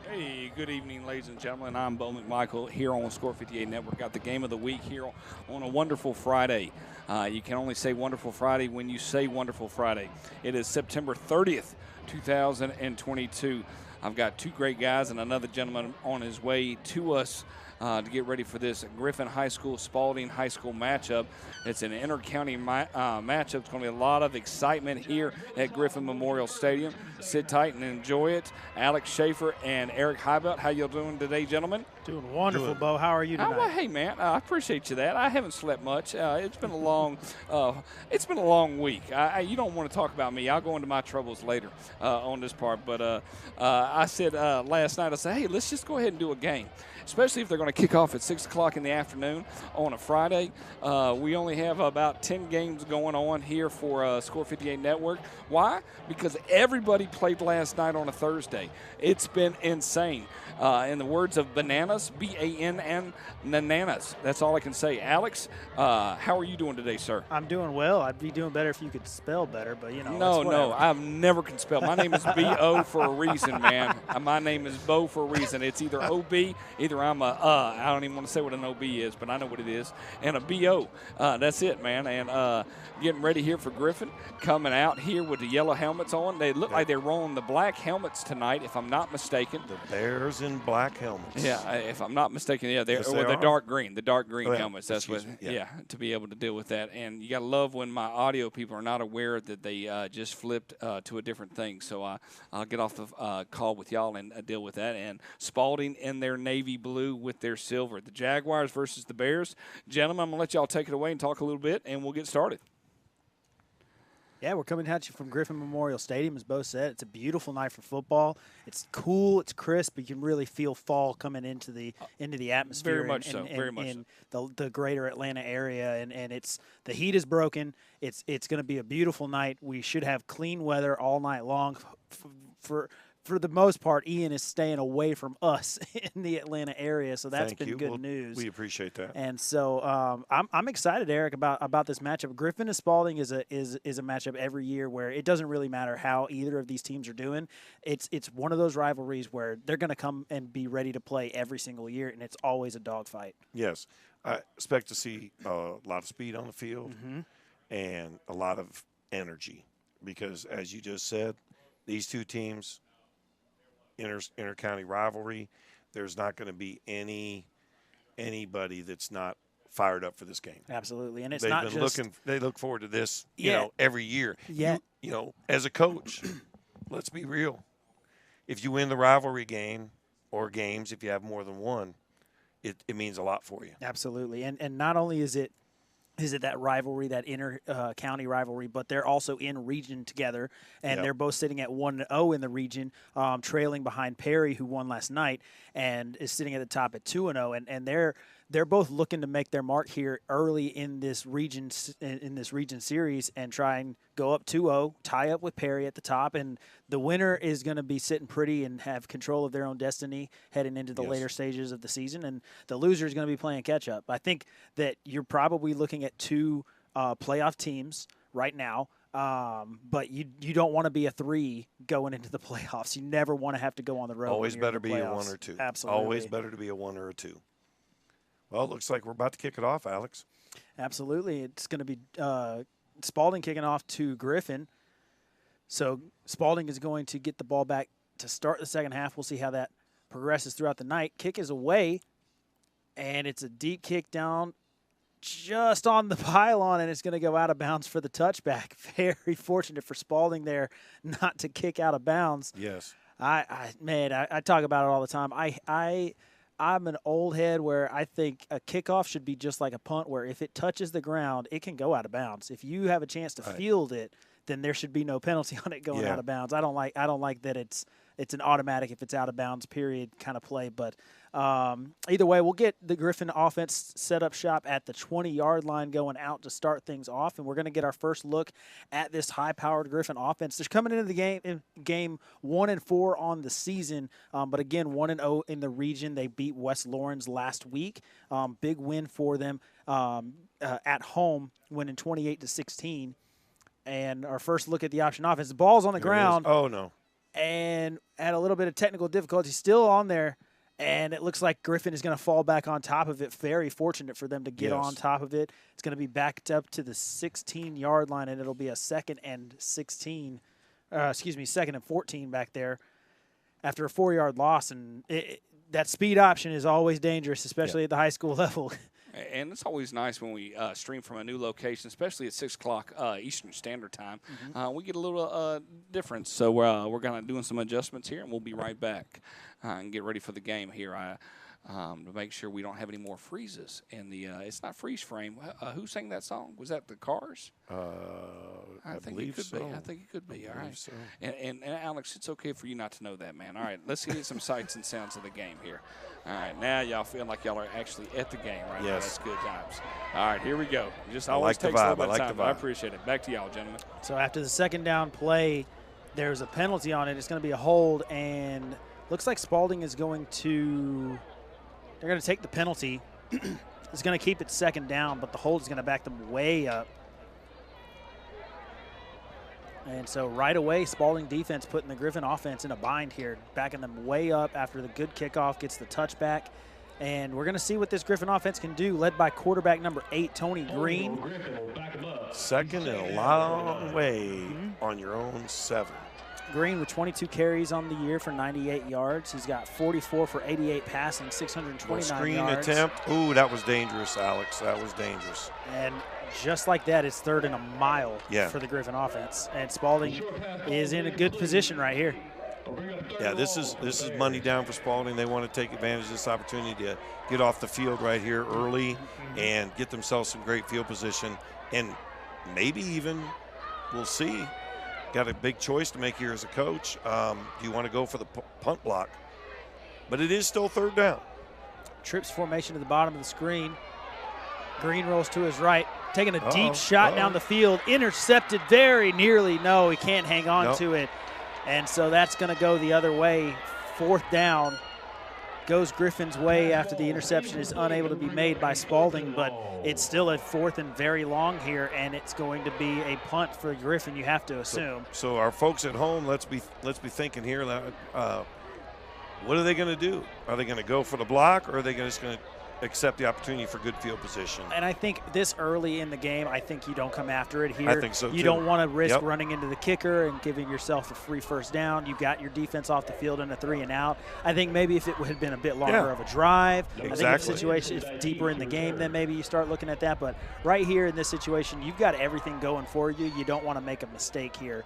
Hey, good evening, ladies and gentlemen. I'm Bo McMichael here on Score 58 Network. Got the game of the week here on a wonderful Friday. You can only say wonderful Friday when you say wonderful Friday. It is September 30th, 2022. I've got two great guys and another gentleman on his way to us to get ready for this Griffin High School, Spalding High School matchup. It's an inter-county matchup. It's going to be a lot of excitement here at Griffin Memorial Stadium. Sit tight and enjoy it. Alex Schaefer and Eric Hybelt, how you doing today, gentlemen? Doing wonderful, Bo. How are you tonight? Well, hey, man, I appreciate you that. I haven't slept much. It's been a long week. You don't want to talk about me. I'll go into my troubles later on this part. But I said last night, I said, hey, let's just go ahead and do a game, especially if they're going to kick off at 6 o'clock in the afternoon on a Friday. We only have about 10 games going on here for Score 58 Network. Why? Because everybody played last night on a Thursday. It's been insane. In the words of Bananas, B-A-N-N, Nananas. That's all I can say. Alex, how are you doing today, sir? I'm doing well. I'd be doing better if you could spell better, but, you know, No, I never can spell. My name is B-O for a reason, man. My name is Bo for a reason. It's either O-B, either I'm I don't even want to say what an O-B is, but I know what it is, and a B-O. That's it, man. And getting ready here for Griffin, coming out here with the yellow helmets on. They look like they're rolling the black helmets tonight, if I'm not mistaken. The Bears in black helmets. Yeah, if I'm not mistaken, yeah, Yes, the dark green, Oh, yeah. helmets. That's what, Yeah. to be able to deal with that. And you got to love when my audio people are not aware that they just flipped to a different thing. So I'll get off the call with y'all and deal with that. And Spalding in their navy blue with their silver. The Jaguars versus the Bears. Gentlemen, I'm going to let y'all take it away and talk a little bit, and we'll get started. Yeah, we're coming at you from Griffin Memorial Stadium, as Bo said. It's a beautiful night for football. It's cool, it's crisp, but you can really feel fall coming into the atmosphere. Very much so. In the greater Atlanta area, and it's the heat is broken. It's going to be a beautiful night. We should have clean weather all night long. For the most part, Ian is staying away from us in the Atlanta area, so that's been good news. We appreciate that. And so I'm excited, Eric, about this matchup. Griffin and Spalding is a matchup every year where it doesn't really matter how either of these teams are doing. It's one of those rivalries where they're going to come and be ready to play every single year, and it's always a dogfight. Yes. I expect to see a lot of speed on the field and a lot of energy because, as you just said, these two teams – inter-county rivalry, there's not going to be anybody that's not fired up for this game. Absolutely, and they look forward to this, every year. Yeah. You know, as a coach, let's be real. If you win the rivalry game or games, if you have more than one, it means a lot for you. Absolutely, and not only is it that rivalry, that inter-county rivalry, but they're also in region together, and they're both sitting at 1-0 in the region, trailing behind Perry, who won last night, and is sitting at the top at 2-0, and they're both looking to make their mark here early in this region series and try and go up 2-0, tie up with Perry at the top, and the winner is going to be sitting pretty and have control of their own destiny heading into the later stages of the season, and the loser is going to be playing catch-up. I think that you're probably looking at two playoff teams right now, but you don't want to be a 3 going into the playoffs. You never want to have to go on the road. Always better be a 1 or 2. Absolutely. Always better to be a 1 or a 2. Well, it looks like we're about to kick it off, Alex. Absolutely. It's going to be Spalding kicking off to Griffin. So Spalding is going to get the ball back to start the second half. We'll see how that progresses throughout the night. Kick is away, and it's a deep kick down just on the pylon, and it's going to go out of bounds for the touchback. Very fortunate for Spalding there not to kick out of bounds. Yes. I talk about it all the time. I'm an old head where I think a kickoff should be just like a punt, where if it touches the ground, it can go out of bounds. If you have a chance to field it, then there should be no penalty on it going out of bounds. I don't like that it's an automatic if it's out of bounds, period, kind of play. But either way, we'll get the Griffin offense set up shop at the 20-yard line going out to start things off, and we're going to get our first look at this high-powered Griffin offense. They're coming into the game 1-4 on the season, but again 1-0 in the region. They beat West Lawrence last week. Big win for them at home, winning 28-16. And our first look at the option offense. The ball's on the ground. Oh, no. And at a little bit of technical difficulty still on there, and it looks like Griffin is going to fall back on top of it. Very fortunate for them to get on top of it. It's going to be backed up to the 16-yard line, and it'll be a 2nd and 16. Second and 14 back there after a 4-yard loss. And that speed option is always dangerous, especially at the high school level. And it's always nice when we stream from a new location, especially at 6 o'clock Eastern Standard Time. We get a little difference. So we're going to doing some adjustments here, and we'll be right back and get ready for the game here to make sure we don't have any more freezes. And it's not freeze frame. Who sang that song? Was that the Cars? I think believe it could so. be. I think it could be. All right. So. And Alex, it's okay for you not to know that, man. All right, let's get some sights and sounds of the game here. All right, now y'all feel like y'all are actually at the game right now. That's good times. All right, here we go. Just always takes a little bit of time. I appreciate it. Back to y'all, gentlemen. So after the 2nd down play, there's a penalty on it. It's going to be a hold, and looks like Spalding is going to – they're going to take the penalty. It's going to keep it 2nd down, but the hold is going to back them way up. And so right away, Spalding defense putting the Griffin offense in a bind here, backing them way up after the good kickoff, gets the touchback. And we're going to see what this Griffin offense can do, led by quarterback number 8, Tony Green. 2nd and a long way on your own 7. Green with 22 carries on the year for 98 yards. He's got 44 for 88 passing, 629 screen yards. attempt. Ooh, that was dangerous, Alex. That was dangerous. And just like that, it's 3rd and a mile for the Griffin offense. And Spalding is in a good position right here. Yeah, this is money down for Spalding. They want to take advantage of this opportunity to get off the field right here early and get themselves some great field position. And maybe even, we'll see, got a big choice to make here as a coach. Do you want to go for the punt block? But it is still 3rd down. Trips formation to the bottom of the screen. Green rolls to his right, taking a deep shot down the field. Intercepted very nearly. No, he can't hang on to it. And so that's going to go the other way. 4th down goes Griffin's way after the interception is unable to be made by Spalding, but it's still a 4th and very long here, and it's going to be a punt for Griffin, you have to assume. So our folks at home, let's be thinking here, what are they going to do? Are they going to go for the block, or are they just going to accept the opportunity for good field position? And I think this early in the game, I think you don't come after it here. I think so, You too. don't want to risk running into the kicker and giving yourself a free 1st down. You've got your defense off the field in a 3 and out. I think maybe if it had been a bit longer of a drive, I think if the situation is deeper in the game, then maybe you start looking at that. But right here in this situation, you've got everything going for you. You don't want to make a mistake here.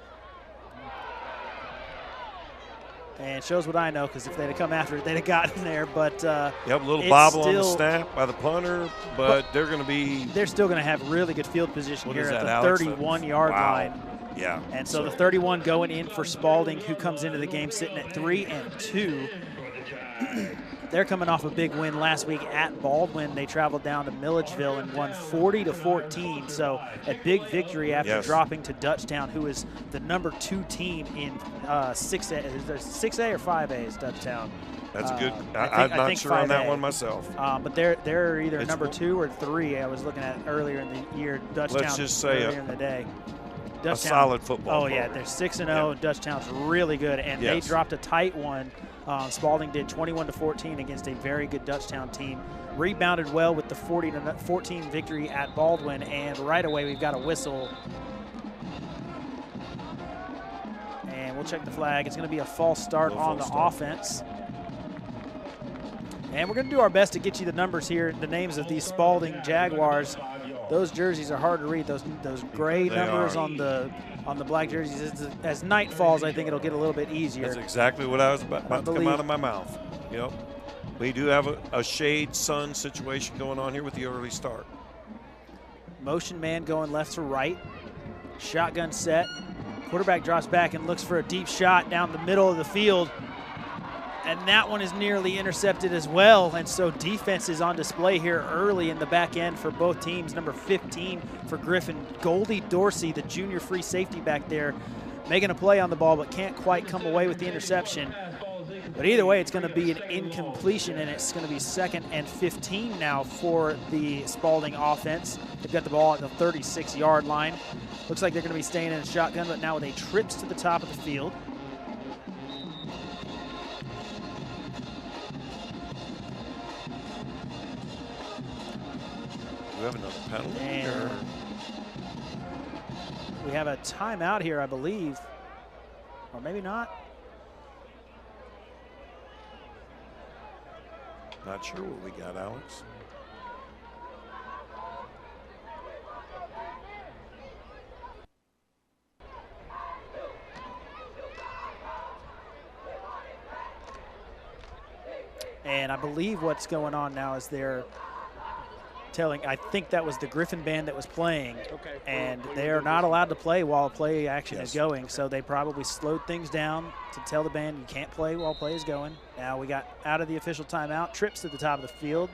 And it shows what I know, because if they'd have come after it, they'd have gotten there. But a little bobble on the snap by the punter, but they're going to be. They're still going to have really good field position here at the 31-yard line. Yeah. And so the 31 going in for Spalding, who comes into the game sitting at 3-2. They're coming off a big win last week at Baldwin. They traveled down to Milledgeville and won 40-14. So a big victory after dropping to Dutchtown, who is the number 2 team in 6A. Is there 6A or 5A is Dutchtown? That's good. I'm not sure 5A. On that one myself. But they're either number 2 or 3. I was looking at earlier in the year. Dutchtown. Let's just say earlier in the day. Dutchtown, a solid football. Yeah, they're 6-0. Dutchtown's really good, and they dropped a tight one. Spalding did 21-14 against a very good Dutchtown team. Rebounded well with the 40-14 victory at Baldwin, and right away we've got a whistle. And we'll check the flag. It's going to be a false start on the offense. And we're going to do our best to get you the numbers here, the names of these Spalding Jaguars. Those jerseys are hard to read. Those gray numbers on the black jerseys. As night falls, I think it'll get a little bit easier. That's exactly what I was about to come out of my mouth. Yep. We do have a shade sun situation going on here with the early start. Motion man going left to right. Shotgun set. Quarterback drops back and looks for a deep shot down the middle of the field. And that one is nearly intercepted as well. And so defense is on display here early in the back end for both teams. Number 15 for Griffin, Goldie Dorsey, the junior free safety back there, making a play on the ball but can't quite come away with the interception. But either way, it's going to be an incompletion, and it's going to be 2nd and 15 now for the Spalding offense. They've got the ball at the 36-yard line. Looks like they're going to be staying in a shotgun, but now with a trips to the top of the field. we have another penalty? And we have a timeout here, I believe. Or maybe not. Not sure what we got, Alex. And I believe what's going on now is they're telling, I think that was the Griffin band that was playing, and they're not allowed to play while play action is going, so they probably slowed things down to tell the band you can't play while play is going. Now we got out of the official timeout, trips to the top of the field.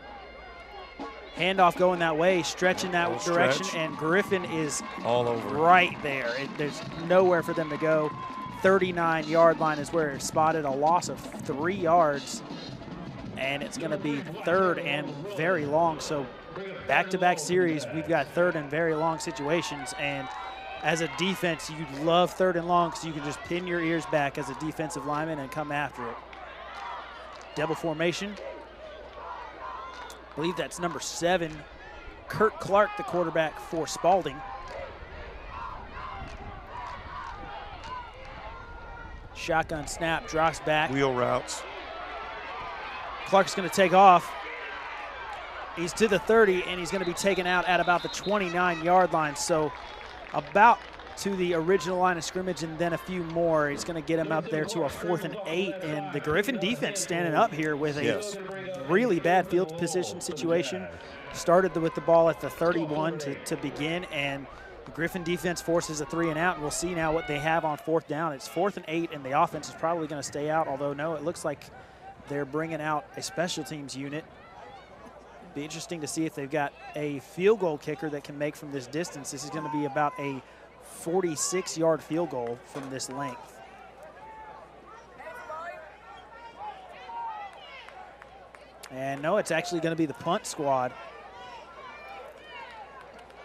Handoff going that way, stretching that direction, and Griffin is all over right there. There's nowhere for them to go. 39-yard line is where it's spotted, a loss of 3 yards, and it's going to be third and very long. So back-to-back series, we've got third and very long situations, and as a defense, you'd love third and long because you can just pin your ears back as a defensive lineman and come after it. Double formation. I believe that's number 7, Kurt Clark, the quarterback for Spalding. Shotgun snap, drops back. Wheel routes. Clark's going to take off. He's to the 30, and he's going to be taken out at about the 29-yard line. So about to the original line of scrimmage and then a few more. He's going to get him up there to a 4th and 8. And the Griffin defense standing up here with a really bad field position situation. Started with the ball at the 31 to begin, and the Griffin defense forces a 3 and out. And we'll see now what they have on 4th down. It's 4th and 8, and the offense is probably going to stay out, although no, it looks like they're bringing out a special teams unit. Be interesting to see if they've got a field goal kicker that can make from this distance. This is going to be about a 46-yard field goal from this length. And no, it's actually going to be the punt squad.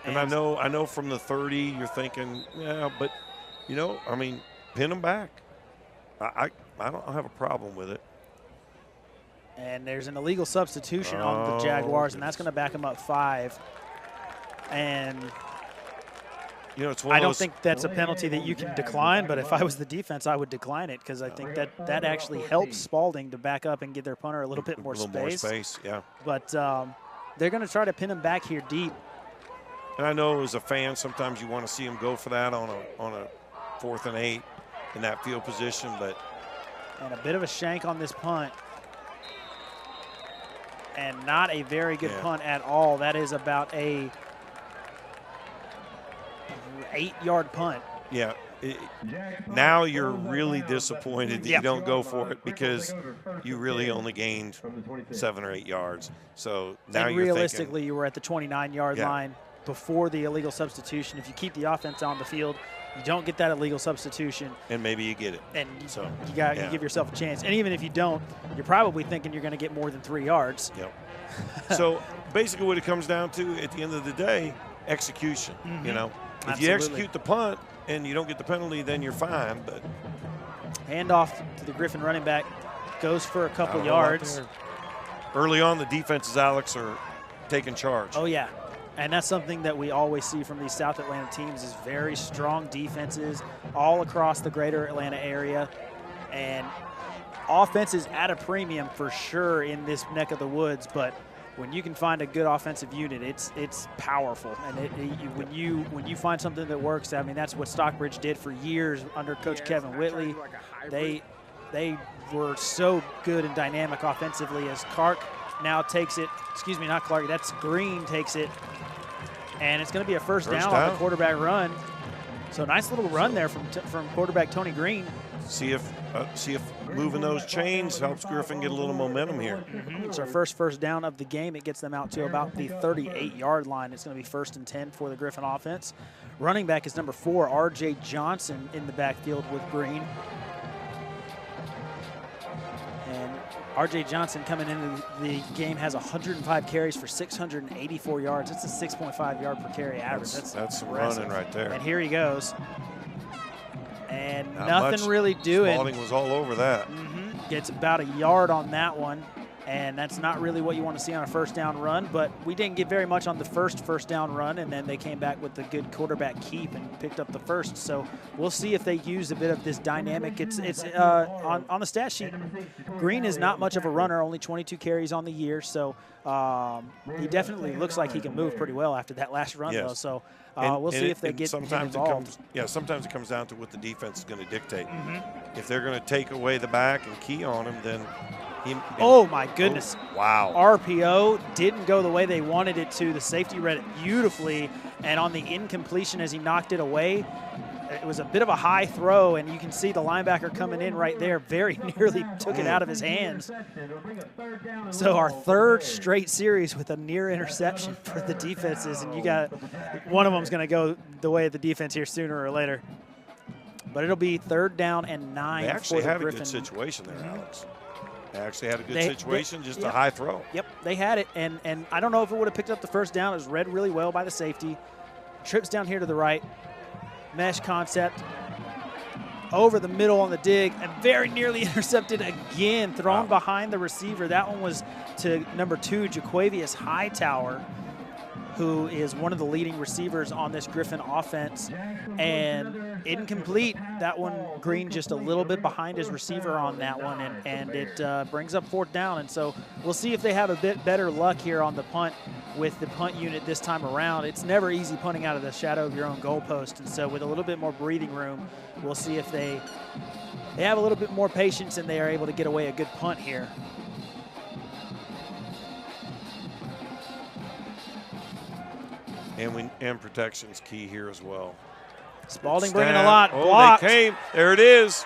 And I know from the 30 you're thinking, yeah, but you know, I mean, pin them back. I don't have a problem with it. And there's an illegal substitution on the Jaguars, and that's going to back them up 5. And you know, it's I don't think that's a penalty that you can decline, but if I was the defense, I would decline it because I think that actually helps Spalding to back up and give their punter a little bit more space. Yeah. But they're going to try to pin him back here deep. And I know as a fan, sometimes you want to see him go for that on a 4th and 8 in that field position, but. And a bit of a shank on this punt. And not a very good punt at all. That is about a 8-yard punt. Yeah. Now you're really disappointed that you don't go for it because you really only gained 7 or 8 yards. So now and you're realistically, thinking, you were at the 29-yard line before the illegal substitution. If you keep the offense on the field, you don't get that illegal substitution. And maybe you get it. And so you give yourself a chance. And even if you don't, you're probably thinking you're going to get more than 3 yards. Yep. So basically what it comes down to at the end of the day, execution, you know. If you execute the punt and you don't get the penalty, then you're fine. But handoff to the Griffin running back, goes for a couple yards. Early on, the defenses, Alex, are taking charge. Oh, yeah. And that's something that we always see from these South Atlanta teams is very strong defenses all across the greater Atlanta area. And offense is at a premium for sure in this neck of the woods, but when you can find a good offensive unit, it's powerful. And when you find something that works, I mean, that's what Stockbridge did for years under Coach Kevin Whitley. They were so good and dynamic offensively as Clark now takes it. Excuse me, not Clark. That's Green takes it. And it's going to be a first down on the quarterback run. So nice little run there from quarterback Tony Green. See if moving those chains helps Griffin get a little momentum here. It's our first down of the game. It gets them out to about the 38-yard line. It's going to be 1st and 10 for the Griffin offense. Running back is number 4, R.J. Johnson in the backfield with Green. And R.J. Johnson coming into the game has 105 carries for 684 yards. That's a 6.5 yard per carry average. That's some running right there. And here he goes. And Not nothing much. really doing. Spalding was all over that. Gets about a yard on that one. And that's not really what you want to see on a first down run, but we didn't get very much on the first down run, and then they came back with a good quarterback keep and picked up the first. So we'll see if they use a bit of this dynamic. It's on the stat sheet, Green is not much of a runner, only 22 carries on the year, so he definitely looks like he can move pretty well after that last run, though. So we'll see if they get involved. Sometimes it comes down to what the defense is going to dictate. If they're going to take away the back and key on him, then oh, my goodness. Oh, wow. RPO didn't go the way they wanted it to. The safety read it beautifully, and on the incompletion as he knocked it away, it was a bit of a high throw, and you can see the linebacker coming in right there very nearly took it out of his hands. So our third straight series with a near interception for the defenses, and you got one of them's going to go the way of the defense here sooner or later. But it'll be 3rd down and 9 They actually for the had Griffin. a good situation there, Alex. They actually had a good situation, just a high throw. Yep, they had it, and I don't know if it would have picked up the first down. It was read really well by the safety. Trips down here to the right. Mesh concept. Over the middle on the dig, and very nearly intercepted again, thrown behind the receiver. That one was to number 2, Jaquavius Hightower, who is one of the leading receivers on this Griffin offense, and incomplete. That one, Green just a little bit behind his receiver on that one, and it brings up 4th down. And so we'll see if they have a bit better luck here on the punt with the punt unit this time around. It's never easy punting out of the shadow of your own goalpost, and so with a little bit more breathing room, we'll see if they have a little bit more patience and they are able to get away a good punt here. And protection's key here as well. Spalding bringing a lot. Oh, blocked. they came. There it is.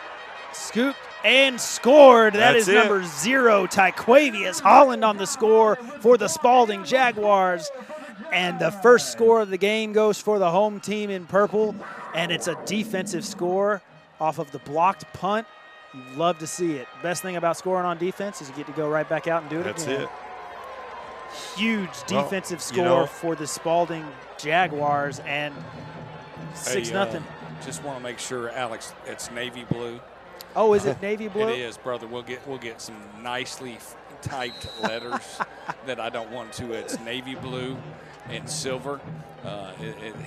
Scooped and scored. That's That is number 0, Tyquavius Holland on the score for the Spalding Jaguars. And the first score of the game goes for the home team in purple, and it's a defensive score off of the blocked punt. You love to see it. Best thing about scoring on defense is you get to go right back out and do it again. That's it. Huge defensive score for the Spalding Jaguars, and 6-0. Just want to make sure, Alex, it's navy blue. Oh, is it navy blue? It is, brother. We'll get some nicely typed letters that I don't want to. It's navy blue and silver.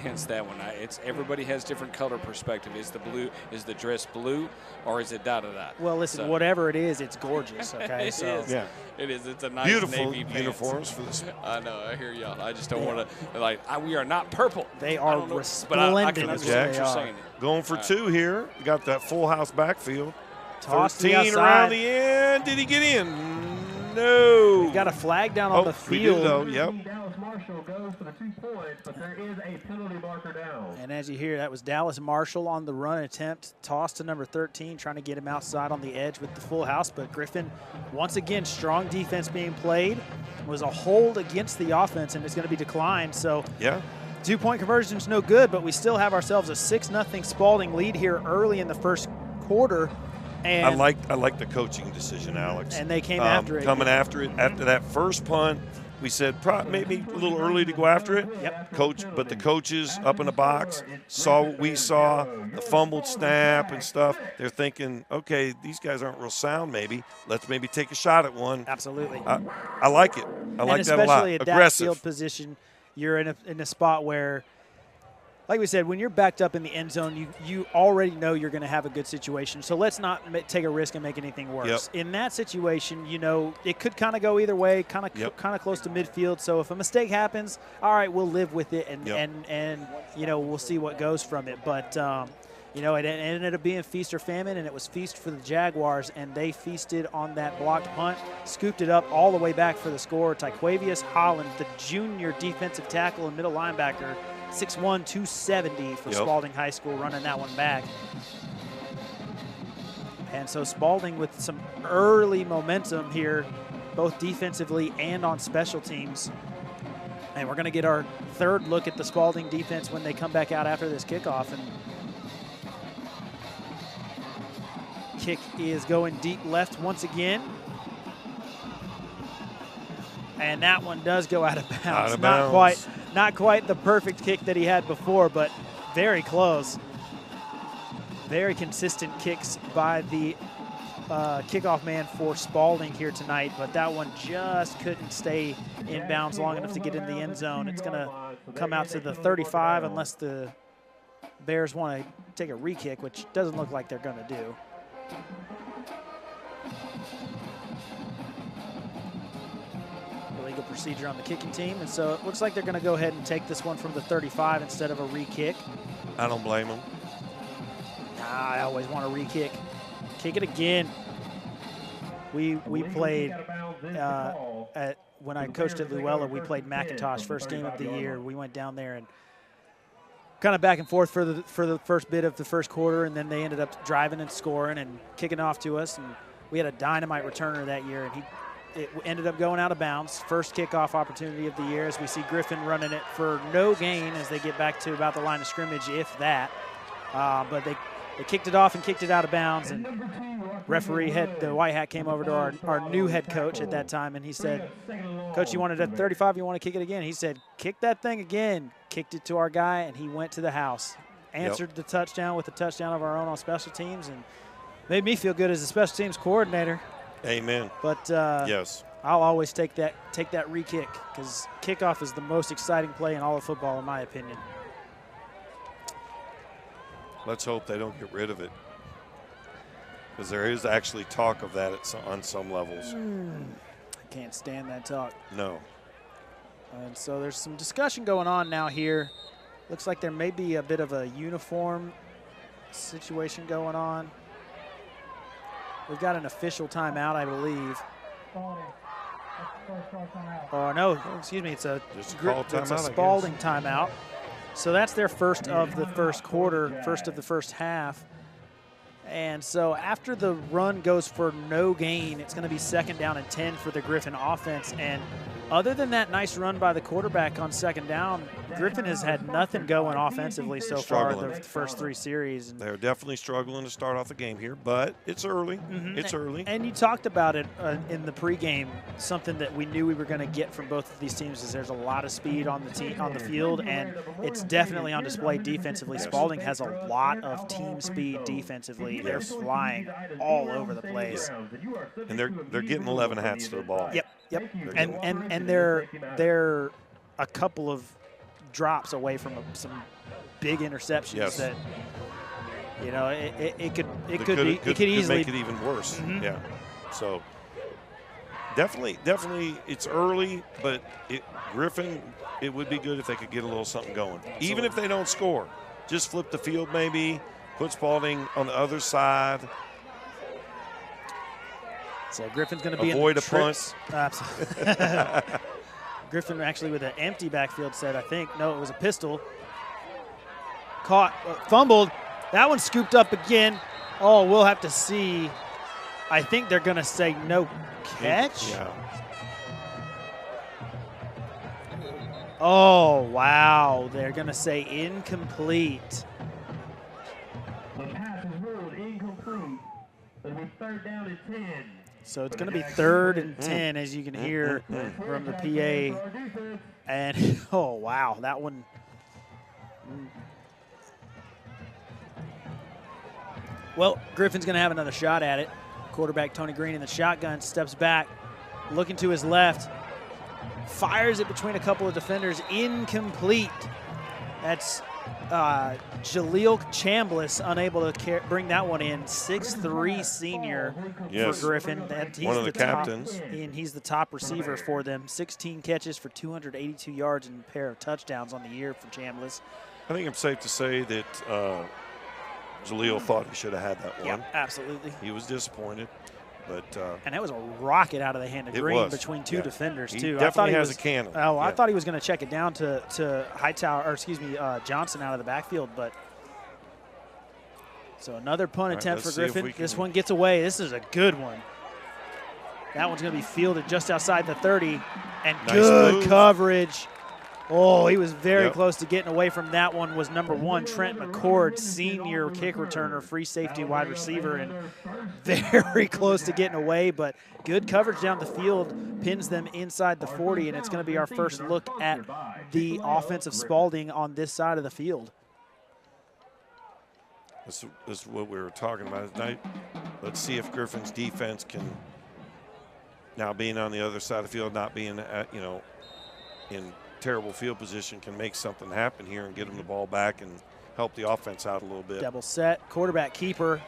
Hence that one. Everybody has different color perspective. Is the dress blue, or is it da-da-da? Well, listen, whatever it is, it's gorgeous. Okay, it is. Yeah, it is. It's a nice beautiful navy uniforms for this. I know. I hear y'all. I just don't want to we are not purple. They are resplendent. But I can understand what you're saying. Going for 2 here. We got that full house backfield. Toss 13 around the end. Did he get in? No. We got a flag down on the field. We do, though. Yep. Goes for the 2 points, but there is a penalty marker down. And as you hear, that was Dallas Marshall on the run attempt. Toss to number 13, trying to get him outside on the edge with the full house. But Griffin, once again, strong defense being played. Was a hold against the offense, and it's going to be declined. So yeah, 2-point conversion is no good, but we still have ourselves a 6-0 Spalding lead here early in the first quarter. And I like the coaching decision, Alex. And they came after it. Coming after it. After that first punt, we said maybe a little early to go after it. Yep. But the coaches up in the box saw what we saw, the fumbled snap and stuff. They're thinking, okay, these guys aren't real sound maybe. Let's maybe take a shot at one. Absolutely. I like it. I like that a lot. Especially at that Aggressive. field position, you're in a spot where, like we said, when you're backed up in the end zone, you already know you're going to have a good situation. So let's not take a risk and make anything worse. Yep. In that situation, it could kind of go either way, kind of close to midfield. So if a mistake happens, all right, we'll live with it, and we'll see what goes from it. But it ended up being feast or famine, and it was feast for the Jaguars, and they feasted on that blocked punt, scooped it up all the way back for the score. Tyquavius Holland, the junior defensive tackle and middle linebacker, 6'1", 270 for Spalding High School, running that one back. And so Spalding with some early momentum here, both defensively and on special teams. And we're going to get our third look at the Spalding defense when they come back out after this kickoff. And kick is going deep left once again. And that one does go out of bounds. Out of bounds. Not quite the perfect kick that he had before, but very close. Very consistent kicks by the kickoff man for Spalding here tonight, but that one just couldn't stay in bounds long enough to get in the end zone. It's going to come out to the 35 unless the Bears want to take a re-kick, which doesn't look like they're going to do. Illegal procedure on the kicking team, and so it looks like they're going to go ahead and take this one from the 35 instead of a re-kick. I don't blame them. I always want a re-kick. Kick it again. We played when I coached at Luella, we played McIntosh first game of the year. We went down there and kind of back and forth for the first bit of the first quarter, and then they ended up driving and scoring and kicking off to us. And we had a dynamite returner that year, and it ended up going out of bounds. First kickoff opportunity of the year as we see Griffin running it for no gain as they get back to about the line of scrimmage, if that. But they kicked it off and kicked it out of bounds, and referee the white hat came over to our new head coach at that time, and he said, "Coach, you wanted at 35, you want to kick it again?" He said, "Kick that thing again." Kicked it to our guy, and he went to the house. Answered the touchdown with a touchdown of our own on special teams, and made me feel good as a special teams coordinator. Amen. But yes, I'll always take that re-kick because kickoff is the most exciting play in all of football, in my opinion. Let's hope they don't get rid of it, because there is actually talk of that on some levels. I can't stand that talk. No. And so there's some discussion going on now here. Looks like there may be a bit of a uniform situation going on. We've got an official timeout, I believe. Oh, no, excuse me. It's a Spalding timeout. So that's their first of the first quarter, first of the first half. And so after the run goes for no gain, it's going to be 2nd down and 10 for the Griffin offense. And other than that nice run by the quarterback on 2nd down, Griffin has had nothing going offensively so far the first 3 series. They're definitely struggling to start off the game here, but it's early. It's early. And you talked about it in the pregame. Something that we knew we were going to get from both of these teams is there's a lot of speed on the field, and it's definitely on display defensively. Yes. Spalding has a lot of team speed defensively. They're flying all over the place. And they're getting 11 hats to the ball. Yep. And they're a couple of drops away from some big interceptions. Yes. That it could easily make it even worse. Yeah. So definitely it's early, but Griffin, it would be good if they could get a little something going. Absolutely. Even if they don't score, just flip the field maybe, put Spalding on the other side. So Griffin's going to be avoid in a punt. Absolutely. Griffin actually with an empty backfield said, I think, no, it was a pistol. Caught, fumbled. That one scooped up again. Oh, we'll have to see. I think they're going to say no catch. Yeah. Oh, wow. They're going to say incomplete. The pass is ruled incomplete. It'll be 3rd down and 10. So it's going to be 3rd and 10, as you can hear from the PA. And, oh, wow, that one. Well, Griffin's going to have another shot at it. Quarterback Tony Green in the shotgun steps back, looking to his left, fires it between a couple of defenders, incomplete. That's Jaleel Chambliss unable to bring that one in. 6'3" senior for Griffin. He's one of the captains. And he's the top receiver for them. 16 catches for 282 yards and a pair of touchdowns on the year for Chambliss. I think it's safe to say that Jaleel thought he should have had that one. Yeah, absolutely. He was disappointed. But and that was a rocket out of the hand of Green between 2 defenders, too. He definitely has a cannon. Oh, I thought he was going to check it down to Hightower, or excuse me, Johnson out of the backfield. But so another punt attempt for Griffin. This one gets away. This is a good one. That one's going to be fielded just outside the 30. And good coverage. Oh, he was very close to getting away from that one. Was number 1, Trent McCord, senior kick returner, free safety wide receiver, and very close to getting away, but good coverage down the field, pins them inside the 40, and it's going to be our first look at the offense of Spalding on this side of the field. This is what we were talking about tonight. Let's see if Griffin's defense can, now being on the other side of the field, not being at, in terrible field position, can make something happen here and get them the ball back and help the offense out a little bit. Double set, quarterback keeper.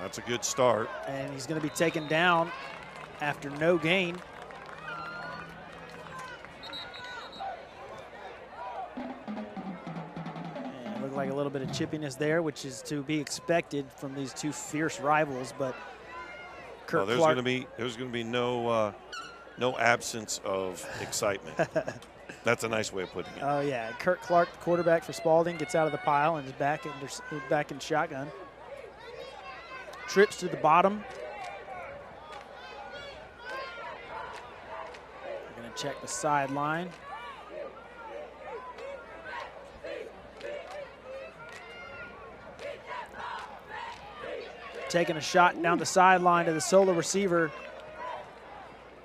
That's a good start. And he's going to be taken down after no gain. And looked like a little bit of chippiness there, which is to be expected from these two fierce rivals. But Kurt there's Clark, going to be no absence of excitement. That's a nice way of putting it. Oh yeah, Kurt Clark, the quarterback for Spalding, gets out of the pile and is back in shotgun. Trips to the bottom. We're going to check the sideline. Taking a shot down the sideline to the solo receiver.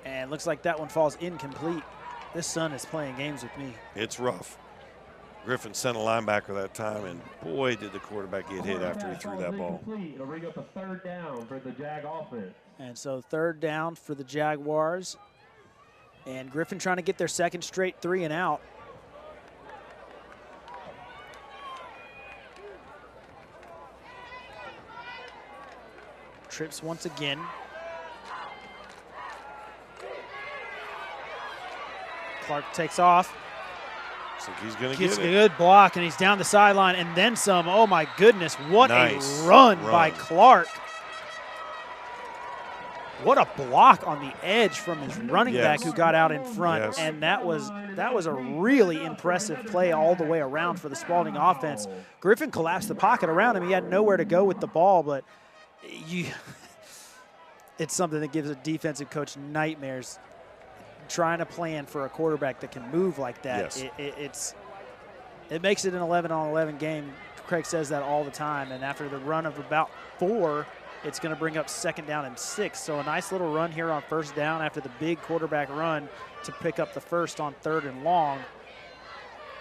And looks like that one falls incomplete. This son is playing games with me. It's rough. Griffin sent a linebacker that time, and boy, did the quarterback get hit after he threw that ball. It'll bring up a third down for the Jag offense. And so third down for the Jaguars. And Griffin trying to get their second straight 3 and out. Trips once again. Clark takes off. Looks like he's going to Gets get a it. good block, and he's down the sideline, and then some. Oh, my goodness. What Nice a run run. by Clark. What a block on the edge from his running back who got out in front. Yes. And that was a really impressive play all the way around for the Spalding offense. Griffin collapsed the pocket around him. He had nowhere to go with the ball, but it's something that gives a defensive coach nightmares. Trying to plan for a quarterback that can move like that, Yes. it makes it an 11-on-11 game. Craig says that all the time, and after the run of about 4, it's going to bring up 2nd down and 6. So a nice little run here on 1st down after the big quarterback run to pick up the first on 3rd and long.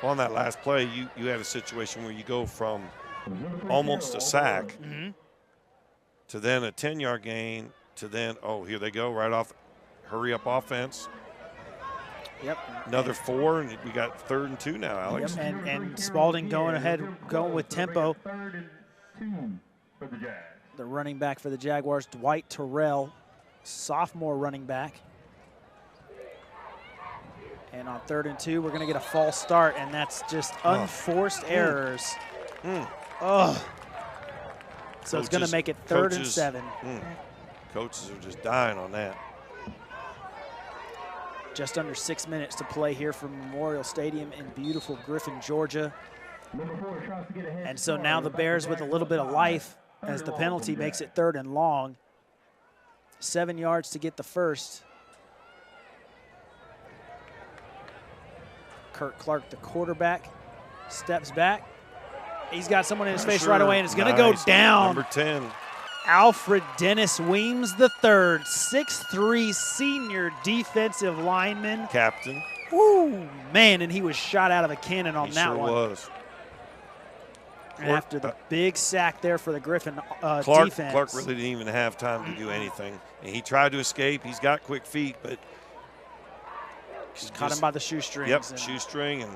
On that last play, you had a situation where you go from almost a sack to then a 10-yard gain to then, Mm-hmm. here they go, right off, hurry up offense. Yep. Another 4, and we got 3rd and 2 now, Alex. Yep. And Spalding going ahead, going with tempo. 3rd and 2 for the Jags. The running back for the Jaguars, Dwight Terrell, sophomore running back. And on 3rd and 2, we're going to get a false start, and that's just unforced errors. Oh. So it's going to make it 3rd and 7. Coaches are just dying on that. Just under 6 minutes to play here from Memorial Stadium in beautiful Griffin, Georgia. And so now the Bears with a little bit of life as the penalty makes it 3rd and long. 7 yards to get the first. Kurt Clark, the quarterback, steps back. He's got someone in his face right away, and it's going to go down. Number 10. Alfred Dennis Weems III, 6'3", senior defensive lineman. Captain. Woo, man, and he was shot out of a cannon on that one. Was. And after the big sack there for the Griffin Clark defense. really didn't even have time to do anything. And he tried to escape. He's got quick feet, but caught him by the shoestrings. Yep, shoestring, and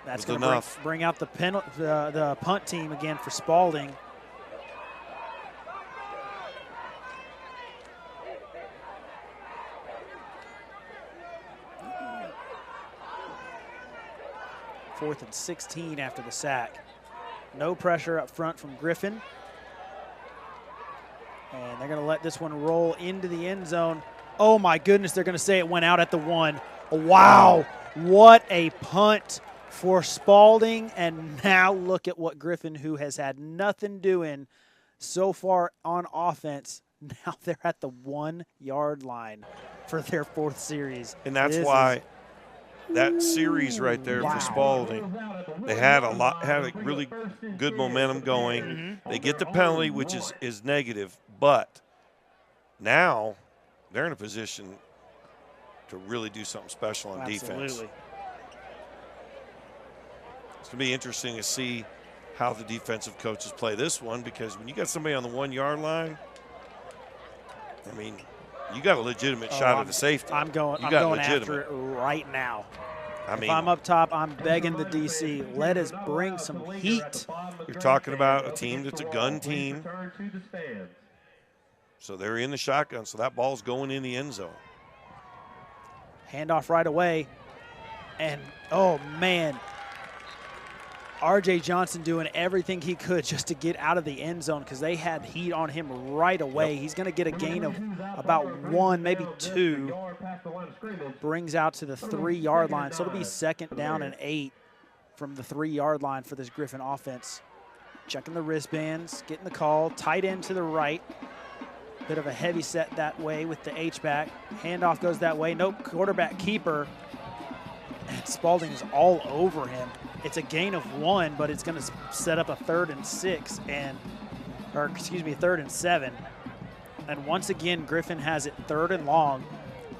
that's going to to bring out the punt team again for Spalding. Fourth and 16 after the sack. No pressure up front from Griffin. And they're going to let this one roll into the end zone. Oh, my goodness, they're going to say it went out at the 1. Wow, what a punt for Spalding. And now look at what Griffin, who has had nothing doing so far on offense, now they're at the 1 yard line for their 4th series. And that's why that series right there for Spalding, they had a really good momentum going. They get the penalty, which is negative, but now they're in a position to really do something special on defense. It's going to be interesting to see how the defensive coaches play this one, because when you got somebody on the 1 yard line, I mean, you got a legitimate shot at the safety. I'm going after it right now. I mean, if I'm up top, I'm begging the DC, let us bring some heat. You're talking about a team that's a gun team. So they're in the shotgun, so that ball's going in the end zone. Handoff right away. And, oh, man, R.J. Johnson doing everything he could just to get out of the end zone because they had heat on him right away. He's going to get a gain of about 1, maybe 2. Brings out to the 3-yard line. So it'll be 2nd down and 8 from the 3-yard line for this Griffin offense. Checking the wristbands, getting the call. Tight end to the right. Bit of a heavy set that way with the H-back. Handoff goes that way. Nope, quarterback keeper. And Spalding is all over him. It's a gain of 1, but it's going to set up a 3rd and 6 or excuse me, 3rd and 7. And once again, Griffin has it 3rd and long.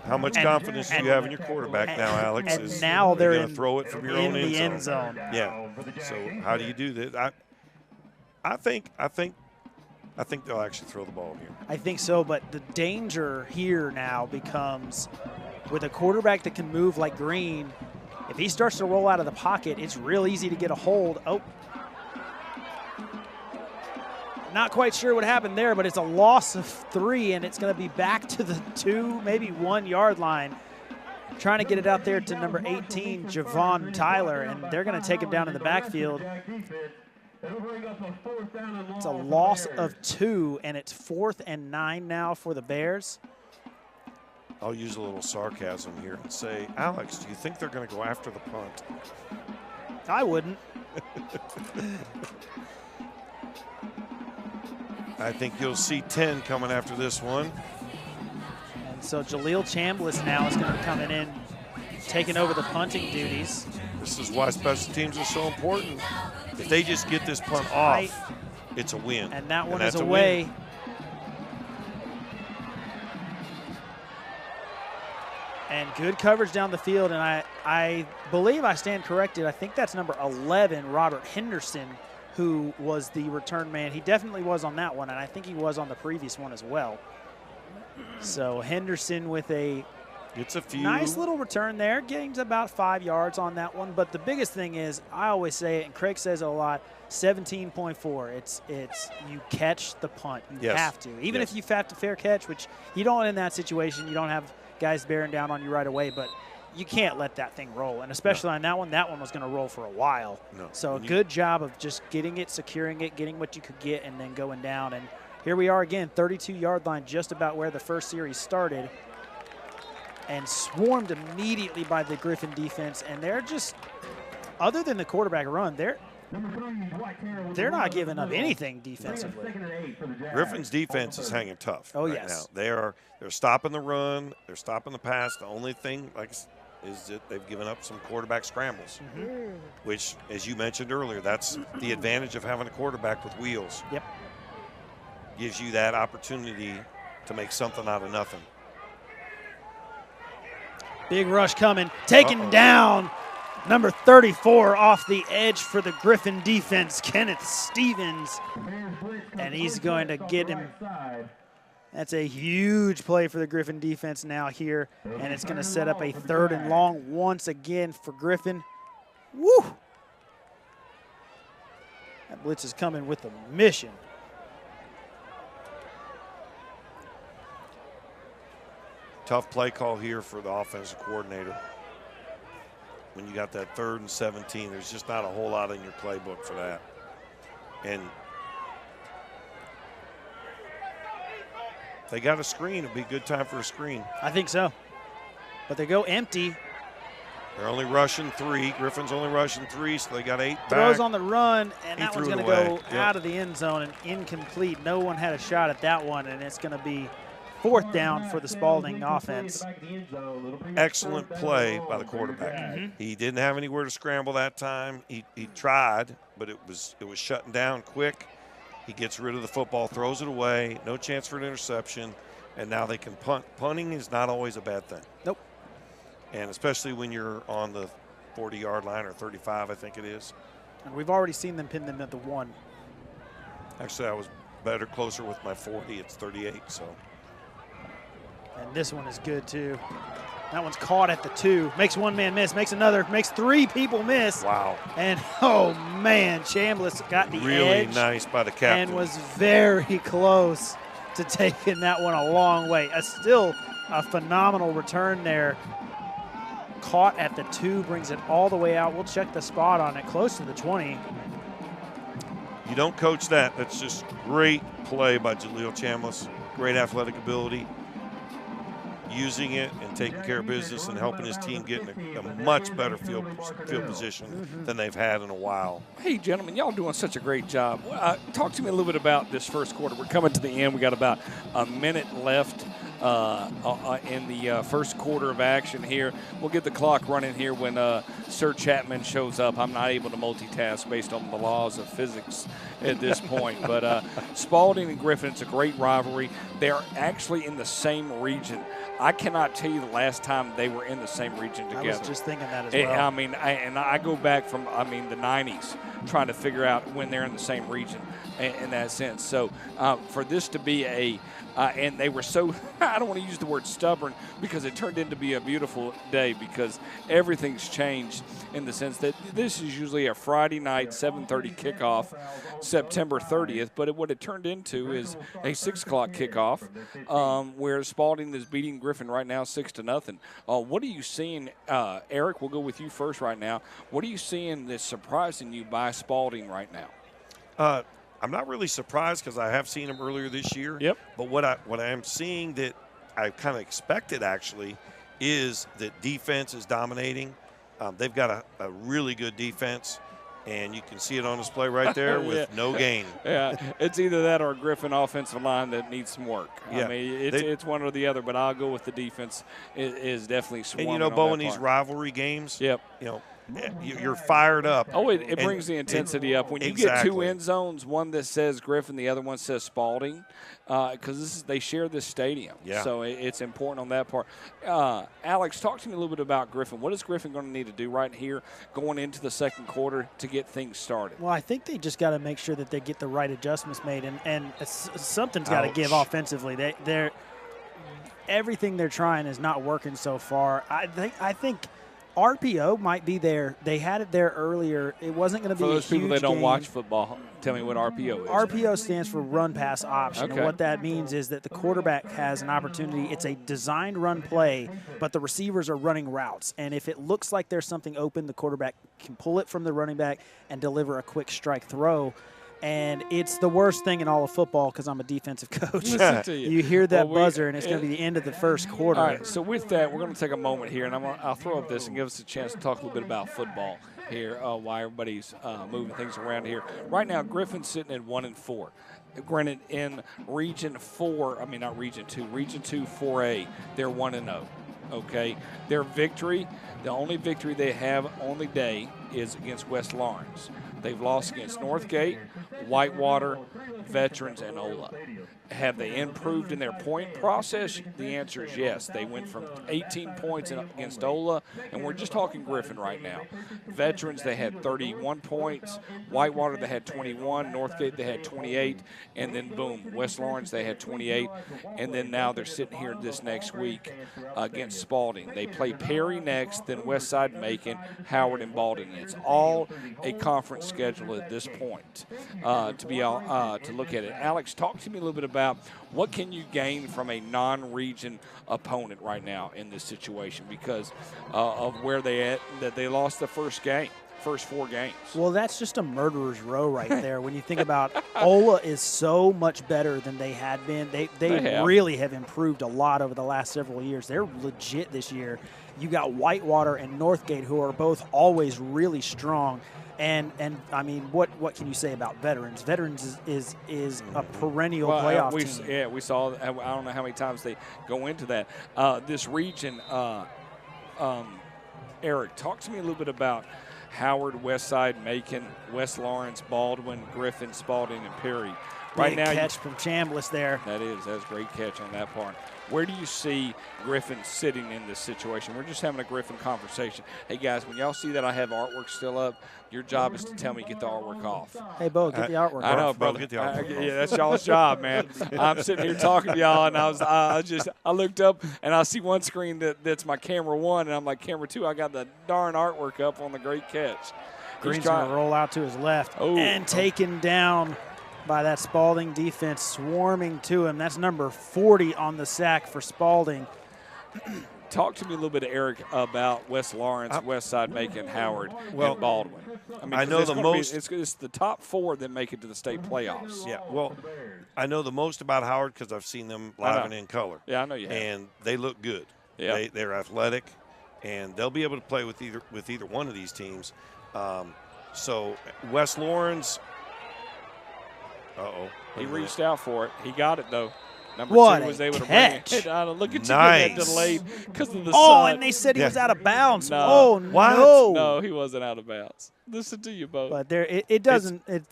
How much confidence do you have in your quarterback now, Alex? And now they're going to throw it from your own end zone. Yeah. So how do you do this? I think they'll actually throw the ball here. I think so, but the danger here now becomes with a quarterback that can move like Green. If he starts to roll out of the pocket, it's real easy to get a hold. Oh. Not quite sure what happened there, but it's a loss of 3, and it's going to be back to the 2, maybe 1-yard line. Trying to get it out there to number 18, Javon Tyler, and they're going to take him down in the backfield. It's a loss of 2, and it's 4th and 9 now for the Bears. I'll use a little sarcasm here and say, Alex, do you think they're going to go after the punt? I wouldn't. I think you'll see 10 coming after this one. And so Jaleel Chambliss now is going to be coming in, taking over the punting duties. This is why special teams are so important. If they just get this punt off, it's a win. And that one is away. And good coverage down the field, and I believe I stand corrected. I think that's number 11, Robert Henderson, who was the return man. He definitely was on that one, and I think he was on the previous one as well. So Henderson with a nice little return there, getting to about 5 yards on that one. But the biggest thing is, I always say it, and Craig says it a lot, 17.4. It's you catch the punt. You have to. Even if you have to fair catch, which you don't in that situation. You don't have guys bearing down on you right away, but you can't let that thing roll. And especially on that one was going to roll for a while. So a good job of just getting it, securing it, getting what you could get, and then going down. And here we are again, 32-yard line, just about where the first series started. And swarmed immediately by the Griffin defense. And they're just, other than the quarterback run, they're not giving up anything defensively. Griffin's defense is hanging tough. Oh, right yes. Now. They're stopping the run. They're stopping the pass. The only thing is that they've given up some quarterback scrambles, which, as you mentioned earlier, that's the advantage of having a quarterback with wheels. Yep. Gives you that opportunity to make something out of nothing. Big rush coming. Taken down. Number 34 off the edge for the Griffin defense, Kenneth Stevens. And he's going to get him. That's a huge play for the Griffin defense now here. And it's going to set up a 3rd and long once again for Griffin. Woo! That blitz is coming with a mission. Tough play call here for the offensive coordinator. When you got that 3rd and 17, there's just not a whole lot in your playbook for that. And they got a screen. It'd be a good time for a screen. I think so. But they go empty. They're only rushing 3. Griffin's only rushing 3, so they got 8 back. Throws on the run, and that one's going to go Yep. out of the end zone and incomplete. No one had a shot at that one, and it's going to be 4th down for the Spalding offense. Excellent play by the quarterback. He didn't have anywhere to scramble that time. He tried, but it was shutting down quick. He gets rid of the football, throws it away, no chance for an interception, and now they can punt. Punting is not always a bad thing. Nope. And especially when you're on the 40-yard line or 35, I think it is. And we've already seen them pin them at the 1. Actually, I was better closer with my 40. It's 38, so. And this one is good, too. That one's caught at the 2. Makes one man miss, makes another, makes 3 people miss. Wow. And, oh, man, Chambliss got the really edge. nice by the captain. And was very close to taking that one a long way. Still a phenomenal return there. Caught at the 2, brings it all the way out. We'll check the spot on it, close to the 20. You don't coach that. That's just great play by Jaleel Chambliss. Great athletic ability. Using it and taking care of business and helping his team get in a much better field position than they've had in a while. Hey, gentlemen, y'all doing such a great job. Talk to me a little bit about this first quarter. We're coming to the end. We got about a minute left in the first quarter of action here. We'll get the clock running here when Sir Chapman shows up. I'm not able to multitask based on the laws of physics at this point. But Spalding and Griffin, it's a great rivalry. They are actually in the same region. I cannot tell you the last time they were in the same region together. I was just thinking that as well. I mean, I go back from, the 90s trying to figure out when they're in the same region in that sense. So for this to be and they were so, I don't want to use the word stubborn because it turned into be a beautiful day because everything's changed in the sense that this is usually a Friday night 7:30 kickoff, September 30th, but what it turned into is a 6 o'clock kickoff where Spalding is beating Griffin right now 6-0. What are you seeing, Eric, we'll go with you first right now. What are you seeing that's surprising you by Spalding right now? I'm not really surprised because I have seen him earlier this year. Yep. But what I am seeing that I kind of expected actually is that defense is dominating. They've got a really good defense, and you can see it on display right there with no gain. Yeah, it's either that or a Griffin offensive line that needs some work. Yeah. I mean, it's one or the other, but I'll go with the defense is definitely swarming. And, Bo, in these rivalry games, yep. You're fired up. Oh, it brings the intensity up. When you get 2 end zones, one that says Griffin, the other one says Spalding, because they share this stadium. Yeah. So it's important on that part. Alex, talk to me a little bit about Griffin. What is Griffin going to need to do right here going into the second quarter to get things started? Well, I think they just got to make sure that they get the right adjustments made, and something's got to give offensively. Everything they're trying is not working so far. I think RPO might be there. They had it there earlier. It wasn't going to be for those people that don't game. watch football. Tell me what RPO is. RPO stands for run pass option. Okay. And what that means is that the quarterback has an opportunity. It's a designed run play, but the receivers are running routes. And if it looks like there's something open, the quarterback can pull it from the running back and deliver a quick strike throw. And it's the worst thing in all of football because I'm a defensive coach. Listen to you. You hear that buzzer, and it's going to be the end of the first quarter. All right, so with that, we're going to take a moment here, and I'll throw up this and give us a chance to talk a little bit about football here, why everybody's moving things around here. Right now, Griffin's sitting at 1-4. Granted, in Region 4, not Region 2, Region 2 4A, they're 1-0. Okay, their victory, the only victory they have on the day is against West Lawrence. They've lost against Northgate, Whitewater, Veterans, and Ola. Have they improved in their point process? The answer is yes. They went from 18 points against Ola, and we're just talking Griffin right now. Veterans, they had 31 points. Whitewater, they had 21. Northgate, they had 28. And then, boom, West Lawrence, they had 28. And then now they're sitting here this next week against Spalding. They play Perry next, then Westside, Macon, Howard, and Baldwin. It's all a conference schedule at this point to look at it. Alex, talk to me a little bit about what can you gain from a non-region opponent right now in this situation because of where they at, that they lost the first 4 games. Well, that's just a murderer's row right there. When you think about Ola is so much better than they had been. They really have improved a lot over the last several years. They're legit this year. You got Whitewater and Northgate, who are both always really strong. And what can you say about Veterans? Veterans is a perennial playoff team. Yeah, we saw. I don't know how many times they go into that. This region, Eric, talk to me a little bit about Howard, Westside, Macon, West Lawrence, Baldwin, Griffin, Spalding, and Perry. Right Big now, catch from Chambliss there. that's a great catch on that part. Where do you see Griffin sitting in this situation? We're just having a Griffin conversation. Hey, guys, when y'all see that I have artwork still up, your job is to tell me get the artwork off. Hey, Bo, get the artwork I know, off. brother. Get the artwork Yeah, that's y'all's job, man. I'm sitting here talking to y'all, and I looked up, and I see one screen that's my camera 1, and I'm like, camera 2, I got the darn artwork up on the great catch. Green's going to roll out to his left and taken down by that Spalding defense, swarming to him. That's number 40 on the sack for Spalding. Talk to me a little bit, Eric, about West Lawrence, Westside, Macon, Howard, and Baldwin. I know the most. It's the top 4 that make it to the state playoffs. Yeah, well, I know the most about Howard because I've seen them live and in color. Yeah, I know you have. And they look good. Yeah. They're athletic, and they'll be able to play with either one of these teams. So West Lawrence. He reached out for it. He got it, though. Number What 2 was a able catch. to bring it down. Look at you Nice. getting that delayed because of the Oh, sun. and they said he was out of bounds. No. Oh, What? no. No, he wasn't out of bounds. Listen to you, Bo. But there, it doesn't. It's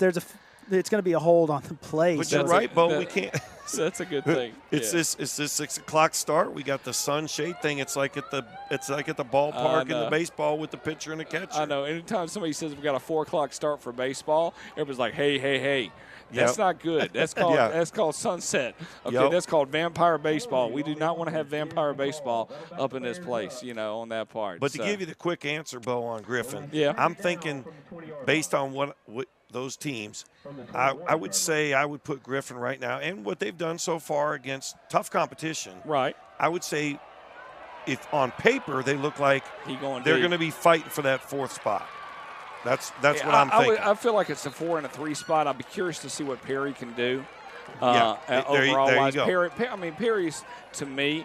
going to be a hold on the play. But so you're right, Bo. We can't. That's a good thing. It's Yeah. this 6 o'clock start. We got the sunshade thing. It's like at the ballpark in the baseball with the pitcher and the catcher. I know. Anytime somebody says we got a 4 o'clock start for baseball, everybody's like, hey. That's not good. That's called that's called sunset. Okay, that's called vampire baseball. We do not want to have vampire baseball up in this place, on that part. But to give you the quick answer, Bo, on Griffin, Yeah. I'm thinking based on what those teams, I would say I would put Griffin right now and what they've done so far against tough competition. Right. I would say if on paper they look like going they're deep. going to be fighting for that 4th spot. That's what I'm thinking. I feel like it's a 4 and a 3 spot. I'd be curious to see what Perry can do. There you Overall, go. Perry's to me.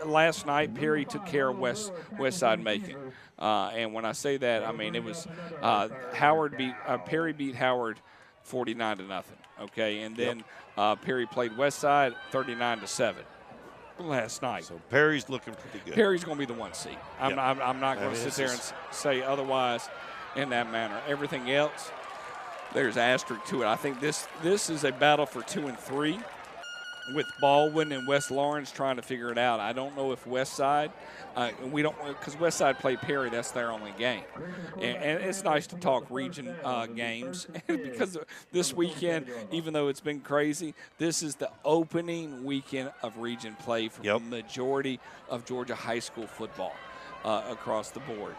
Last night Perry took care of Westside Macon, and when I say that, it was Perry beat Howard 49-0. Okay, and then Perry played Westside 39-7 last night. So Perry's looking pretty good. Perry's going to be the 1 seed. I'm not going to sit there and say otherwise in that manner. Everything else, there's asterisk to it. I think this is a battle for 2 and 3 with Baldwin and West Lawrence trying to figure it out. I don't know if Westside, because Westside played Perry, that's their only game. And it's nice to talk region games because this weekend, even though it's been crazy, this is the opening weekend of region play for the majority of Georgia high school football across the board.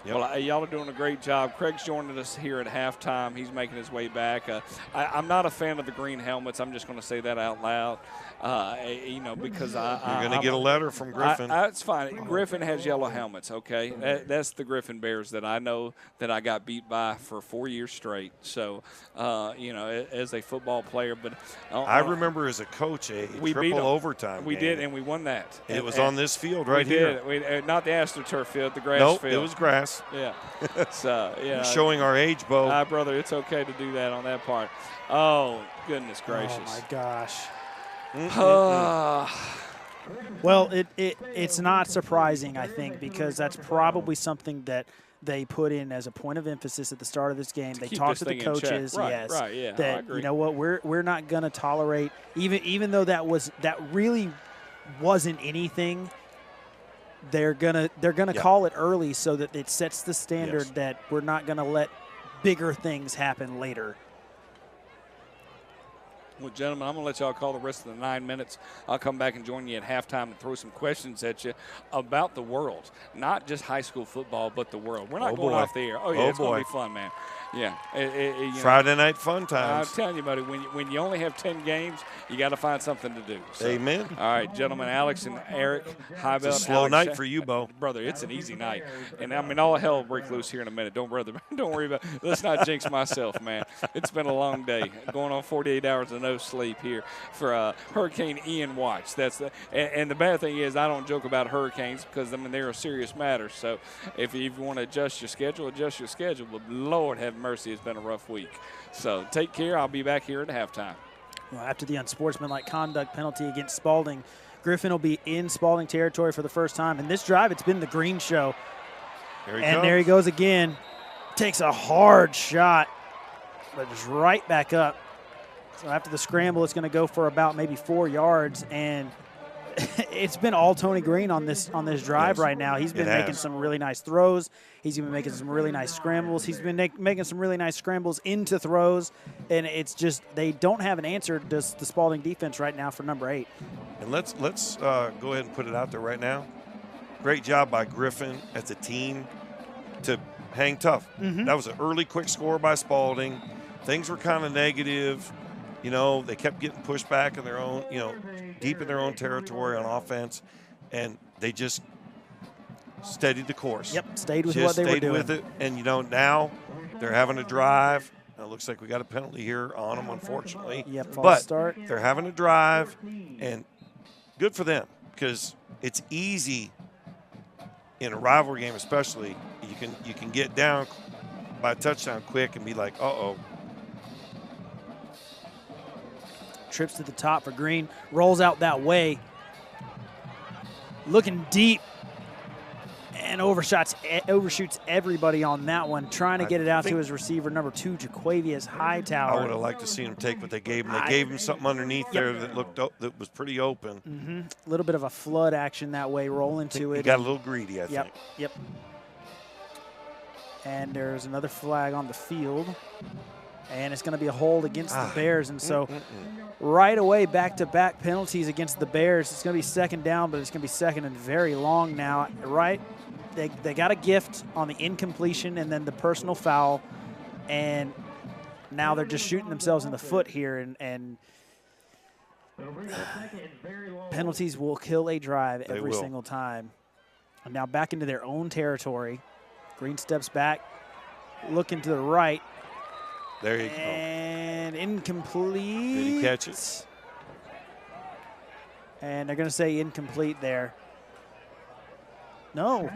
Well, y'all are doing a great job. Craig's joining us here at halftime. He's making his way back. I'm not a fan of the green helmets. I'm just going to say that out loud. Because you're going to get a letter from Griffin. It's fine. Griffin has yellow helmets. Okay, that's the Griffin Bears that I know that I got beat by for 4 years straight. So, as a football player, but I remember as a coach we beat triple them. overtime. We game. did, and we won that. It was on this field right here. We did. Not the AstroTurf field, the grass Nope, field. it was grass. Yeah. So, yeah. Showing our age, Bo. Brother, it's okay to do that on that part. Oh, goodness gracious. Oh, my gosh. Mm-hmm. Well, it's not surprising, I think, because that's probably something that they put in as a point of emphasis at the start of this game. They talked to the coaches, right, yeah, that I agree. you know what, we're not going to tolerate, even though that really wasn't anything. They're gonna call it early so that it sets the standard that we're not going to let bigger things happen later. Well, gentlemen, I'm going to let y'all call the rest of the 9 minutes. I'll come back and join you at halftime and throw some questions at you about the world. Not just high school football, but the world. We're not going off the air. Oh, yeah, it's going to be fun, man. Yeah. Friday night fun times. I'm telling you, buddy, when you only have 10 games, you got to find something to do. So, amen. All right, gentlemen, Alex and Eric Highbelt. It's a slow night for you, Bo. Brother, it's an easy night. And, all hell will break loose here in a minute. Don't worry about it. Let's not jinx myself, man. It's been a long day. Going on 48 hours of no sleep here for Hurricane Ian watch. And the bad thing is I don't joke about hurricanes because, they're a serious matter. So if you want to adjust your schedule. But, Lord have mercy, it's been a rough week. So take care. I'll be back here at halftime. Well, after the unsportsmanlike conduct penalty against Spalding, Griffin will be in Spalding territory for the first time. And this drive, it's been the Green show. There he goes again. Takes a hard shot but just right back up. So after the scramble, it's going to go for about maybe 4 yards, and it's been all Tony Green on this drive right now. He's been making some really nice throws. He's been making some really nice scrambles. He's been making some really nice scrambles into throws, and it's just they don't have an answer to the Spalding defense right now for number 8. And let's go ahead and put it out there right now. Great job by Griffin as a team to hang tough. That was an early quick score by Spalding. Things were kind of negative. You know, they kept getting pushed back in their own, deep in their own territory on offense, and they just steadied the course. Yep, stayed with what they were doing. Stayed with it, and, now they're having a drive. It looks like we got a penalty here on them, unfortunately. Yep, false start. They're having a drive, and good for them because it's easy in a rivalry game especially. You can get down by a touchdown quick and be like, uh-oh. Trips to the top for Green, rolls out that way, looking deep, and overshoots everybody on that one, trying to get it out to his receiver, number 2, Jaquavius Hightower. I would have liked to see him take what they gave him. They gave him something underneath there that was pretty open. A little bit of a flood action that way, rolling to it. He got a little greedy, I think. Yep. And there's another flag on the field. And it's going to be a hold against the Bears. And so right away, back-to-back penalties against the Bears. It's going to be second down, but it's going to be second and very long now. Right? They got a gift on the incompletion and then the personal foul. And now they're just shooting themselves in the foot here. And penalties will kill a drive every single time. And now back into their own territory. Green steps back, looking to the right. There you go. And incomplete. Did he catch it? And they're going to say incomplete there. No.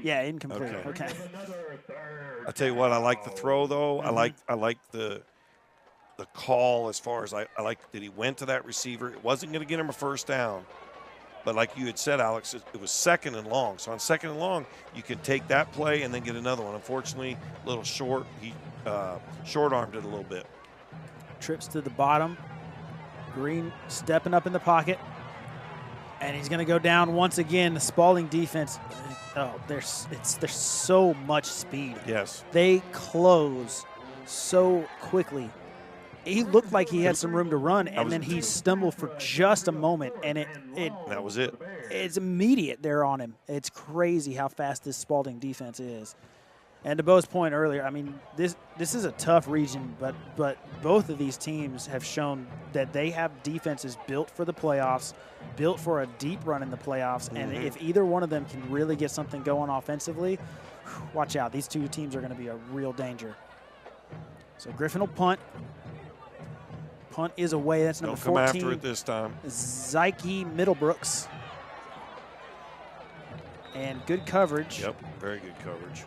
Yeah, incomplete. Okay. I tell you what, I like the throw though. I like the call as far as I like that he went to that receiver. It wasn't going to get him a first down. But like you had said, Alex, it was second and long. So on second and long, you could take that play and then get another one. Unfortunately, a little short. He short-armed it a little bit. Trips to the bottom. Green stepping up in the pocket. And he's going to go down once again. The Spalding defense, there's so much speed. Yes. They close so quickly. He looked like he had some room to run, and then he stumbled for just a moment, and that was it. It's immediate there on him. It's crazy how fast this Spalding defense is. And to Bo's point earlier, I mean, this is a tough region, but both of these teams have shown that they have defenses built for the playoffs, built for a deep run in the playoffs, and if either one of them can really get something going offensively, watch out. These two teams are going to be a real danger. So Griffin will punt. Punt is away. That's number 14. Don't come after it this time. Zyke Middlebrooks. And good coverage. Yep, very good coverage.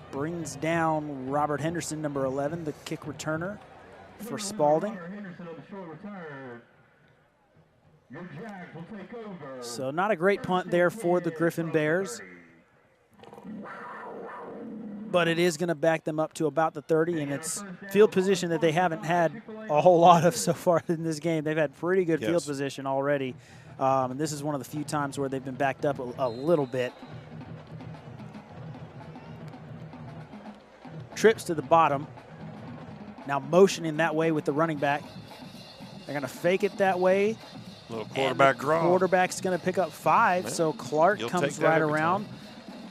Brings down Robert Henderson, number 11, the kick returner for Spalding. So not a great punt there for the Griffin Bears. But it is going to back them up to about the 30, and it's field position that they haven't had a whole lot of so far in this game. They've had pretty good field position already, and this is one of the few times where they've been backed up a little bit. Trips to the bottom. Now motioning that way with the running back. They're going to fake it that way. Little quarterback draw. Quarterback's going to pick up 5, so Clark comes right around. Time.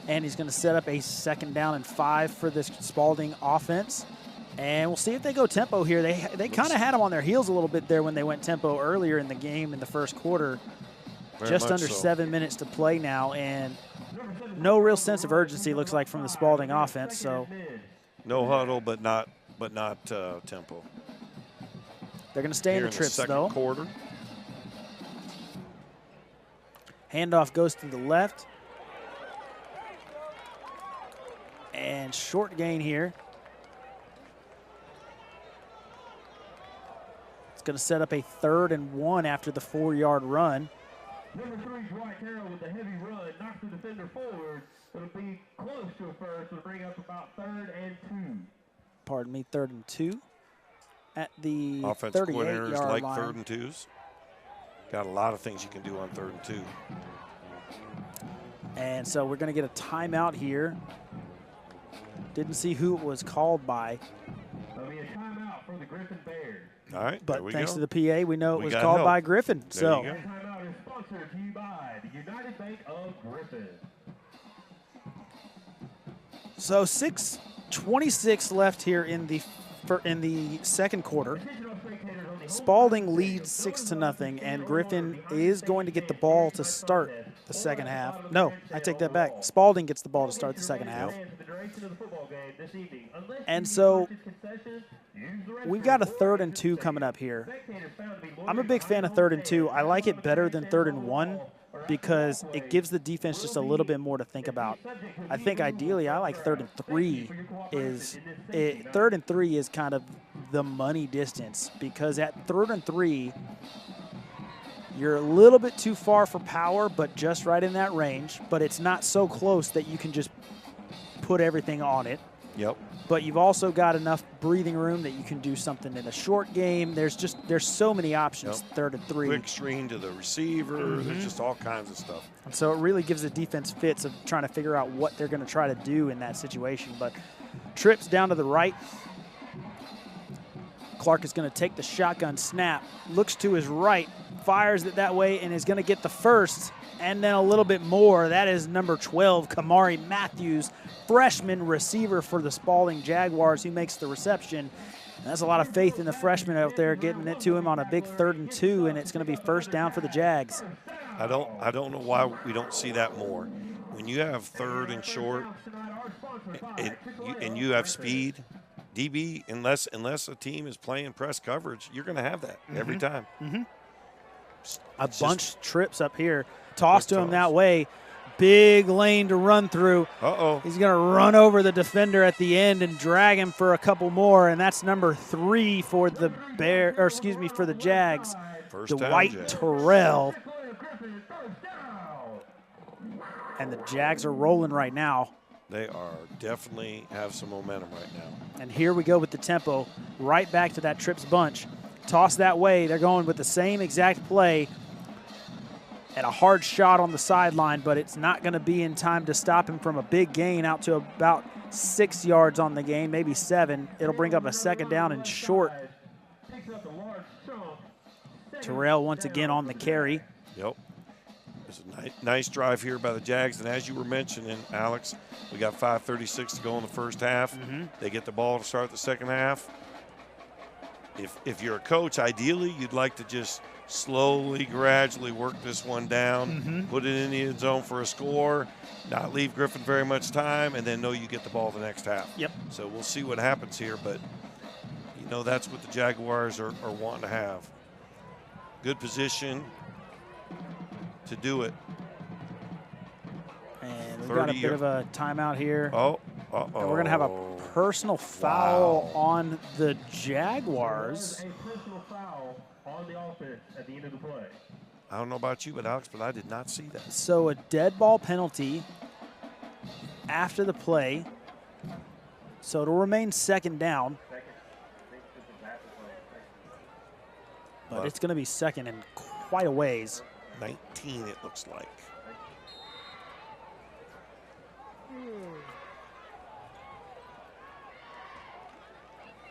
And he's going to set up a second down and 5 for this Spalding offense. And we'll see if they go tempo here. They kind of had them on their heels a little bit there when they went tempo earlier in the game in the first quarter. Just under 7 minutes to play now, and no real sense of urgency looks like from the Spalding offense. So no huddle, but not tempo. They're going to stay in the trips though. Quarter. Handoff goes to the left. And short gain here. It's going to set up a 3rd and 1 after the 4-yard run. Number 3, Dwight Carroll with the heavy run, knocks the defender forward. It'll be close to a first. It'll bring up about 3rd and 2. pardon me, 3rd and 2 at the Offensive coordinators 38-yard like line. 3rd and 2s. Got a lot of things you can do on 3rd and 2. And so we're going to get a timeout here. Didn't see who it was called by. There'll be a timeout for the Griffin Bears. All right, But there we thanks go. to the PA, we know it We was got called help. by Griffin. There So you go. That timeout is sponsored to you by the United Bank of Griffin. So 6:26 left here in the second quarter. Spalding leads 6-0, and Griffin is going to get the ball to start the second half. No, I take that back. Spalding gets the ball to start the second half. And so we've got a 3rd and 2 coming up here. I'm a big fan of 3rd and 2. I like it better than 3rd and 1 because it gives the defense just a little bit more to think about. I think ideally I like 3rd and 3 3rd and 3 is kind of the money distance, because at 3rd and 3 you're a little bit too far for power, but just right in that range, but it's not so close that you can just put everything on it. Yep. But you've also got enough breathing room that you can do something in a short game. There's so many options, Yep. 3rd and 3. Quick screen to the receiver. There's just all kinds of stuff. And so it really gives the defense fits of trying to figure out what they're going to try to do in that situation. But trips down to the right. Clark is going to take the shotgun snap, looks to his right, fires it that way, and is going to get the first and then a little bit more. That is number 12, Kamari Matthews, freshman receiver for the Spalding Jaguars, who makes the reception. And that's a lot of faith in the freshman out there, getting it to him on a big 3rd and 2, and it's going to be first down for the Jags. I don't know why we don't see that more. When you have 3rd and short, and you have speed, DB, unless a team is playing press coverage, you're going to have that every time. A bunch trips up here, tossed to him toss. that way. Big lane to run through. Uh-oh. He's going to run over the defender at the end and drag him for a couple more, and that's number 3 for the for the Jags. First down, Dwight Jags. Terrell. And the Jags are rolling right now. They are definitely have some momentum right now. And here we go with the tempo, right back to that trips bunch. Toss that way. They're going with the same exact play. And a hard shot on the sideline, but it's not going to be in time to stop him from a big gain out to about 6 yards on the gain, maybe 7. It'll bring up a second down and short. Terrell once again on the carry. Yep. It's a nice drive here by the Jags. And as you were mentioning, Alex, we got 5:36 to go in the first half. They get the ball to start the second half. If you're a coach, ideally, you'd like to just slowly, gradually work this one down, put it in the end zone for a score, not leave Griffin very much time, and then know you get the ball the next half. Yep. So we'll see what happens here, but you know that's what the Jaguars are wanting to have. Good position to do it. And we've got a bit of a timeout here. Oh, And we're going to have a personal foul on the Jaguars. A personal foul on the offense at the end of the play. I don't know about you, but Alex, but I did not see that. So a dead ball penalty after the play. So it'll remain second down. But it's going to be second and quite a ways. 19, it looks like.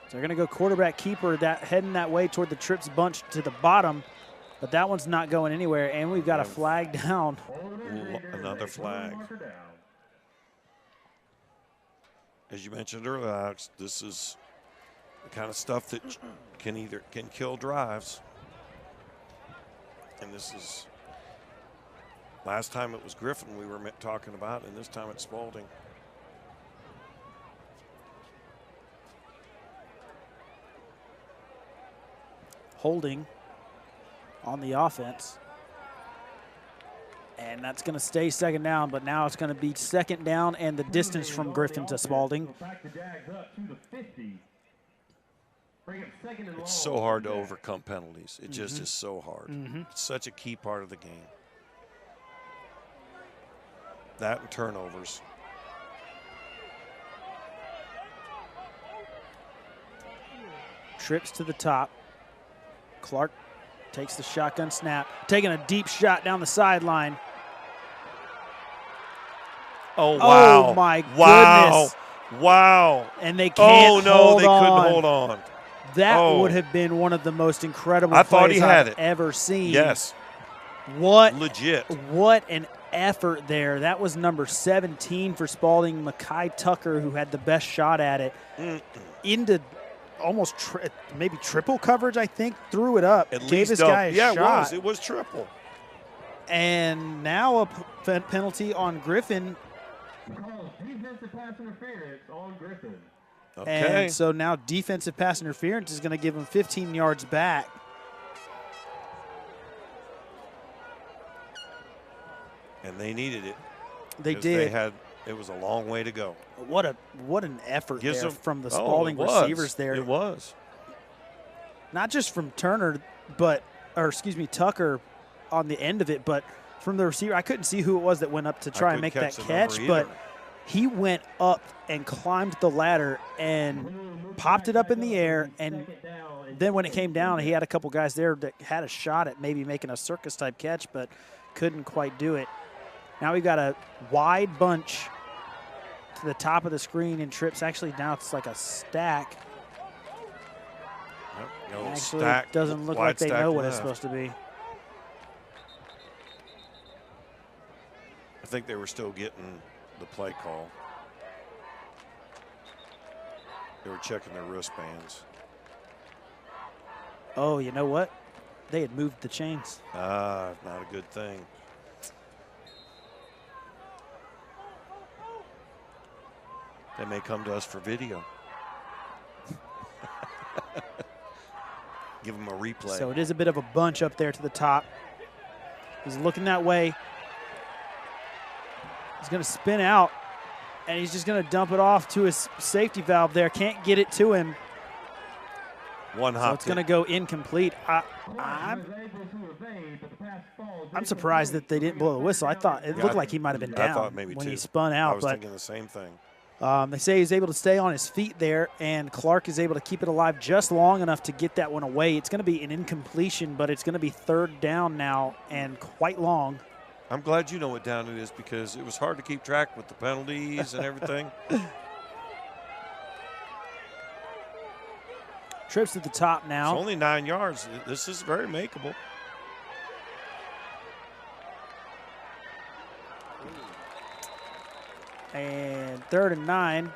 So they're going to go quarterback keeper, that heading that way toward the trips bunch to the bottom. But that one's not going anywhere, and we've got a flag down. Another flag. As you mentioned earlier, Alex, this is the kind of stuff that can kill drives. And this is last time it was Griffin we were talking about, and this time it's Spalding. Holding on the offense. And that's going to stay second down, but now it's going to be second down and the distance from Griffin to Spalding. It's so hard to overcome penalties. It just is so hard. It's such a key part of the game. That and turnovers. trips to the top. Clark takes the shotgun snap, taking a deep shot down the sideline. Oh, wow. Oh, my Wow. goodness. Wow. And they can't Oh, no, hold they on. couldn't hold on. That Oh. would have been one of the most incredible I thought he plays had I've it. ever seen. Yes. What Legit. What an effort there. That was number 17 for Spalding, Mekhi Tucker, who had the best shot at it. Into almost maybe triple coverage, I think. Threw it up. At gave least this double. guy a Yeah, shot. it was triple. And now a penalty on Griffin. Calls defensive pass interference on Griffin. Okay. And so now defensive pass interference is going to give him 15 yards back. And they needed it. They 'cause did. It was a long way to go. What an effort Gives there them- from the Oh, Spalding it was. receivers there. It was. Not just from Turner, Tucker on the end of it, but from the receiver. I couldn't see who it was that went up to try and couldn't make that the catch, number but either. he went up and climbed the ladder and popped it up in the air. And then when it came down, he had a couple guys there that had a shot at maybe making a circus-type catch, but couldn't quite do it. Now we've got a wide bunch to the top of the screen and trips. Actually, now it's like a stack. Yep, you know, Actually, stack, it doesn't look wide like they stack know to what it's left. supposed to be. I think they were still getting the play call. They were checking their wristbands. Oh, you know what? They had moved the chains. Not a good thing. They may come to us for video. Give them a replay. So it is a bit of a bunch up there to the top. He's looking that way. He's going to spin out, and he's just going to dump it off to his safety valve there. Can't get it to him. One So hop. it's going to go incomplete. I'm surprised that they didn't blow the whistle. I thought it looked like he might have been down I thought maybe when too. he spun I out. was But thinking the same thing. they say he's able to stay on his feet there, and Clark is able to keep it alive just long enough to get that one away. It's going to be an incompletion, but it's going to be third down now and quite long. I'm glad you know what down it is because it was hard to keep track with the penalties and everything. Trips at the top now. It's only 9 yards. This is very makeable. And 3rd and 9.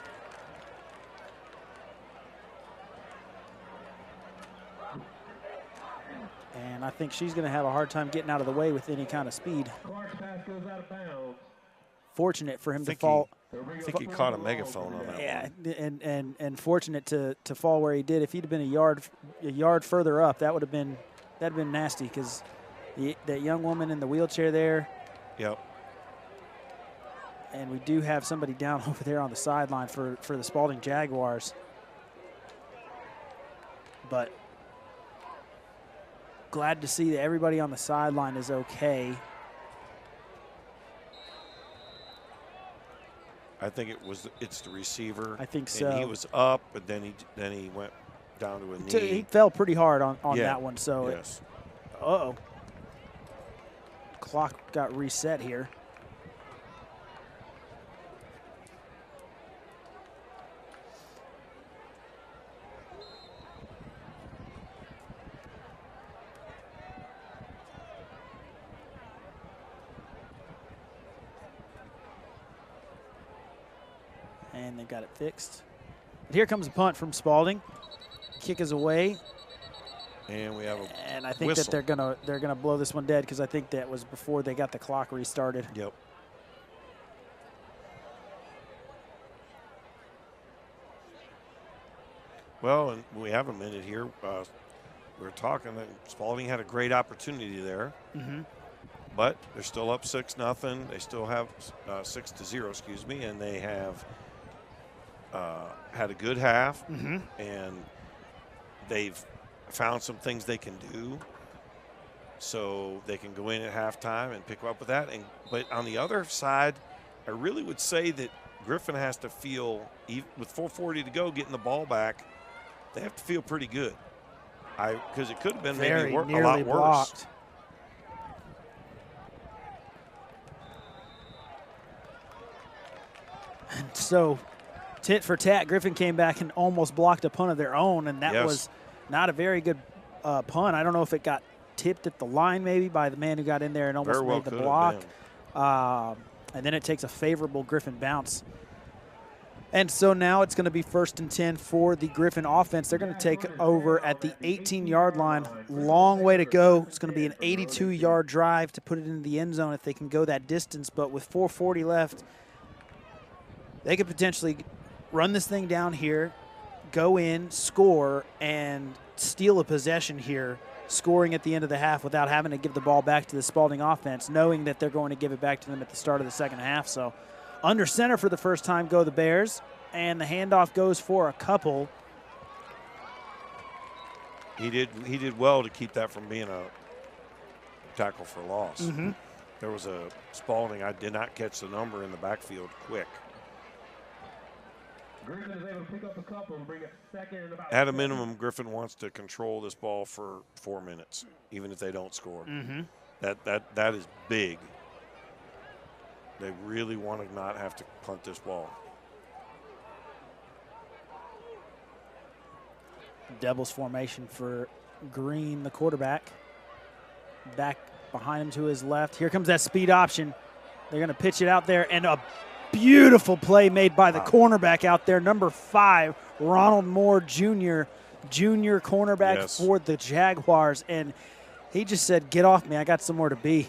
And I think she's going to have a hard time getting out of the way with any kind of speed. Clark's pass goes out of bounds. Fortunate for him to think fall. I think he caught a megaphone on that Yeah, one. and fortunate to fall where he did. If he'd have been a yard further up, that'd have been nasty because that young woman in the wheelchair there. Yep. And we do have somebody down over there on the sideline for the Spalding Jaguars. But glad to see that everybody on the sideline is okay. I think it's the receiver. I think And he so. was up, but then he went down to a knee. He fell pretty hard on Yeah. that one. So, Yes. uh-oh. Clock got reset here. And they've got it fixed. But here comes a punt from Spalding. Kick is away. And we have a And I think whistle. that they're gonna blow this one dead because I think that was before they got the clock restarted. Yep. Well, and we have a minute here. We were talking that Spalding had a great opportunity there, but they're still up 6-0. They still have 6-0, excuse me, and they have had a good half, and they've found some things they can do, so they can go in at halftime and pick up with that. But on the other side, I really would say that Griffin has to feel, with 4:40 to go, getting the ball back, they have to feel pretty good. Because it could have been Very maybe a nearly lot worse. blocked. And so, tit for tat, Griffin came back and almost blocked a punt of their own, and that Yes. was not a very good punt. I don't know if it got tipped at the line maybe by the man who got in there and almost Very well made the could have block. And then it takes a favorable Griffin bounce. And so now it's going to be 1st and 10 for the Griffin offense. They're going to take over at the 18-yard line. Long way to go. It's going to be an 82-yard drive to put it into the end zone if they can go that distance. But with 4:40 left, they could potentially run this thing down here, go in, score, and steal a possession here, scoring at the end of the half without having to give the ball back to the Spalding offense, knowing that they're going to give it back to them at the start of the second half. So under center for the first time go the Bears, and the handoff goes for a couple. He did well to keep that from being a tackle for loss. Mm-hmm. There was a Spalding. I did not catch the number in the backfield quick. Griffin is able to pick up a couple and bring it 2nd and about. At a minimum, Griffin wants to control this ball for 4 minutes, even if they don't score. Mm-hmm. That is big. They really want to not have to punt this ball. Devils formation for Green, the quarterback. Back behind him to his left. Here comes that speed option. They're going to pitch it out there, and a beautiful play made by the cornerback out there, number 5, Ronald Moore Jr., junior cornerback for the Jaguars. And he just said, get off me, I got somewhere to be.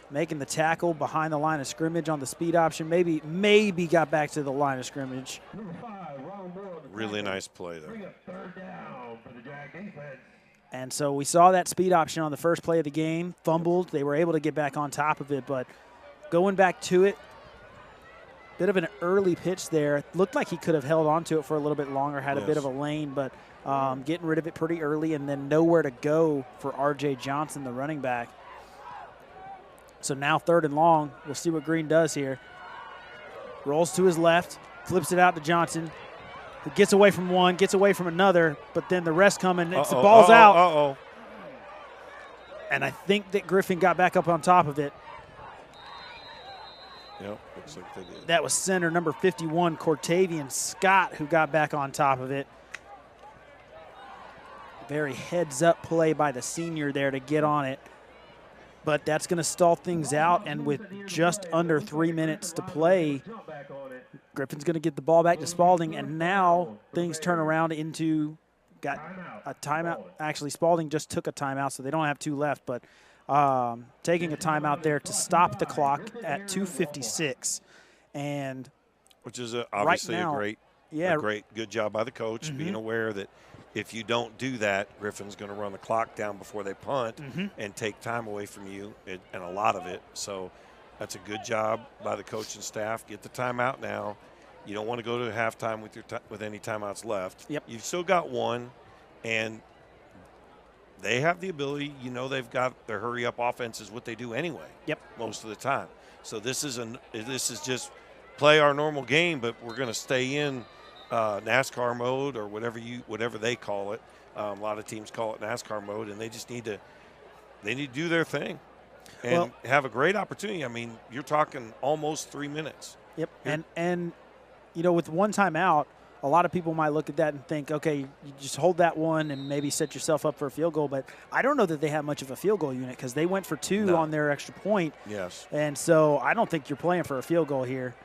Making the tackle behind the line of scrimmage on the speed option. Maybe got back to the line of scrimmage. Number 5, Ronald Moore. Really nice play there. Bring up 3rd down for the Jag defense. And so we saw that speed option on the first play of the game. Fumbled. They were able to get back on top of it, but going back to it, bit of an early pitch there. Looked like he could have held on to it for a little bit longer, had a bit of a lane, but getting rid of it pretty early, and then nowhere to go for R.J. Johnson, the running back. So now 3rd and long. We'll see what Green does here. Rolls to his left, flips it out to Johnson, who gets away from one, gets away from another, but then the rest come and the ball's out. And I think that Griffin got back up on top of it. Yep, looks like they did. That was center number 51, Cortavian Scott, who got back on top of it. Very heads-up play by the senior there to get on it. But that's going to stall things out, and with just under 3 minutes to play, Griffin's going to get the ball back to Spalding, and now things turn around into got a timeout. Actually, Spalding just took a timeout, so they don't have 2 left, but taking a timeout there to stop the clock at 2:56. And which is obviously right now, a great good job by the coach, being aware that if you don't do that, Griffin's going to run the clock down before they punt and take time away from you, and a lot of it. So that's a good job by the coach and staff. Get the timeout now. You don't want to go to halftime with any timeouts left. Yep. You've still got one, and they have the ability. You know, they've got their hurry-up offense is what they do anyway. Yep. Most of the time. So this is just play our normal game, but we're going to stay in NASCAR mode or whatever they call it. A lot of teams call it NASCAR mode, and they just need to do their thing and have a great opportunity. I mean, you're talking almost 3 minutes. Yep. And you know, with one timeout, a lot of people might look at that and think, okay, you just hold that one and maybe set yourself up for a field goal. But I don't know that they have much of a field goal unit because they went for 2 on their extra point. Yes. And so I don't think you're playing for a field goal here.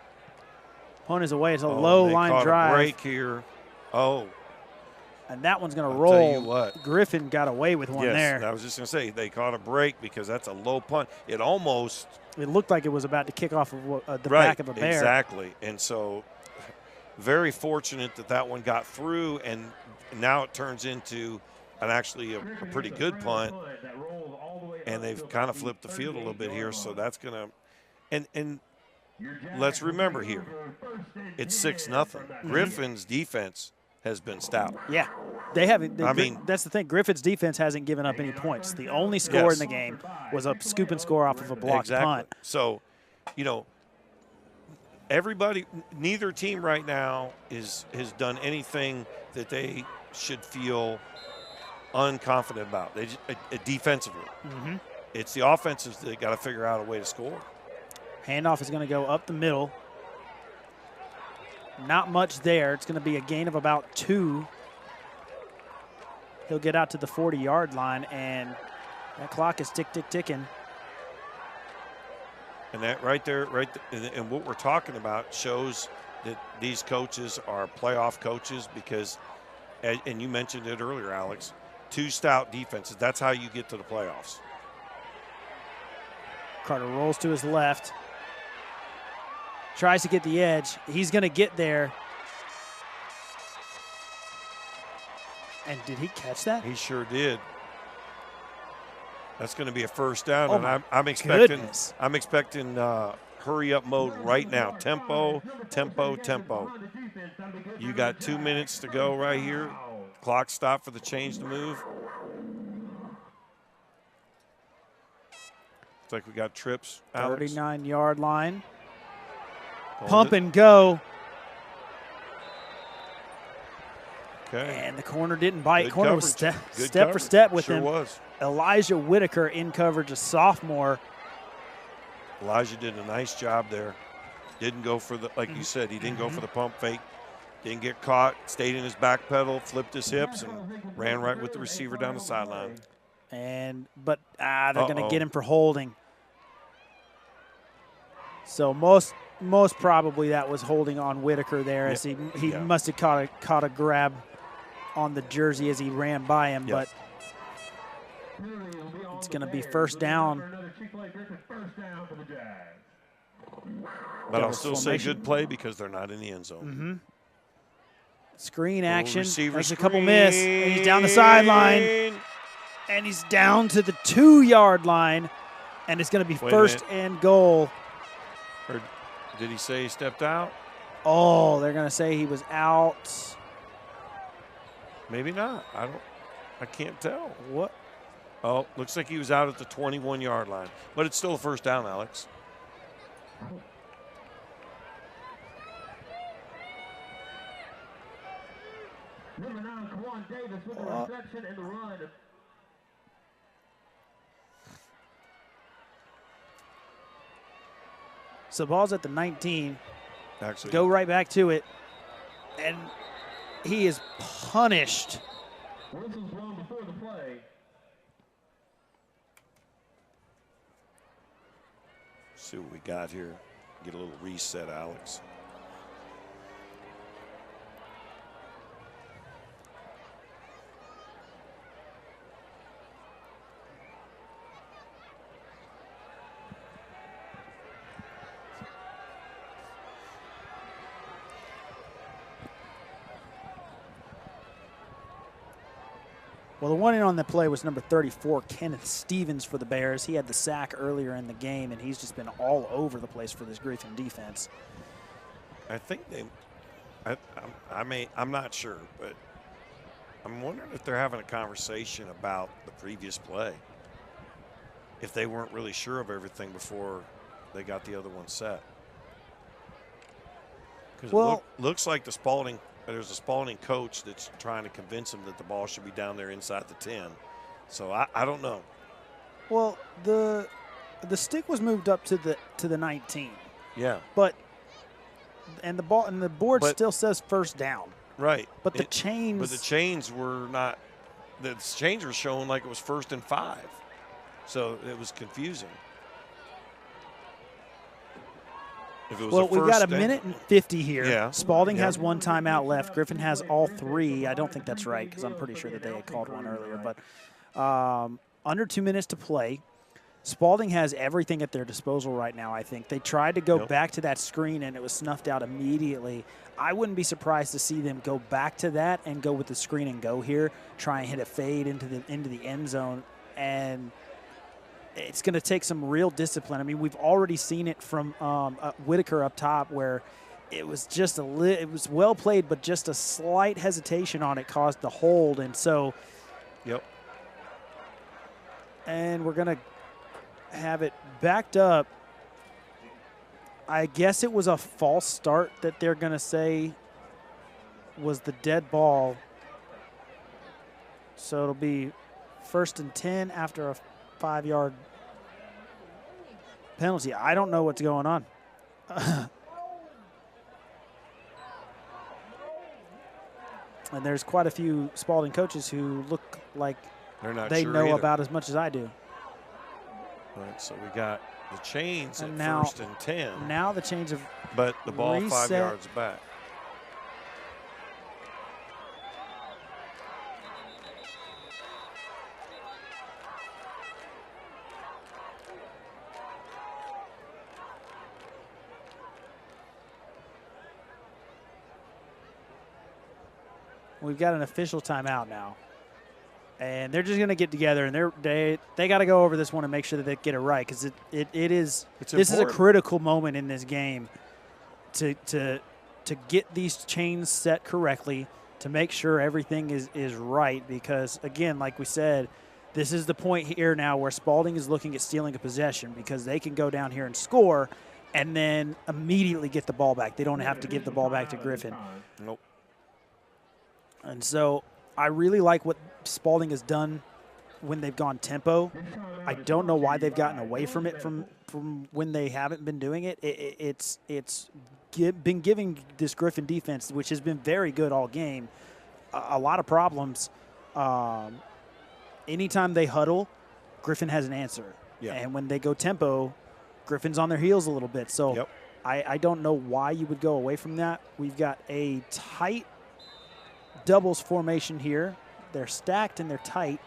Punt is away. It's a low line drive. A break here. And that one's going to I'll roll. tell you what. Griffin got away with one there. I was just going to say they caught a break because that's a low punt. It looked like it was about to kick off of the back of a bear. Exactly. And so very fortunate that one got through, and now it turns into actually a pretty good punt. And they've kind of flipped the field a little bit here, so that's going to – and let's remember here, it's 6-0. Griffin's defense has been stout. Yeah, they haven't. That's the thing. Griffin's defense hasn't given up any points. The only score in the game was a scoop and score off of a blocked punt. So, you know, neither team right now has done anything that they should feel unconfident about. They just, defensively. Mm-hmm. It's the offenses that got to figure out a way to score. Handoff is going to go up the middle. Not much there. It's going to be a gain of about 2. He'll get out to the 40-yard line, and that clock is ticking. And that right there, and what we're talking about shows that these coaches are playoff coaches because, and you mentioned it earlier, Alex, 2 stout defenses. That's how you get to the playoffs. Carter rolls to his left. Tries to get the edge. He's going to get there. And did he catch that? He sure did. That's going to be a first down, Oh, and I'm expecting goodness. hurry up mode right now. Tempo. You got 2 minutes to go right here. Clock stop for the change to move. Looks like we got trips. 39-yard line. Hold Pump it. and go. Okay. And the corner didn't bite. Good Corner was coverage. Good step for coverage. step with Sure him. was. Elijah Whitaker in coverage, a sophomore. Elijah did a nice job there. Didn't go for the, like you said, he didn't go for the pump fake. Didn't get caught, stayed in his back pedal, flipped his hips, and ran right with the receiver down the sideline. But they're going to get him for holding. So most probably that was holding on Whitaker there, as he must have caught a grab on the jersey as he ran by him. Yep. But it's going to be first down. But I'll still say good play because they're not in the end zone. Mm-hmm. Screen action. Receiver There's a couple miss. And he's down the sideline. And he's down to the 2-yard line. And it's going to be first and goal. Or did he say he stepped out? Oh, they're going to say he was out. Maybe not. I can't tell. What? Oh, looks like he was out at the 21-yard line. But it's still a first down, Alex. Number 9, Kwan Davis with the reception and the run. So ball's at the 19. Actually, Go right back to it. And he is punished. Whistle's blown before the play. see what we got here. Get a little reset, Alex. Well, the one in on the play was number 34, Kenneth Stevens for the Bears. He had the sack earlier in the game, and he's just been all over the place for this Griffin defense. I think they, I'm not sure, but I'm wondering if they're having a conversation about the previous play. If they weren't really sure of everything before they got the other one set. Because looks like there's a Spalding coach that's trying to convince him that the ball should be down there inside the 10. So I don't know. Well, the stick was moved up to the 19. Yeah. But the board still says first down. Right. But the chains. But the chains were not. The chains were showing like it was 1st and 5. So it was confusing. If it was well, we've got a minute and 50 here. Yeah. Spalding has one timeout left. Griffin has all 3. I don't think that's right because I'm pretty sure that they had called one earlier. But under 2 minutes to play. Spalding has everything at their disposal right now, I think. They tried to go back to that screen, and it was snuffed out immediately. I wouldn't be surprised to see them go back to that and go with the screen and go here, try and hit a fade into the end zone. And it's going to take some real discipline. I mean, we've already seen it from Whitaker up top where it was just it was well played, but just a slight hesitation on it caused the hold. And so and we're going to have it backed up. I guess it was a false start that they're going to say was the dead ball. So it'll be 1st and 10 after a 5-yard penalty. I don't know what's going on. And there's quite a few Spalding coaches who look like they know either. about as much as I do. All right, so we got the chains And at now- 1st and 10. Now the change of But the ball 5 reset. yards back. we've got an official timeout now. And they're just going to get together, and they got to go over this one and make sure that they get it right, because this is a critical moment in this game to get these chains set correctly, to make sure everything is right, because, again, like we said, this is the point here now where Spalding is looking at stealing a possession, because they can go down here and score and then immediately get the ball back. They don't have to give the ball back to Griffin. Nope. And so I really like what Spalding has done when they've gone tempo. I don't know why they've gotten away from it from when they haven't been doing it. It's been giving this Griffin defense, which has been very good all game, a lot of problems. Anytime they huddle, Griffin has an answer. Yeah. And when they go tempo, Griffin's on their heels a little bit. So Yep. I don't know why you would go away from that. We've got a tight doubles formation here. They're stacked and they're tight.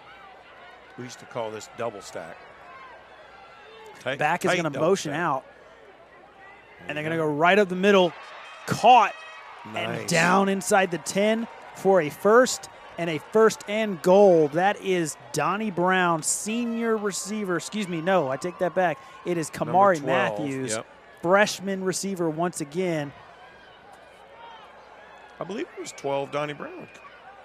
We used to call this double stack. Back is Tight going to double motion stack. out. And they're going to go right up the middle. Caught Nice. and down inside the 10 for a first and goal. That is Donnie Brown, senior receiver. Excuse me, no, I take that back. It is Number Kamari 12, Matthews, yep. freshman receiver once again. I believe it was 12 Donnie Brown.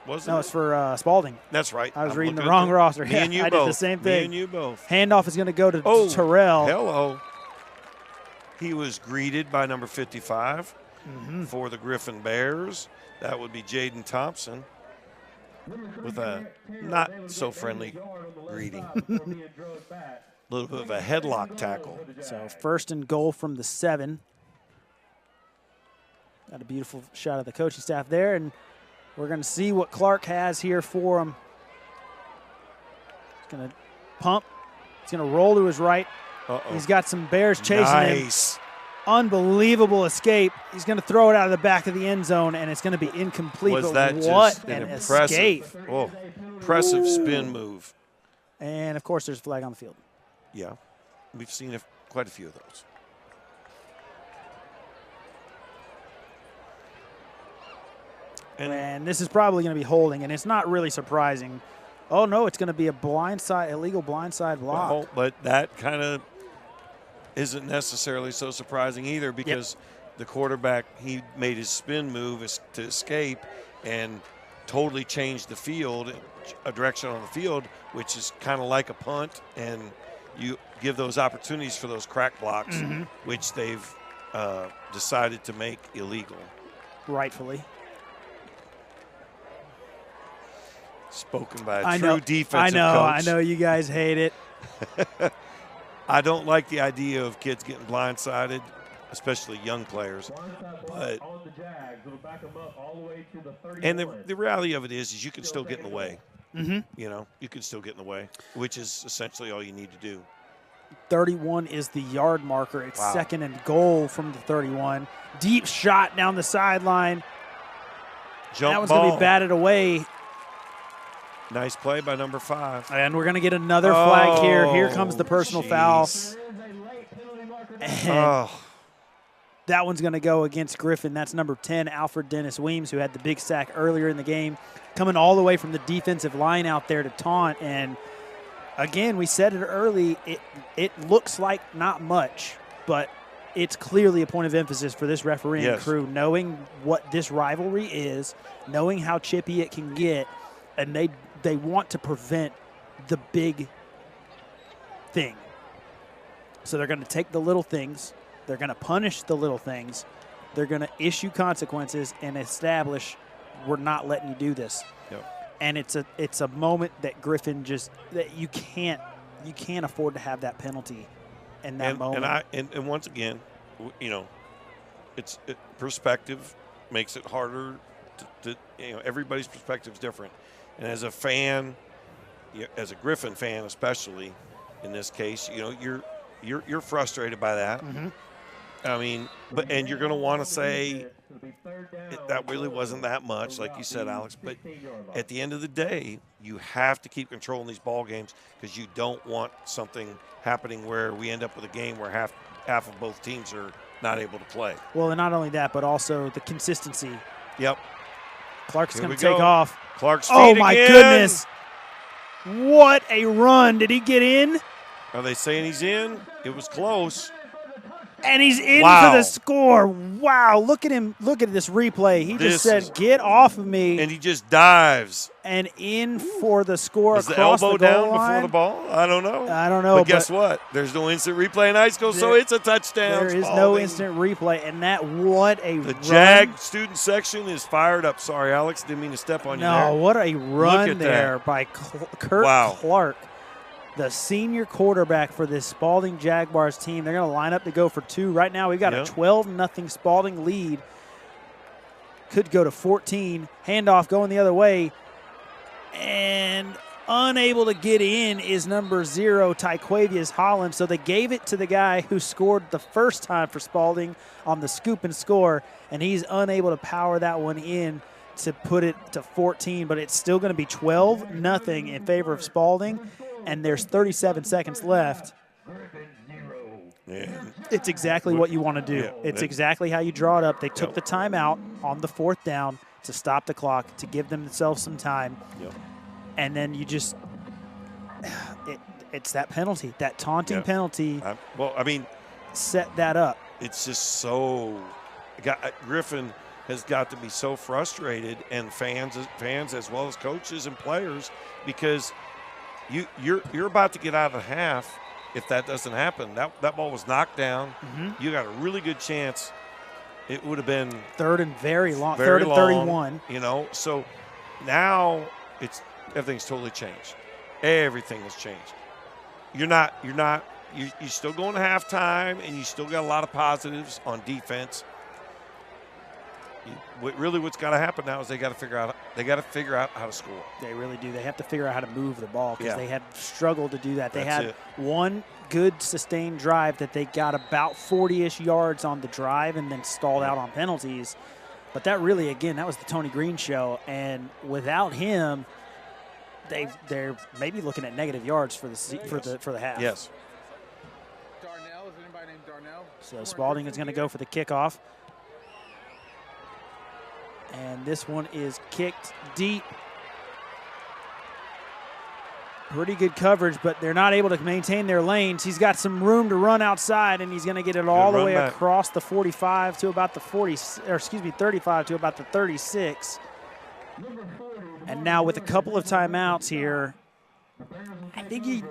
Wasn't No, it? it's for Spalding. That's right. I was I'm reading the looking at wrong roster. Me and you I both. did the same Me thing. and you both. Handoff is going to go to Oh, Terrell. Hello. He was greeted by number 55 Mm-hmm. for the Griffin Bears. That would be Jaden Thompson with a not so friendly greeting. A little bit of a headlock tackle. So 1st and goal from the 7. Got a beautiful shot of the coaching staff there, and we're going to see what Clark has here for him. He's going to pump. He's going to roll to his right. Uh-oh. He's got some Bears chasing him. Nice. Unbelievable escape. He's going to throw it out of the back of the end zone, and it's going to be incomplete. Was but that what just an an escape. impressive, impressive spin move? And, of course, there's a flag on the field. Yeah. We've seen quite a few of those. And this is probably going to be holding, and it's not really surprising. Oh, no, it's going to be a illegal blindside block. Well, but that kind of isn't necessarily so surprising either, because the quarterback, he made his spin move to escape and totally changed the field, a direction on the field, which is kind of like a punt, and you give those opportunities for those crack blocks, which they've decided to make illegal. Rightfully. Spoken by a true defensive coach. I know you guys hate it. I don't like the idea of kids getting blindsided, especially young players. But and the reality of it is you can still get in the way. Mm-hmm. You know, you can still get in the way, which is essentially all you need to do. 31 is the yard marker. It's Wow. 2nd and goal from the 31. Deep shot down the sideline. Jump That one's ball. going to be batted away. Nice play by number 5. And we're going to get another flag here. Here comes the personal foul. jeez. And Oh, that one's going to go against Griffin. That's number 10, Alfred Dennis Weems, who had the big sack earlier in the game, coming all the way from the defensive line out there to taunt. And, again, we said it early, it looks like not much, but it's clearly a point of emphasis for this refereeing Yes. crew, knowing what this rivalry is, knowing how chippy it can get, and they want to prevent the big thing. So they're going to take the little things. They're going to punish the little things. They're going to issue consequences and establish we're not letting you do this. yep. and it's a moment that Griffin that you can't afford to have that penalty in that moment. And once again, perspective makes it harder to everybody's perspective is different. And as a fan, as a Griffin fan especially, in this case, you're frustrated by that. Mm-hmm. I mean, and you're going to want to say that really wasn't that much, like you said, Alex. But at the end of the day, you have to keep controlling these ball games because you don't want something happening where we end up with a game where half of both teams are not able to play. Well, and not only that, but also the consistency. Yep. Clark's going to take off. Clark's feet Oh, my again. goodness. What a run. Did he get in? Are they saying he's in? It was close. And he's in Wow. for the score. Wow. Look at him. Look at this replay. He just said, get off of me. And he just dives. And in for the score Is the across elbow the goal down line. before the ball? I don't know. I don't know. But guess what? There's no instant replay in high school, so it's a touchdown. There is no instant replay. And what a The run. JAG student section is fired up. Sorry, Alex. Didn't mean to step on you there. No, what a run at there that. by Kurt Wow. Clark, the senior quarterback for this Spalding Jaguars team. They're going to line up to go for two. Right now, we've got a 12-0 Spalding lead. Could go to 14. Handoff going the other way. And unable to get in is number 0, Tyquavius Holland. So they gave it to the guy who scored the first time for Spalding on the scoop and score, and he's unable to power that one in to put it to 14, but it's still going to be 12-0 in favor of Spalding, and there's 37 seconds left. Yeah. It's exactly what you want to do. Yeah. It's exactly how you draw it up. They took the timeout on the 4th down to stop the clock, to give themselves some time. Yep. And then you just it's that penalty, that taunting penalty. Set that up. It's just so Griffin has got to be so frustrated, and fans as well as coaches and players, because you're about to get out of the half. If that doesn't happen, that ball was knocked down. Mm-hmm. You got a really good chance. It would have been third and very long. Very third and long, 31. So now everything's totally changed. Everything has changed. You're still going to halftime, and you still got a lot of positives on defense. What's got to happen now is they got to figure out how to score. They really do. They have to figure out how to move the ball because they have struggled to do that. They That's had it. one good sustained drive that they got about 40-ish yards on the drive and then stalled out on penalties. But that really, again, that was the Tony Green show. And without him, they're maybe looking at negative yards for the half. Yes. Darnell, is anybody named Darnell? So Spalding is going to go for the kickoff. And this one is kicked deep. Pretty good coverage, but they're not able to maintain their lanes. He's got some room to run outside, and he's going to get it all the way across the 45 to about the 35 to about the 36. And now with a couple of timeouts here, I think you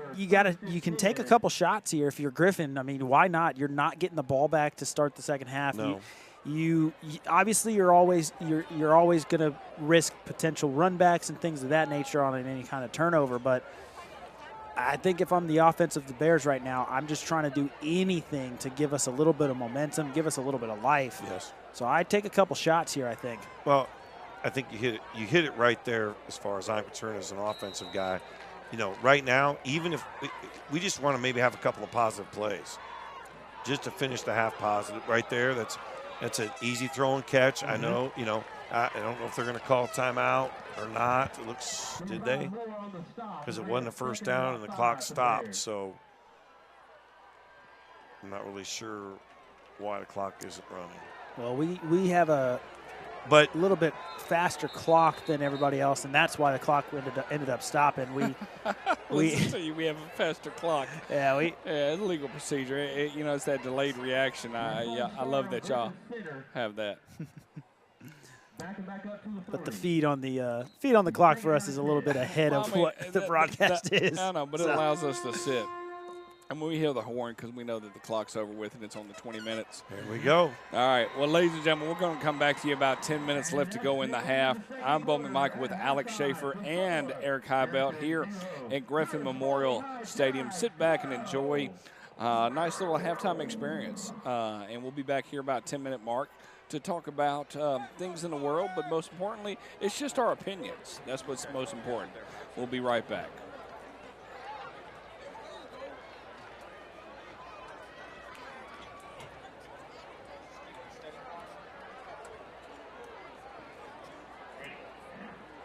can take a couple shots here if you're Griffin. I mean, why not? You're not getting the ball back to start the second half. No. You obviously you're always going to risk potential run backs and things of that nature on any kind of turnover, but I think if I'm the offense of the Bears right now, I'm just trying to do anything to give us a little bit of momentum, give us a little bit of life. Yes. So I'd take a couple shots here, I think. Well, I think you hit it right there as far as I'm concerned as an offensive guy. Right now, even if we just want to maybe have a couple of positive plays just to finish the half positive right there. That's an easy throw and catch. Mm-hmm. I know, I don't know if they're going to call timeout or not. Did they? Because it wasn't a first down and the clock stopped. So I'm not really sure why the clock isn't running. Well, we have a little bit faster clock than everybody else, and that's why the clock ended up stopping. We have a faster clock. Yeah, it's a legal procedure. It's that delayed reaction. I love that y'all have that. But the feed on the clock for us is a little bit ahead of what the broadcast is. I know, but it allows us to sit. And when we hear the horn, because we know that the clock's over with and it's on the 20 minutes. Here we go. All right. Well, ladies and gentlemen, we're going to come back to you about 10 minutes left to go in the half. I'm Bo McMichael with Alex Schaefer and Eric Highbelt here at Griffin Memorial Stadium. Sit back and enjoy a nice little halftime experience. And we'll be back here about 10-minute mark to talk about things in the world. But most importantly, it's just our opinions. That's what's most important. We'll be right back.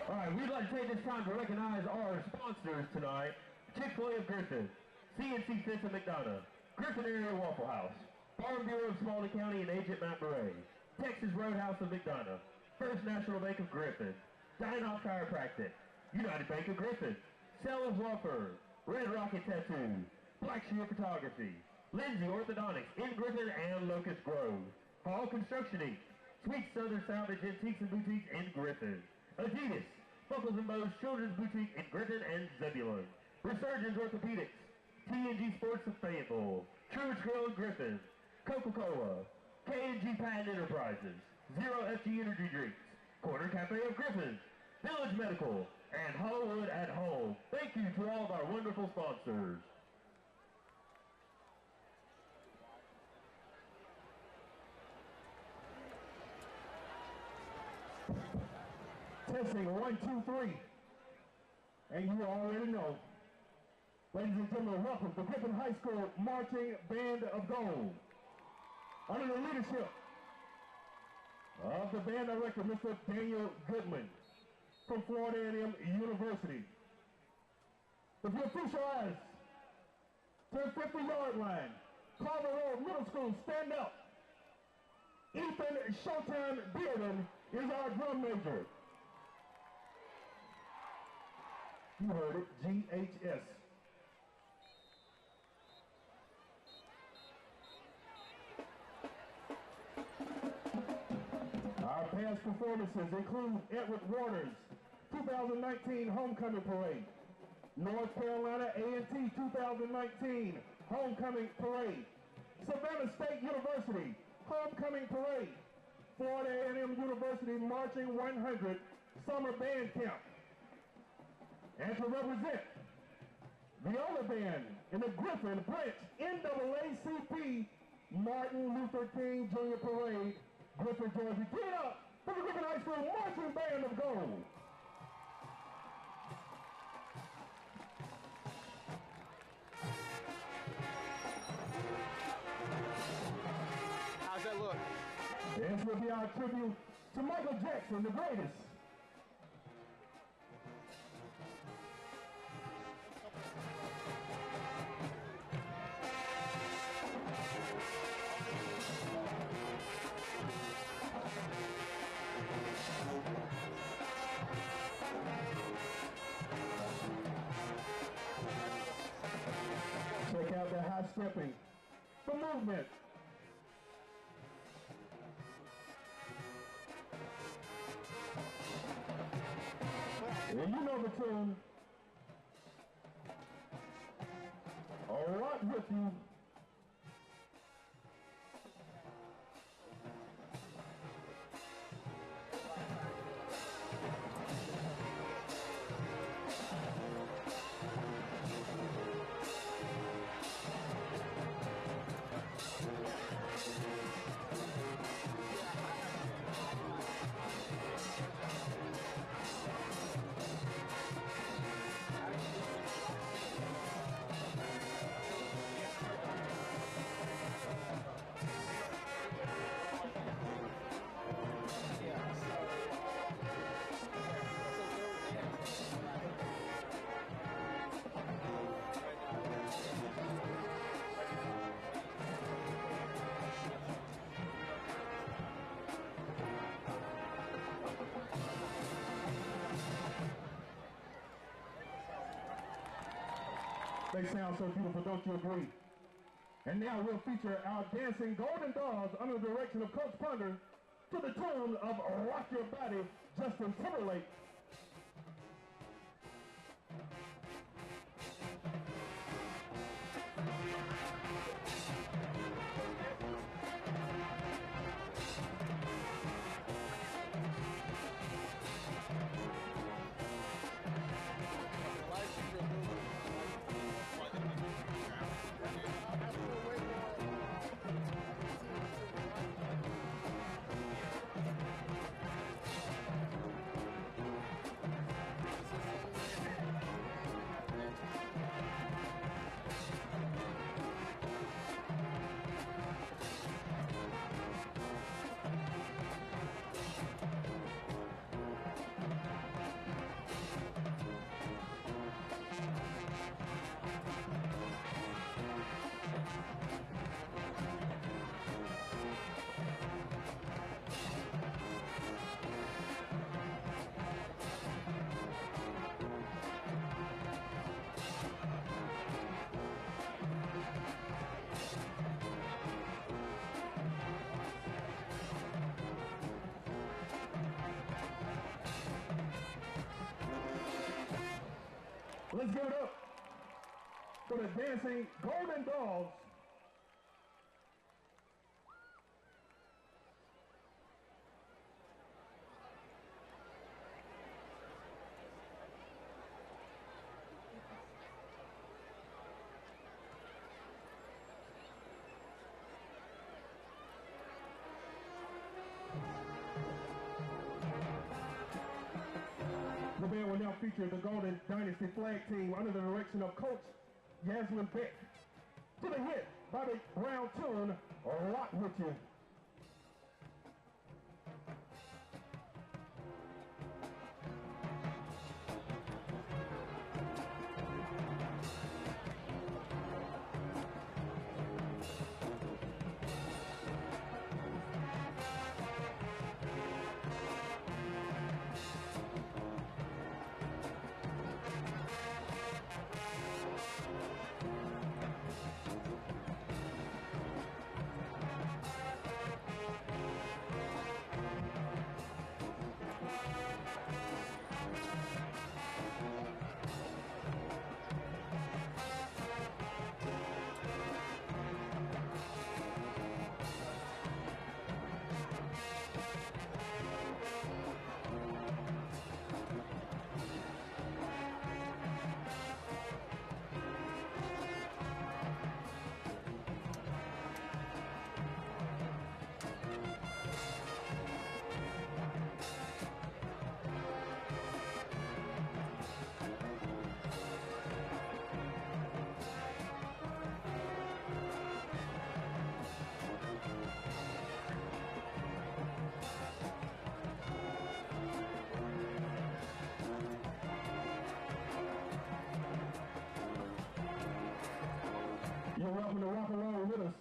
All right, we'd like to take this time to recognize our sponsors tonight. Chick-fil-A of Griffin, CNC Fits of McDonough, Griffin Area Waffle House, Farm Bureau of Spalding County and Agent Mount Beret, Texas Roadhouse of McDonough, First National Bank of Griffin, Dine-Off Chiropractic, United Bank of Griffin, Sellers Law Firm, Red Rocket Tattoo, Black Shear Photography, Lindsay Orthodontics in Griffin and Locust Grove, Hall Construction Inc., Sweet Southern Salvage Antiques and Boutiques in Griffin, Adidas, Buckles and Bows Children's Boutique in Griffin and Zebulon, Resurgence Orthopedics, T&G Sports of Fayetteville, Truett's Grill in Griffin, Coca-Cola, K&G Patent Enterprises, Zero FG Energy Drinks, Corner Cafe of Griffin, Village Medical, and Hollywood at Home. Thank you to all of our wonderful sponsors. Testing 1, 2, 3. And you already know. Ladies and gentlemen, welcome to Griffin High School Marching Band of Gold. Under the leadership of the band director, Mr. Daniel Goodman from Florida A&M University. If you officialize to the 50-yard line, Carver Road Middle School, stand up. Ethan Showtime Bearden is our drum major. You heard it, GHS. Our past performances include Edward Waters' 2019 Homecoming Parade, North Carolina A&T 2019 Homecoming Parade, Savannah State University Homecoming Parade, Florida A&M University Marching 100 Summer Band Camp. And to represent the other band in the Griffin Branch NAACP Martin Luther King Jr. Parade, Griffin, Georgia. Give it up for the Griffin High School Marching Band of Gold. How's that look? This will be our tribute to Michael Jackson, the greatest. Check out the high stepping, the movement. And you know the tune. All right with you. They sound so beautiful, don't you agree? And now we'll feature our dancing Golden Dolls under the direction of Coach Ponder to the tune of Rock Your Body, Justin Timberlake. Let's give it up for the Dancing Golden Dogs. The band will now feature the Golden Dynasty flag team under the direction of Coach Yasmin Beck. To the hit, Bobby Brown tune, Rock With You. You're welcome to rock and roll with us.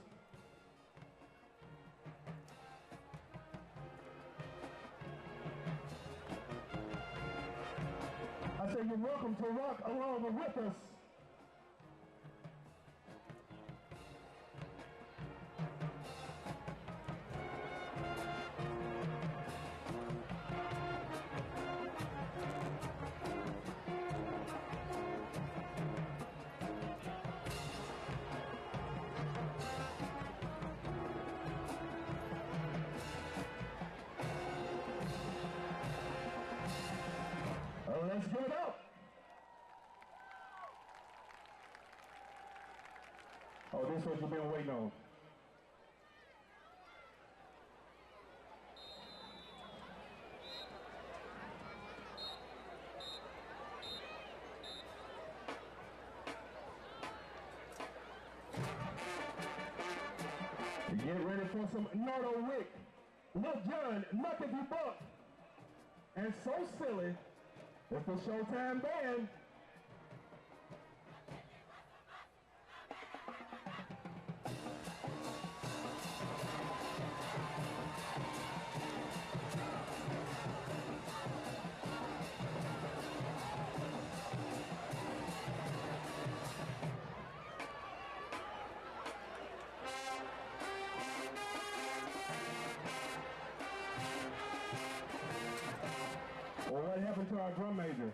I say you're welcome to rock along with us. Let's give it up. Oh, this is what you've been waiting on. Get ready for some Nardo Wick, Lil Jon, Nuckety Buck, and So Silly. It's the Showtime Band. Well, what happened to our drum major?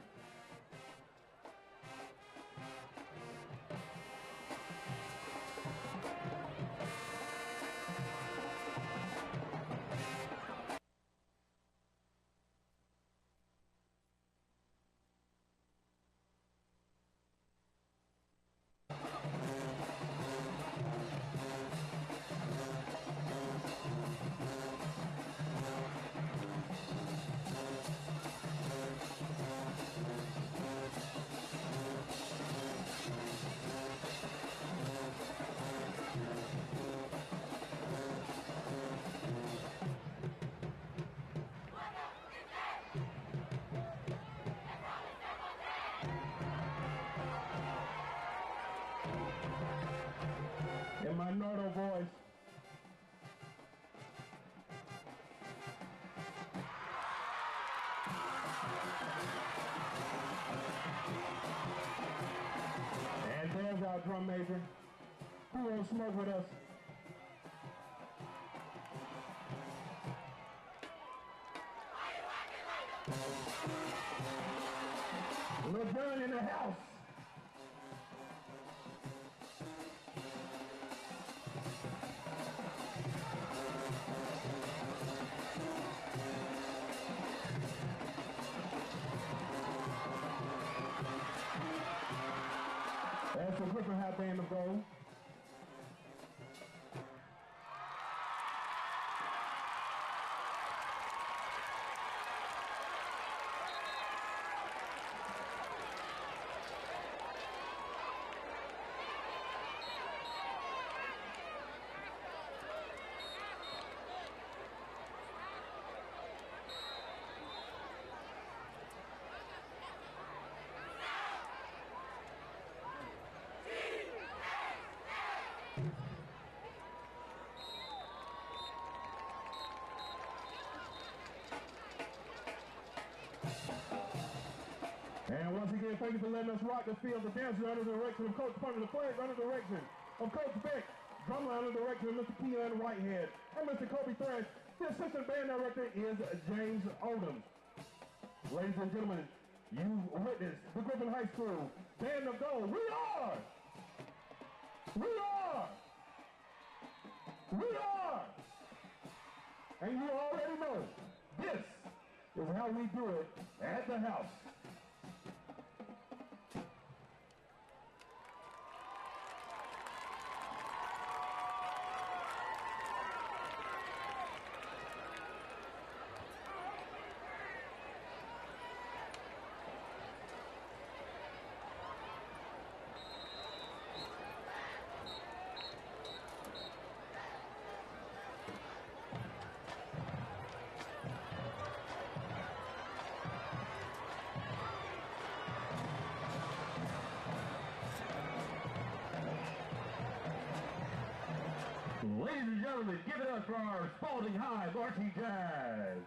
In my Nardo voice. And there's our drum major. Who won't smoke with us? Lil Jon in the house. So Griffin have band of gold. And once again, thank you for letting us rock the field. The dancers under the direction of Coach Punter, the flags under the direction of Coach Beck, drummer under the direction of Mr. Keon Whitehead, and Mr. Kobe Thresh. The assistant band director is James Odom. Ladies and gentlemen, you witnessed the Griffin High School Band of Gold. We are! And you already know, this is how we do it at the house. Ladies and gentlemen, give it up for our Spalding High Marching Jazz.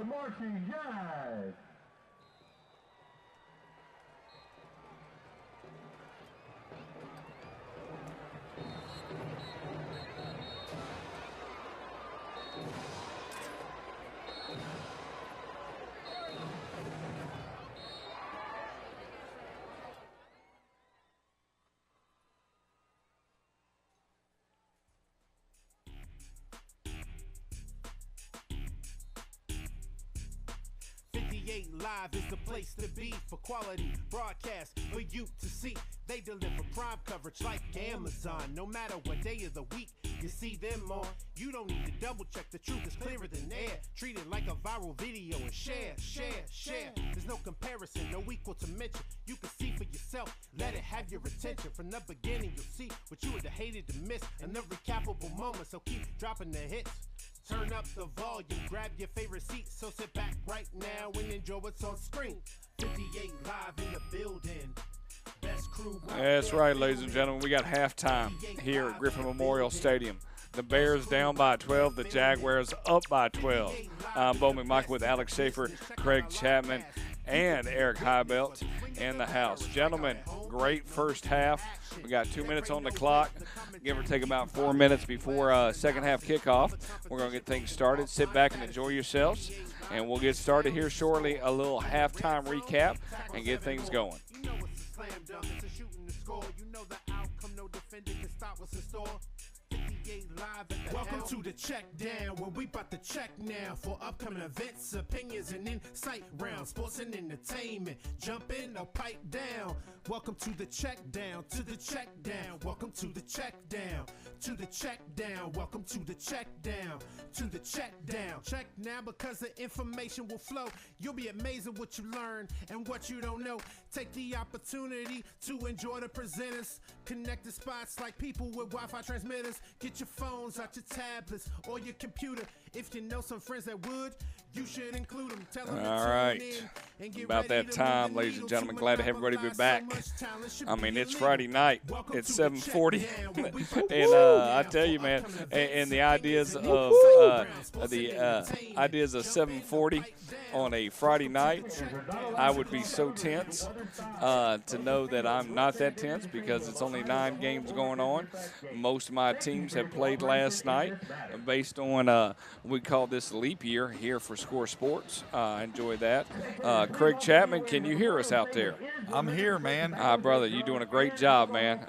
the Marching Jazz. Live is the place to be for quality broadcast for you to see. They deliver prime coverage like Amazon. No matter what day of the week you see them on, you don't need to double check. The truth is clearer than air. Treat it like a viral video and share. There's no comparison, no equal to mention. You can see for yourself. Let it have your attention. From the beginning, you'll see what you would have hated to miss. Another recapable moment, so keep dropping the hits. Turn up the volume, grab your favorite seat, so sit back right now and enjoy what's on screen. 58 live in the building. Best crew. That's right, ladies and gentlemen. We got halftime here at Griffin Memorial Stadium. The Bears down by 12, the Jaguars up by 12. I'm Bo McMichael with Alex Schaefer, Craig Chapman, and Eric Highbelt in the house. Gentlemen, great first half. We got 2 minutes on the clock, give or take about 4 minutes before second half kickoff. We're going to get things started. Sit back and enjoy yourselves, and we'll get started here shortly. A little halftime recap and get things going. You know it's a slam dunk, it's a shooting the score. You know the outcome, no defender can stop what's in store. 58 live at the Welcome to the check down, where we bout to check now for upcoming events, opinions, and insight rounds, sports and entertainment. Jump in or pipe down. Welcome to the check down, to the check down. Welcome to the check down, to the check down. Welcome to the check down, to the check down. Check now because the information will flow. You'll be amazed at what you learn and what you don't know. Take the opportunity to enjoy the presenters. Connect the spots like people with Wi-Fi transmitters. Get your phones out your tablets or your computer. If you know some friends that would, you should include them. Tell them All right. About that time, ladies and gentlemen. Glad to have everybody be back. I mean, it's Friday night. It's 7:40. And I tell you, man, and the ideas of 7:40 on a Friday night, I would be so tense to know that I'm not that tense because it's only 9 games going on. Most of my teams have played last night based on, we call this leap year here for Score Sports. Enjoy that. Craig Chapman, can you hear us out there? I'm here, man. Brother, you're doing a great job, man.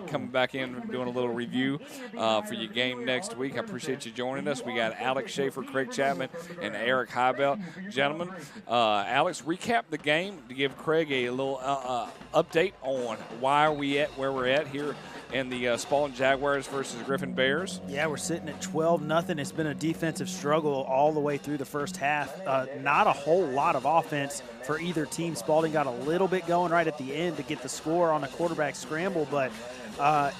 Coming back in and doing a little review for your game next week. I appreciate you joining us. We got Alex Schaefer, Craig Chapman, and Eric Highbelt. Gentlemen, Alex, recap the game to give Craig a little update on why we at where we're at here in the Spalding Jaguars versus Griffin Bears. Yeah, we're sitting at 12-0. It's been a defensive struggle all the way through the first half. Not a whole lot of offense for either team. Spalding got a little bit going right at the end to get the score on a quarterback scramble, but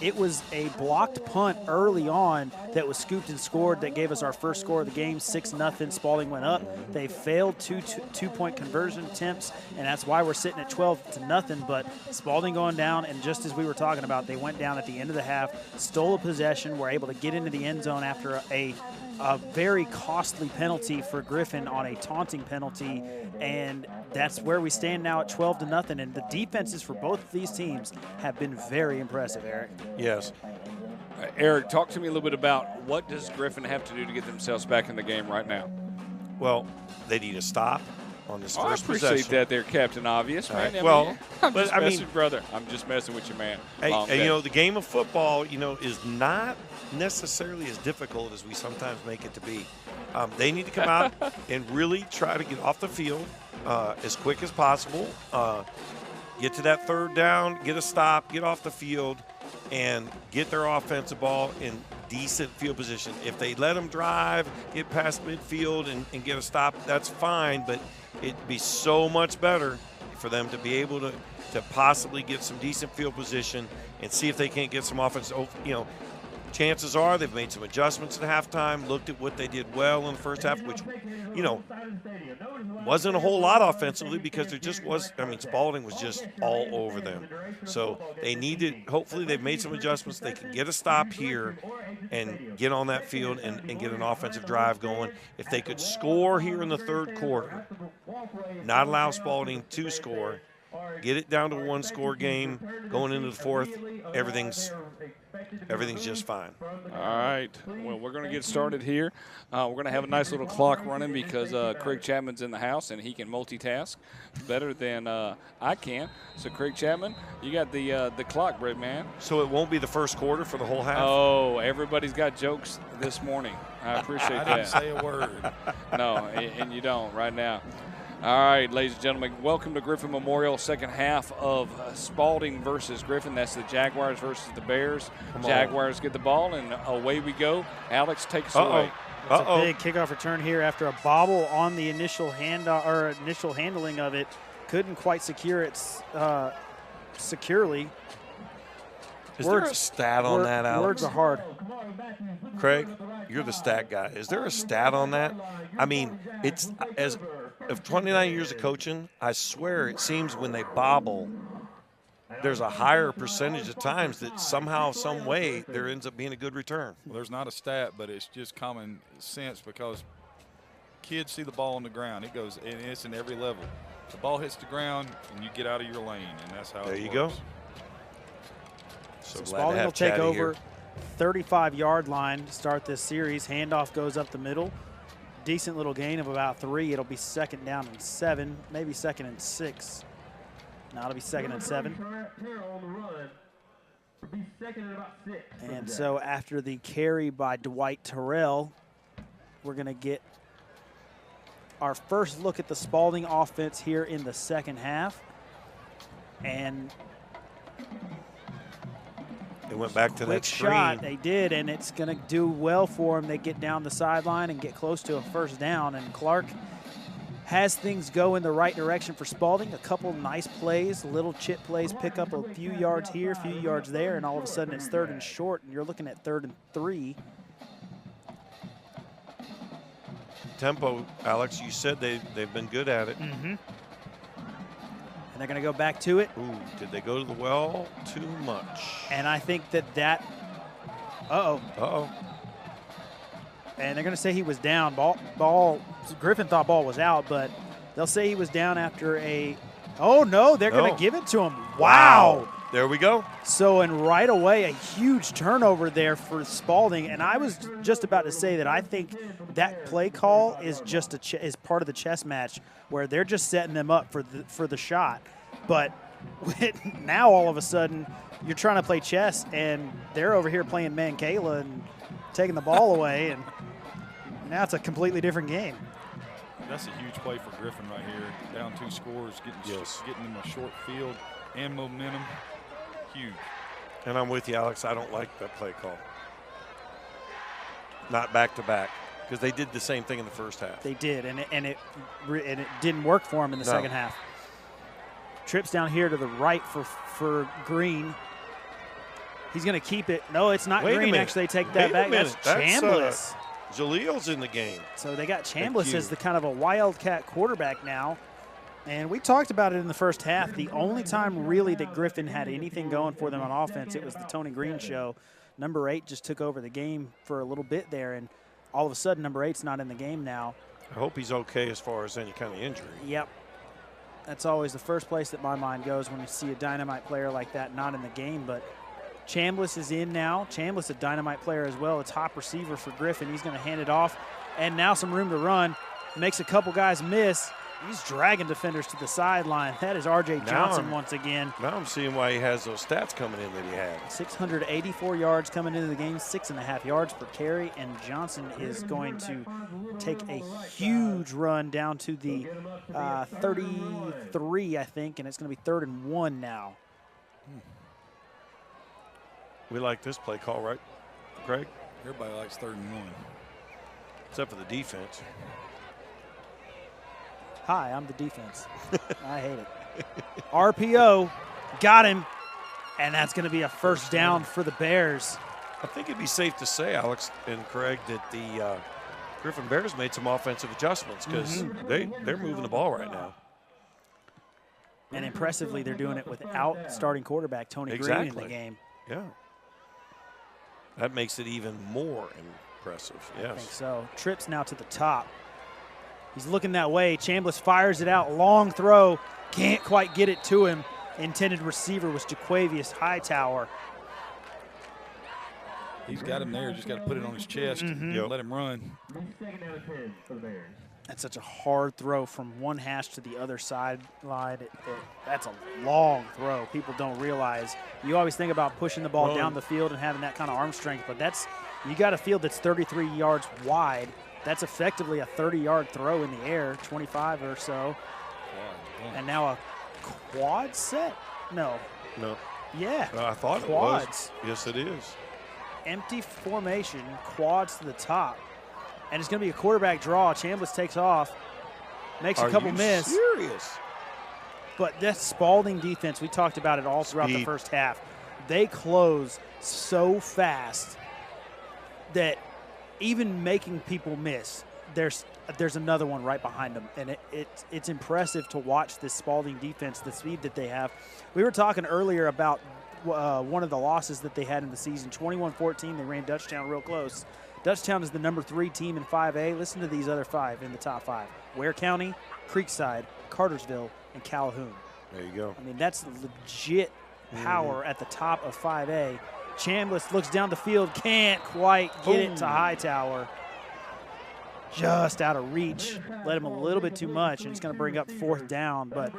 it was a blocked punt early on that was scooped and scored that gave us our first score of the game, 6-0. Spalding went up. They failed two-point conversion attempts, and that's why we're sitting at 12-0. But Spalding going down, and just as we were talking about, they went down at the end of the half, stole a possession, were able to get into the end zone after a very costly penalty for Griffin on a taunting penalty, and that's where we stand now at 12-0. And the defenses for both of these teams have been very impressive, Eric. Yes. Eric, talk to me a little bit about what does Griffin have to do to get themselves back in the game right now? Well, they need to stop on this first possession. I appreciate that there, Captain Obvious, man. Right. Well, I'm just messing, brother. I'm just messing with you, man. Hey, you know, the game of football, you know, is not necessarily as difficult as we sometimes make it to be. They need to come out and really try to get off the field as quick as possible, get to that third down, get a stop, get off the field, and get their offensive ball in decent field position. If they let them drive, get past midfield and get a stop, that's fine, but it'd be so much better for them to be able to possibly get some decent field position and see if they can't get some offense, you know, chances are they've made some adjustments at halftime, looked at what they did well in the first half, which, wasn't a whole lot offensively because there just was, Spalding was just all over them. So they needed, hopefully they've made some adjustments. They can get a stop here and get on that field and get an offensive drive going. If they could score here in the third quarter, not allow Spalding to score, get it down to a one-score game going into the fourth, everything's just fine. All right. Well, we're going to get started here. We're going to have a nice little clock running because Craig Chapman's in the house and he can multitask better than I can. So, Craig Chapman, you got the clock, Brett, man. So it won't be the first quarter for the whole half? Oh, everybody's got jokes this morning. I appreciate that. I didn't say a word. No, and you don't right now. All right, ladies and gentlemen, welcome to Griffin Memorial, second half of Spalding versus Griffin. That's the Jaguars versus the Bears. Jaguars get the ball, and away we go. Alex, take us away. It's a big kickoff return here after a bobble on the initial initial handling of it. Couldn't quite secure it securely. Is there a stat on that, Alex? Words are hard. Craig, you're the stat guy. Is there a stat on that? It's as of 29 years of coaching, I swear it seems when they bobble, there's a higher percentage of times that somehow, some way, there ends up being a good return. Well, there's not a stat, but it's just common sense because kids see the ball on the ground. It goes, and it's in every level. The ball hits the ground, and you get out of your lane, and that's how it works. There you go. So Spalding will take over 35-yard line to start this series. Handoff goes up the middle. Decent little gain of about 3. It'll be second down and 7, maybe second and 6. Now it'll be second and 7. And so after the carry by Dwight Terrell, we're going to get our first look at the Spalding offense here in the second half. And they went back to that screen. Shot, they did, and it's going to do well for them. They get down the sideline and get close to a first down, and Clark has things go in the right direction for Spalding. A couple nice plays, little chip plays, pick up a few yards here, a few yards there, and all of a sudden it's third and short, and you're looking at 3rd and 3. Tempo, Alex, you said they've been good at it. Mm-hmm. And they're going to go back to it. Ooh, did they go to the well too much? And I think that Uh-oh. And they're going to say he was down. Griffin thought ball was out, but they'll say he was down after oh, no, they're going to give it to him. Wow. There we go. So, and right away, a huge turnover there for Spalding. And I was just about to say that I think that play call is just is part of the chess match where they're just setting them up for the shot. But now all of a sudden you're trying to play chess and they're over here playing Mancala and taking the ball away, and now it's a completely different game. That's a huge play for Griffin right here. Down 2 scores, getting them a short field and momentum. Huge. And I'm with you, Alex. I don't like that play call. Not back-to-back, because they did the same thing in the first half. They did, and it didn't work for them in the second half. Trips down here to the right for Green. He's going to keep it. No, it's not Green. Actually, they take that back. That's Chambliss. Jalil's in the game. So they got Chambliss as the kind of a wildcat quarterback now. And we talked about it in the first half. The only time really that Griffin had anything going for them on offense, it was the Tony Green show. Number 8 just took over the game for a little bit there, and all of a sudden number 8's not in the game now. I hope he's okay as far as any kind of injury. Yep. That's always the first place that my mind goes when you see a dynamite player like that not in the game. But Chambliss is in now. Chambliss, a dynamite player as well, a top receiver for Griffin. He's going to hand it off, and now some room to run. Makes a couple guys miss. He's dragging defenders to the sideline. That is R.J. Johnson once again. Now I'm seeing why he has those stats coming in that he had. 684 yards coming into the game, 6.5 yards per carry, and Johnson is going to take a huge run down to the 33, I think, and it's going to be 3rd and 1 now. We like this play call, right, Craig? Everybody likes 3rd and 1. Except for the defense. Hi, I'm the defense. I hate it. RPO, got him, and that's going to be a first down for the Bears. I think it'd be safe to say, Alex and Craig, that the Griffin Bears made some offensive adjustments because they're moving the ball right now. And impressively, they're doing it without starting quarterback Tony Green in the game. Yeah. That makes it even more impressive, yes. I think so. Trips now to the top. He's looking that way. Chambliss fires it out. Long throw. Can't quite get it to him. Intended receiver was Jaquavius Hightower. He's got him there. Just got to put it on his chest and let him run. Second down and 10 for the Bears. That's such a hard throw from one hash to the other sideline. That's a long throw. People don't realize. You always think about pushing the ball down the field and having that kind of arm strength, but you got a field that's 33 yards wide. That's effectively a 30-yard throw in the air, 25 or so. And now a quad set? No. Yeah. I thought quads. It was. Yes, it is. Empty formation, quads to the top. And it's going to be a quarterback draw. Chambliss takes off, makes a couple miss. Serious? But that Spalding defense, we talked about it all throughout the first half. They close so fast that even making people miss, there's another one right behind them. And it's impressive to watch this Spalding defense, the speed that they have. We were talking earlier about one of the losses that they had in the season, 21-14. They ran Dutchtown real close. Dutchtown is the number 3 team in 5A. Listen to these other 5 in the top 5. Ware County, Creekside, Cartersville, and Calhoun. There you go. I mean, that's legit power at the top of 5A. Chambliss looks down the field, can't quite get it to Hightower. Just out of reach. Let him a little bit too much, and it's going to bring up 4th down. But,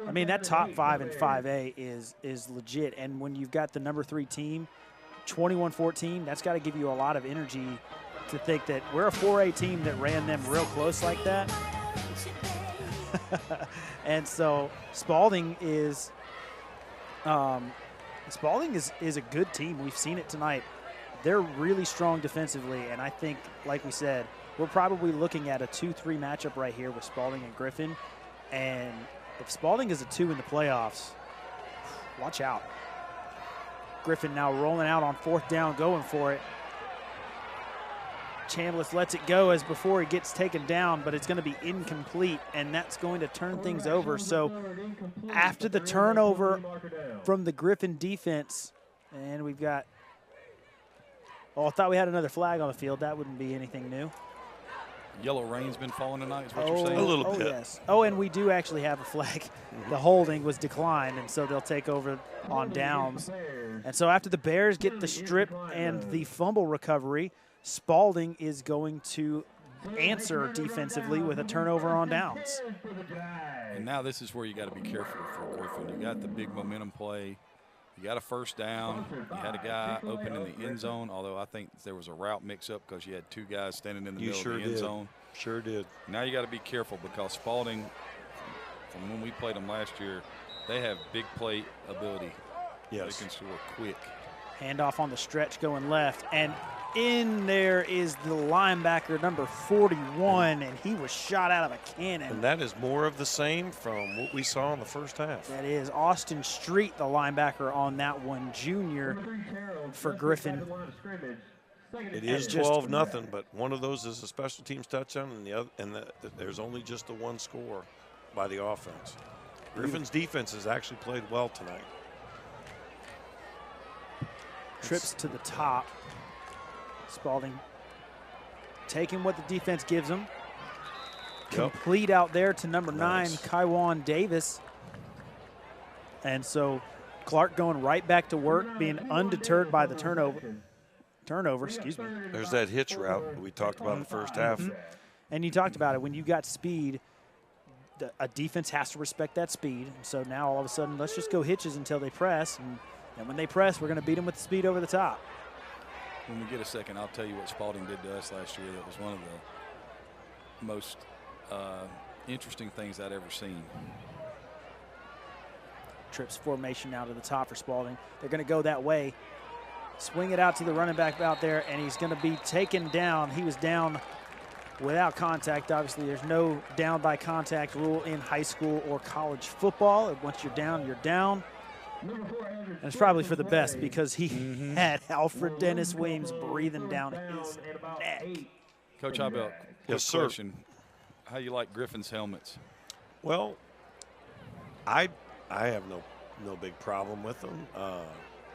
I mean, that top 5 in 5A is legit. And when you've got the number 3 team, 21-14, that's got to give you a lot of energy to think that we're a 4A team that ran them real close like that. And so Spalding is a good team. We've seen it tonight. They're really strong defensively, and I think, like we said, we're probably looking at a 2-3 matchup right here with Spalding and Griffin. And if Spalding is a 2 in the playoffs, watch out. Griffin now rolling out on 4th down, going for it. Chambliss lets it go as before he gets taken down, but it's going to be incomplete, and that's going to turn things over. So after the turnover from the Griffin defense, and we've got, I thought we had another flag on the field. That wouldn't be anything new. Yellow rain's been falling tonight is what you're saying? A little bit. Yes. Oh, and we do actually have a flag. The holding was declined, and so they'll take over on downs. And so after the Bears get the strip and the fumble recovery, Spalding is going to answer defensively with a turnover on downs. And now this is where you got to be careful for Griffin. You got the big momentum play. You got a 1st down. You had a guy open in the end zone, although I think there was a route mix-up because you had 2 guys standing in the middle of the end zone. Sure did. Now you got to be careful because Spalding, from when we played them last year, they have big play ability. Yes. They can score quick. Handoff on the stretch going left, and in there is the linebacker, number 41, and he was shot out of a cannon. And that is more of the same from what we saw in the first half. That is Austin Street, the linebacker on that one, junior for Griffin. It is 12-0, but one of those is a special teams touchdown, and there's only just the one score by the offense. Griffin's defense has actually played well tonight. Trips to the top. Spalding taking what the defense gives him. Complete out there to number 9, Kaiwan Davis. And so Clark going right back to work, being undeterred by the turnover, excuse me. There's that hitch route that we talked about in the first half. And you talked about it. When you got speed, a defense has to respect that speed. So now all of a sudden, let's just go hitches until they press. And when they press, we're going to beat them with the speed over the top. When we get a second, I'll tell you what Spalding did to us last year. That was one of the most interesting things I'd ever seen. Trips formation now to the top for Spalding. They're going to go that way. Swing it out to the running back out there, and he's going to be taken down. He was down without contact. Obviously, there's no down by contact rule in high school or college football. Once you're down, you're down. And it's probably for the best because he had Alfred Dennis Weems breathing down his neck. Coach Abel, Yes, quick sir. question. How you like Griffin's helmets? Well, I have no big problem with them.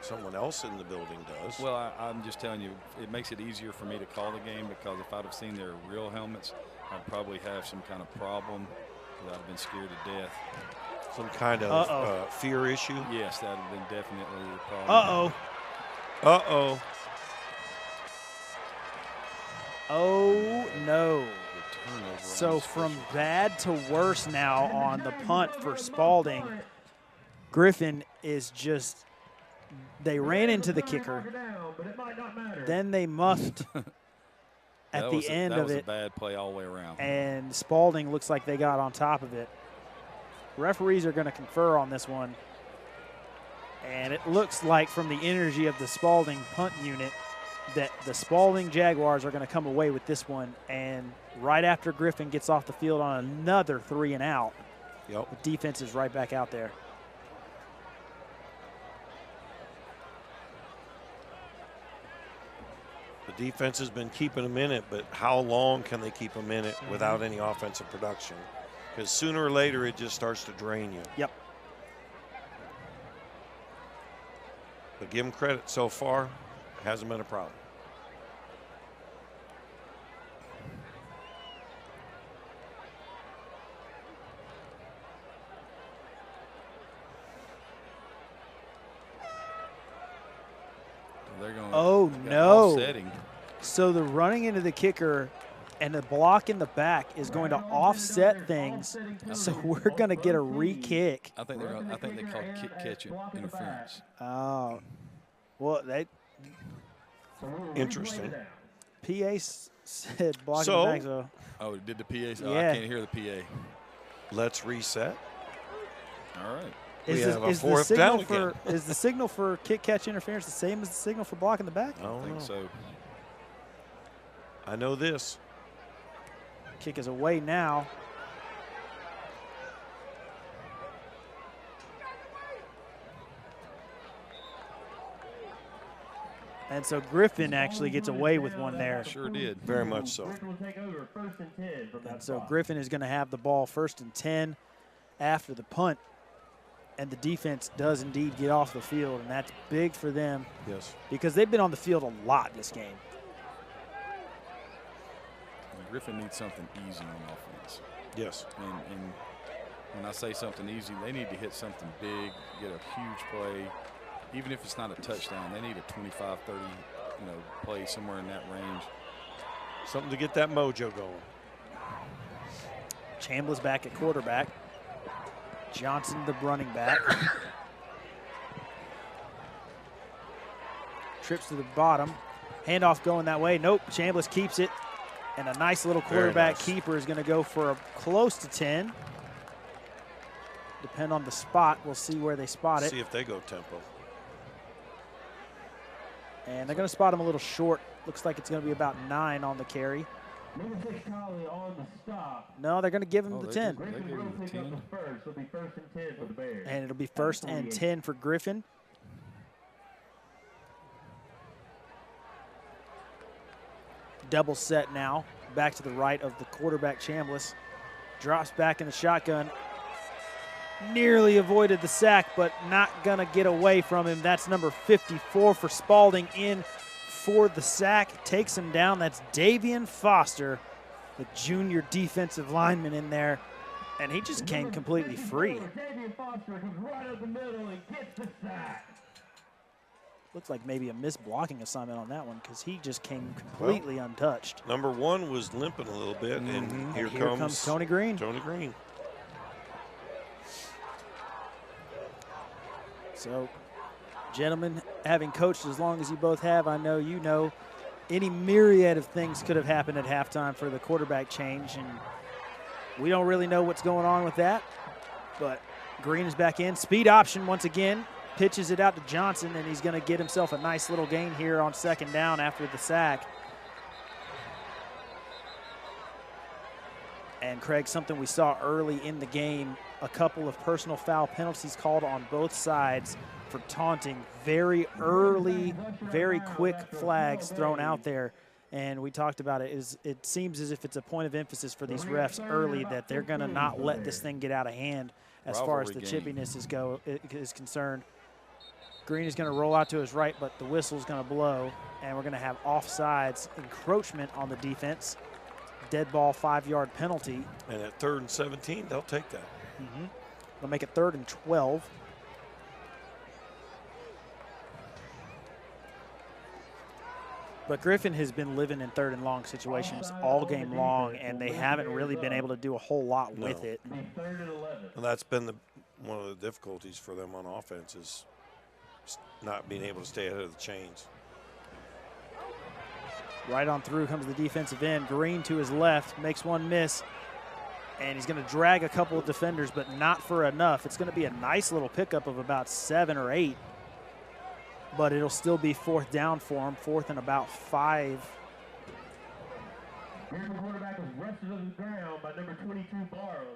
Someone else in the building does. Well, I'm just telling you, it makes it easier for me to call the game because if I'd have seen their real helmets, I'd probably have some kind of problem because I'd have been scared to death. Some kind of fear issue. Yes, that would have been definitely a problem. Uh-oh. Oh, no. The turnover on So this from special. bad to worse now on the punt for Spalding. Griffin is just – they ran into the kicker. Then they muffed at the end that of was it. a bad play all the way around. And Spalding looks like they got on top of it. Referees are going to confer on this one. And it looks like from the energy of the Spalding punt unit that the Spalding Jaguars are going to come away with this one. And right after Griffin gets off the field on another 3 and out, Yep. the defense is right back out there. The defense has been keeping them in it, but how long can they keep them in it without any offensive production? Because sooner or later it just starts to drain you. Yep. But give them credit so far, hasn't been a problem. They're going. Oh, got no. Offsetting. So the running into the kicker and the block in the back is going to offset things. So we're going to get a re-kick. I think they called kick catch interference. Oh, well, they Interesting. PA said blocking So- the back. So Oh, did the PA? Oh, Yeah. I can't hear the PA. Let's reset. All right. We have a the fourth signal down again. is the signal for kick catch interference the same as the signal for blocking the back? I I don't think know. so. I know this. Kick is away now. And so Griffin actually gets away with one there. Sure did. Very much so. Griffin will take over 1st and 10 from that And so spot. Griffin is going to have the ball 1st and 10 after the punt. And the defense does indeed get off the field, and that's big for them Yes. because they've been on the field a lot this game. Griffin needs something easy on offense. Yes. And when I say something easy, they need to hit something big, get a huge play. Even if it's not a touchdown, they need a 25, 30, play somewhere in that range. Something to get that mojo going. Chambliss back at quarterback. Johnson, the running back. Trips to the bottom. Handoff going that way. Nope, Chambliss keeps it. And a nice little quarterback nice. keeper is going to go for a close to 10. Depend on the spot. We'll see where they spot it. See if they go tempo. And they're going to spot him a little short. Looks like it's going to be about 9 on the carry. Number 6 Collie on the stop. No, they're going to give him Oh, the they 10. did. They Griffin gave will him the pick up 10. the first. It'll be 1st and 10 for the Bears. And it'll be 1st and 10 for Griffin. Double set now. Back to the right of the quarterback, Chambliss. Drops back in the shotgun. Nearly avoided the sack, but not going to get away from him. That's number 54 for Spalding in for the sack. Takes him down. That's Davian Foster, the junior defensive lineman in there. And he just came completely free. Davian Foster comes right up the middle and gets the sack. Looks like maybe a missed blocking assignment on that one because he just came completely untouched. Number 1 was limping a little bit, and here comes Tony Green. Tony Green. So, gentlemen, having coached as long as you both have, I know you know any myriad of things could have happened at halftime for the quarterback change, and we don't really know what's going on with that. But Green is back in. Speed option once again. Pitches it out to Johnson, and he's going to get himself a nice little gain here on 2nd down after the sack. And Craig, something we saw early in the game, a couple of personal foul penalties called on both sides. for taunting. Very early, very quick flags thrown out there. And we talked about it. It seems as if it's a point of emphasis for these refs early that they're going to not let this thing get out of hand as far as the chippiness is concerned. Green is going to roll out to his right, but the whistle's going to blow, and we're going to have offsides encroachment on the defense. Dead ball, 5-yard penalty. And at 3rd and 17, they'll take that. They'll make it 3rd and 12. But Griffin has been living in 3rd and long situations all game long, and they haven't really been able to do a whole lot with it. And that's been one of the difficulties for them on offense is not being able to stay ahead of the chains. Right on through comes the defensive end. Green to his left, makes one miss, and he's going to drag a couple of defenders, but not for enough. It's going to be a nice little pickup of about 7 or 8, but it'll still be 4th down for him, 4th and about 5. Here's the quarterback was wrestled to the ground by number 22, Barham.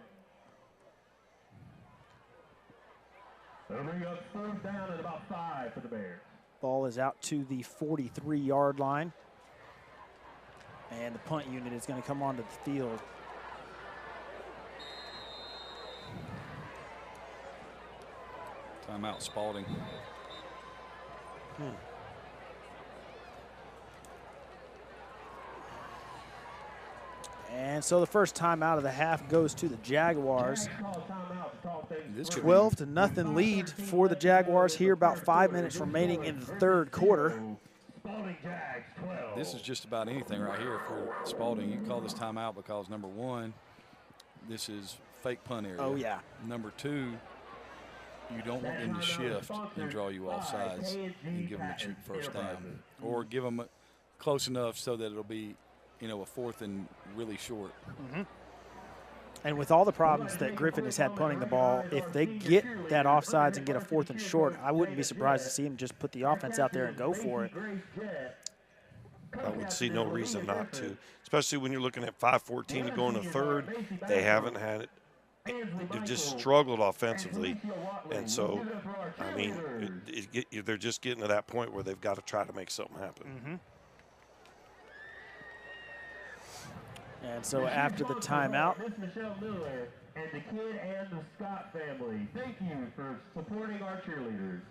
They'll bring up 4th down and about 5 for the Bears. Ball is out to the 43-yard line. And the punt unit is going to come onto the field. Timeout, Spalding. And so the first time out of the half goes to the Jaguars. 12-0 lead for the Jaguars here, about 5 minutes remaining in the 3rd quarter. This is just about anything right here for Spalding. You can call this timeout because, number 1, this is fake punt area. Oh, yeah. Number 2, you don't want them to shift and draw you off sides and give them a cheap first down. Or give them close enough so that it'll be, a 4th and really short. And with all the problems that Griffin has had punting the ball, if they get that offsides and get a 4th and short, I wouldn't be surprised to see him just put the offense out there and go for it. I would see no reason not to, especially when you're looking at 5:14 to go in the 3rd. They haven't had it. They've just struggled offensively. And so, I mean, they're just getting to that point where they've got to try to make something happen. And so after the timeout, Miss Michelle Miller and the Kid and the Scott family, thank you for supporting our cheerleaders.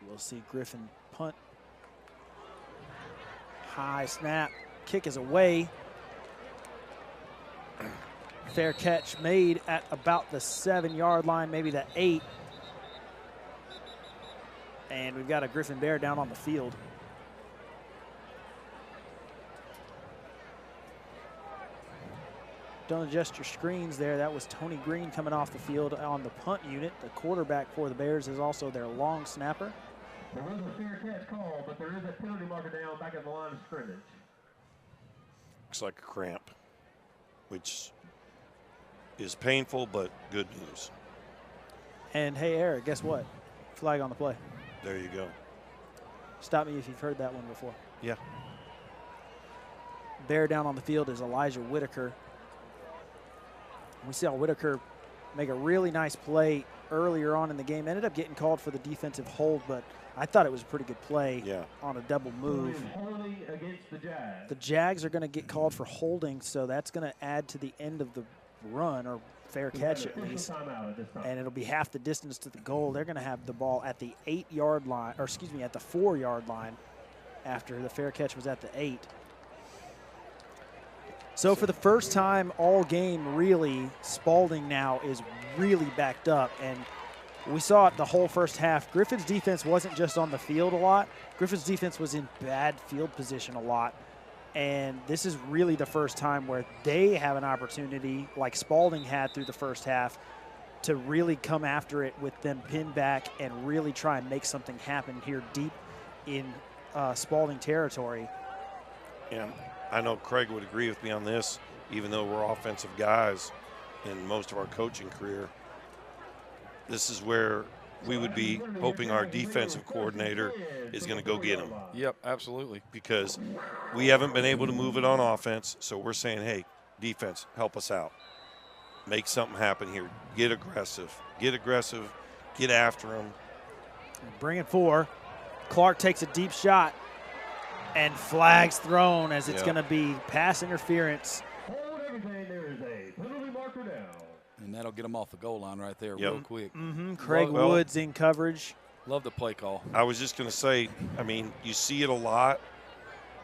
we'll see Griffin punt. High snap, kick is away. Fair catch made at about the 7-yard line, maybe the 8. And we've got a Griffin Bear down on the field. Don't adjust your screens there. That was Tony Green coming off the field on the punt unit. The quarterback for the Bears is also their long snapper. There was a fair catch call, but there is a penalty marker down back at the line of scrimmage. Looks like a cramp, which is painful, but good news. And hey, Eric, guess what? Flag on the play. There you go. Stop me if you've heard that one before. Yeah. Bear down on the field is Elijah Whitaker. We saw Whitaker make a really nice play earlier on in the game. Ended up getting called for the defensive hold, but I thought it was a pretty good play on a double move. Holding against the Jags. The Jags are going to get called for holding, so that's going to add to the end of the run, or fair catch at least. And it'll be half the distance to the goal. They're going to have the ball at the 8-yard line, or excuse me, at the 4-yard line after the fair catch was at the 8. So for the first time all game, really, Spalding now is really backed up. And we saw it the whole first half. Griffin's defense wasn't just on the field a lot. Griffin's defense was in bad field position a lot. And this is really the first time where they have an opportunity, like Spalding had through the first half, to really come after it with them pinned back and really try and make something happen here deep in Spalding territory. And I know Craig would agree with me on this, even though we're offensive guys in most of our coaching career. This is where we would be hoping our defensive coordinator is going to go get them. Yep, absolutely. Because we haven't been able to move it on offense, so we're saying, hey, defense, help us out. make something happen here. Get aggressive. Get aggressive. Get after them. Bring it 4. Clark takes a deep shot, and flags thrown as it's going to be pass interference. Hold everything. There is a penalty marker down. And that'll get them off the goal line right there real quick. Craig Woods in coverage. Love the play call. I was just going to say, I mean, you see it a lot,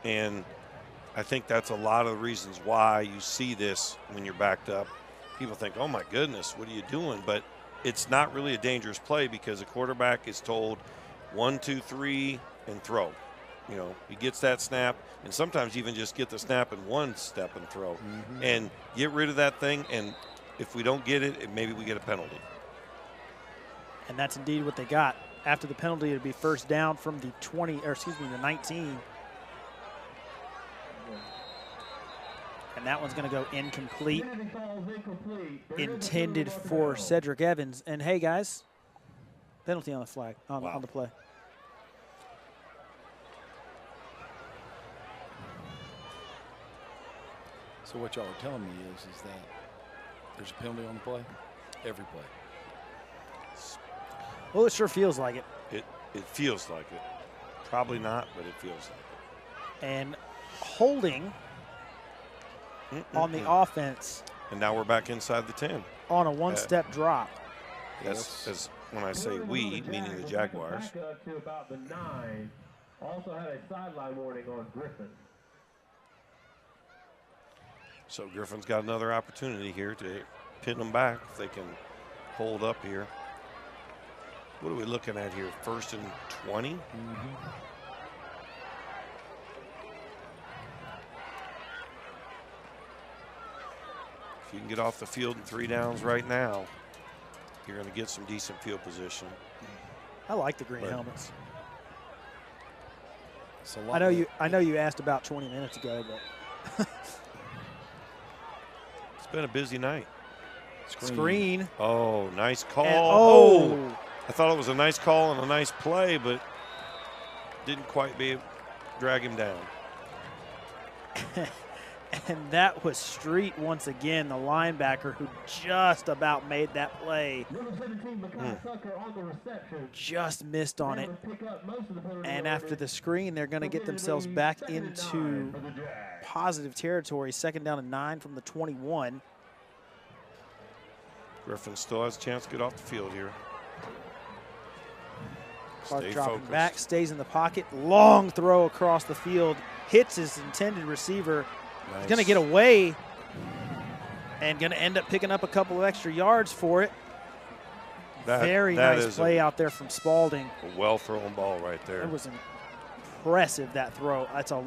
and I think that's a lot of the reasons why you see this when you're backed up. People think, oh, my goodness, what are you doing? But it's not really a dangerous play because the quarterback is told 1, 2, 3, and throw. You know, he gets that snap, and sometimes even just get the snap in one step and throw. And get rid of that thing, and if we don't get it, maybe we get a penalty. And that's indeed what they got. After the penalty, it would be first down from the 20, or excuse me, the 19. And that one's going to go incomplete. Intended for Cedric Evans. And hey, guys, penalty on the flag, on the play. So what y'all are telling me is that there's a penalty on the play? Every play. Well, it sure feels like it. It feels like it. Probably not, but it feels like it. And holding on the offense. And now we're back inside the 10. On a one-step drop. As when I say we, meaning the Jaguars. Back up to about the 9. Also had a sideline warning on Griffin. So Griffin's got another opportunity here to pin them back if they can hold up here. What are we looking at here? 1st and 20? If you can get off the field in 3 downs right now, you're going to get some decent field position. I like the green helmets. I know you asked about 20 minutes ago, but it's been a busy night. Screen. Oh, nice call. And I thought it was a nice call and a nice play, but didn't quite be able to drag him down. And that was Street once again, the linebacker who just about made that play. Number 17, Makai Tucker on the reception. Just missed on it. And after the screen, they're going to get themselves back into positive territory. 2nd down and 9 from the 21. Griffin still has a chance to get off the field here. Clark Stay dropping focused. back, stays in the pocket. Long throw across the field. Hits his intended receiver. Nice. He's going to get away and going to end up picking up a couple of extra yards for it. Very nice play out there from Spalding. A well-thrown ball right there. It was impressive, that throw. That's a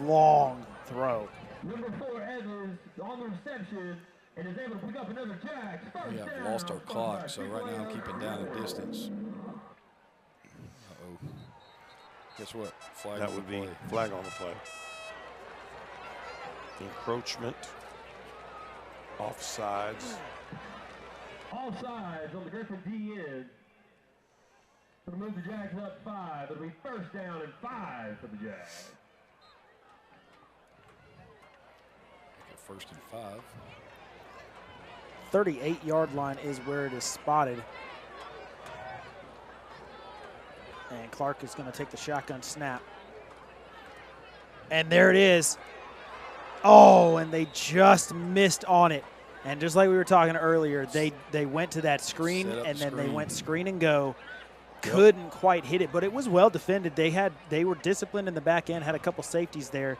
long throw. Number 4, Evans on the reception and is able to pick up another jack. We have lost our clock, so right now I'm keeping down the distance. Uh-oh. Guess what? Flag That on would the be play. flag on the play. Encroachment. Offsides. Offsides on the Griffin D end. It'll move the Jags up 5. It'll be 1st down and 5 for the Jags. 1st and 5. 38-yard line is where it is spotted. And Clark is going to take the shotgun snap. And there it is. Oh, and they just missed on it. And just like we were talking earlier, they went to that screen and then they went screen and go. Couldn't quite hit it, but it was well defended. They were disciplined in the back end, had a couple safeties there.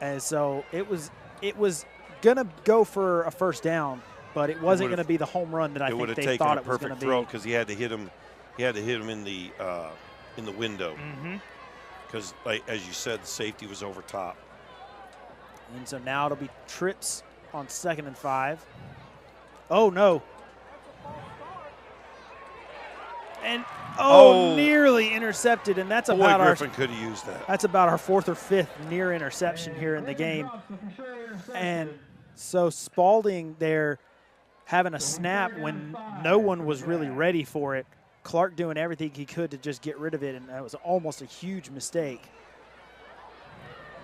And so it was going to go for a 1st down, but it wasn't going to be the home run that I think they thought it was going to be. It would have taken a perfect throw because he had to hit him. He had to hit him in the window. Because, as you said, the safety was over top. And so now it'll be trips on 2nd and 5. Oh, no. And, nearly intercepted, and that's about Griffin could have used that. That's about our 4th or 5th near interception here in the game. And so Spalding there having a snap when no one was really ready for it. Clark doing everything he could to just get rid of it, and that was almost a huge mistake.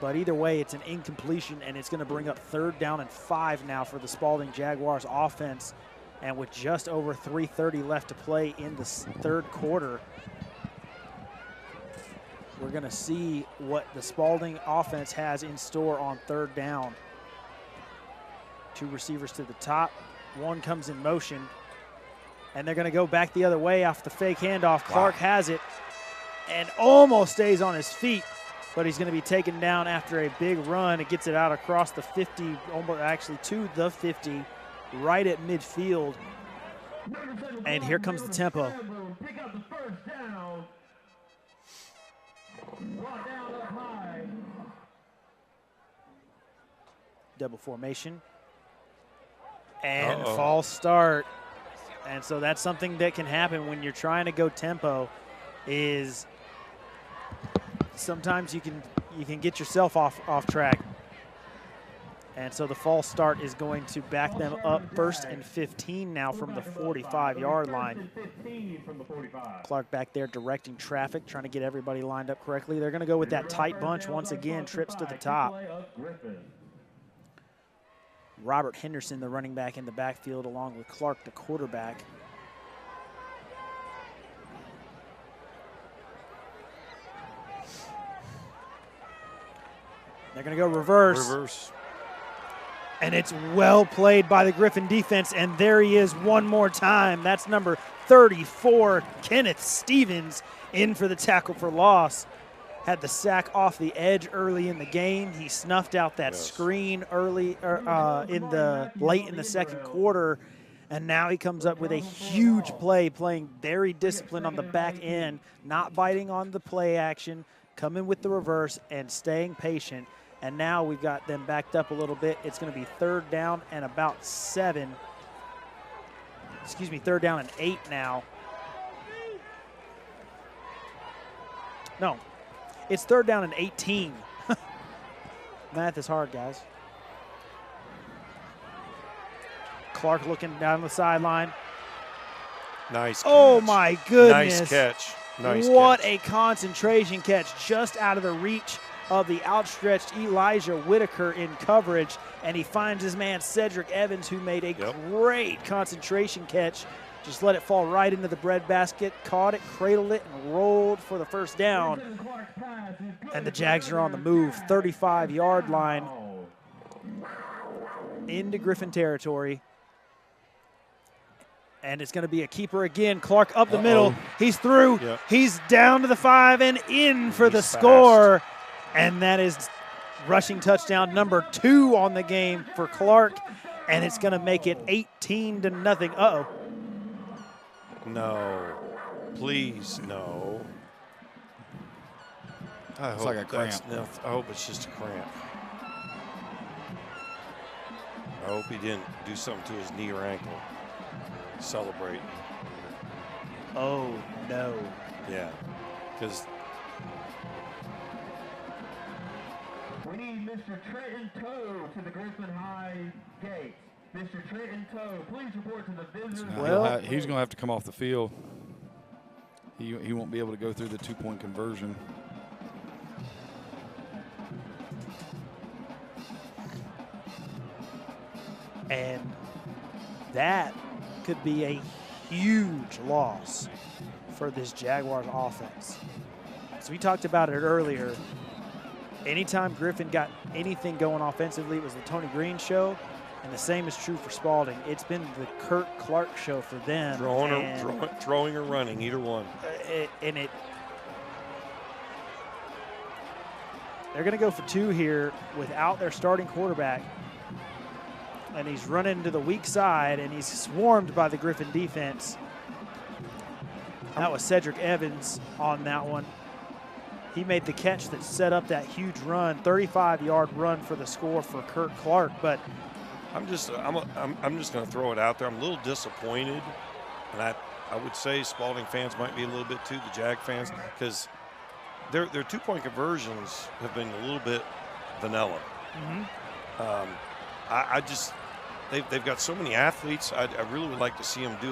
But either way, it's an incompletion, and it's going to bring up 3rd down and 5 now for the Spalding Jaguars offense. And with just over 3:30 left to play in the 3rd quarter, we're going to see what the Spalding offense has in store on 3rd down. 2 receivers to the top. 1 comes in motion. And they're going to go back the other way off the fake handoff. Clark has it and almost stays on his feet, but he's going to be taken down after a big run. It gets it out across the 50, almost actually to the 50, right at midfield. And here comes the tempo. Pick up the 1st down. Brought down up high. Double formation. And false start. And so that's something that can happen when you're trying to go tempo, is sometimes you can get yourself off track. And so the false start is going to back them up 1st and 15 now from the 45-yard line. Clark back there directing traffic, trying to get everybody lined up correctly. They're going to go with that tight bunch once again, trips to the top. Robert Henderson, the running back, in the backfield, along with Clark, the quarterback. They're going to go reverse. And it's well played by the Griffin defense, and there he is one more time. That's number 34, Kenneth Stevens, in for the tackle for loss. Had the sack off the edge early in the game. He snuffed out that screen early late in the 2nd quarter, and now he comes up with a huge play, playing very disciplined on the back end, not biting on the play action, coming with the reverse and staying patient. And now we've got them backed up a little bit. It's going to be 3rd down and about 7. Excuse me, 3rd down and 8 now. No. It's 3rd down and 18. Math is hard, guys. Clark looking down the sideline. Nice catch. Oh, my goodness. Nice catch. What a concentration catch, just out of the reach of the outstretched Elijah Whitaker in coverage. And he finds his man Cedric Evans, who made a great concentration catch. Just let it fall right into the breadbasket, caught it, cradled it, and rolled for the 1st down. And the Jags are on the move, 35-yard line into Griffin territory. And it's going to be a keeper again. Clark up the middle. He's through. He's down to the 5 and in for the score. And that is rushing touchdown number 2 on the game for Clark. And it's going to make it 18-0. Uh-oh. No. Please, no. It's like a cramp. I hope it's just a cramp. I hope he didn't do something to his knee or ankle. Celebrate. Oh, no. Yeah. Because we need Mr. Trenton Toe to the Griffin High gate. Mr. Trenton Toe, please report to the visitor. He's going to have to come off the field. He won't be able to go through the 2-point conversion. And that could be a huge loss for this Jaguars offense. So we talked about it earlier. Anytime Griffin got anything going offensively, it was the Tony Green show. And the same is true for Spalding. It's been the Kurt Clark show for them. Throwing or running, either one. They're going to go for 2 here without their starting quarterback. And he's running to the weak side, and he's swarmed by the Griffin defense. That was Cedric Evans on that one. He made the catch that set up that huge run, 35-yard run for the score for Kurt Clark. But I'm just going to throw it out there. I'm a little disappointed, and I would say Spalding fans might be a little bit too, the Jag fans, because their 2-point conversions have been a little bit vanilla. They've got so many athletes. I really would like to see them be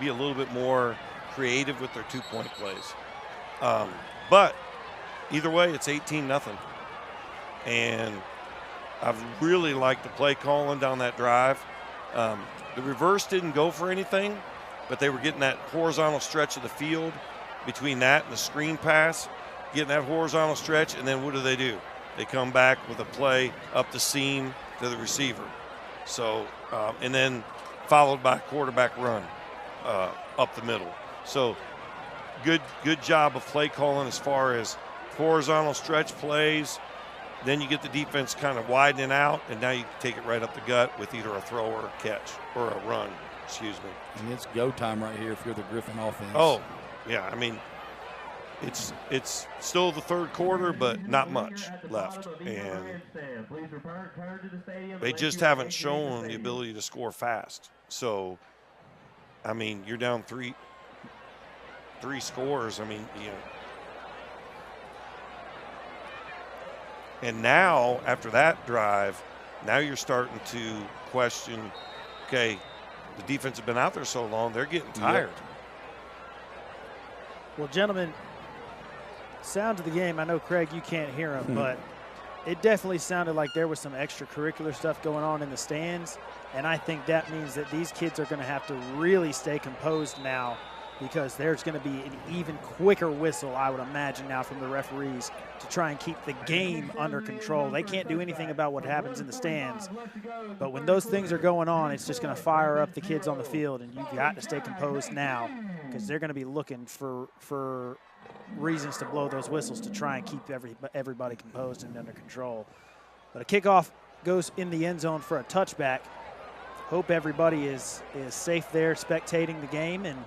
a little bit more creative with their 2-point plays. But either way, it's 18-0. And I've really liked the play calling down that drive. The reverse didn't go for anything, but they were getting that horizontal stretch of the field between that and the screen pass, getting that horizontal stretch, and then what do? They come back with a play up the seam to the receiver. So, and then followed by a quarterback run up the middle. So good job of play calling as far as horizontal stretch plays. Then you get the defense kind of widening out, and now you take it right up the gut with either a throw or a catch or a run, excuse me. And it's go time right here if you're the Griffin offense. Oh, yeah. I mean, it's still the third quarter, but not much left. And they just haven't shown the ability to score fast. So, I mean, you're down three scores. I mean, you know. And now, after that drive, now you're starting to question, okay, the defense has been out there so long, they're getting tired. Yep. Well, gentlemen, sound of the game, I know, Craig, you can't hear them, but it definitely sounded like there was some extracurricular stuff going on in the stands, and I think that means that these kids are going to have to really stay composed now, because there's going to be an even quicker whistle, I would imagine, now from the referees to try and keep the game under control. They can't do anything about what happens in the stands, but when those things are going on, it's just going to fire up the kids on the field, and you've got to stay composed now, because they're going to be looking for reasons to blow those whistles to try and keep everybody composed and under control. But a kickoff goes in the end zone for a touchback. Hope everybody is safe there spectating the game, and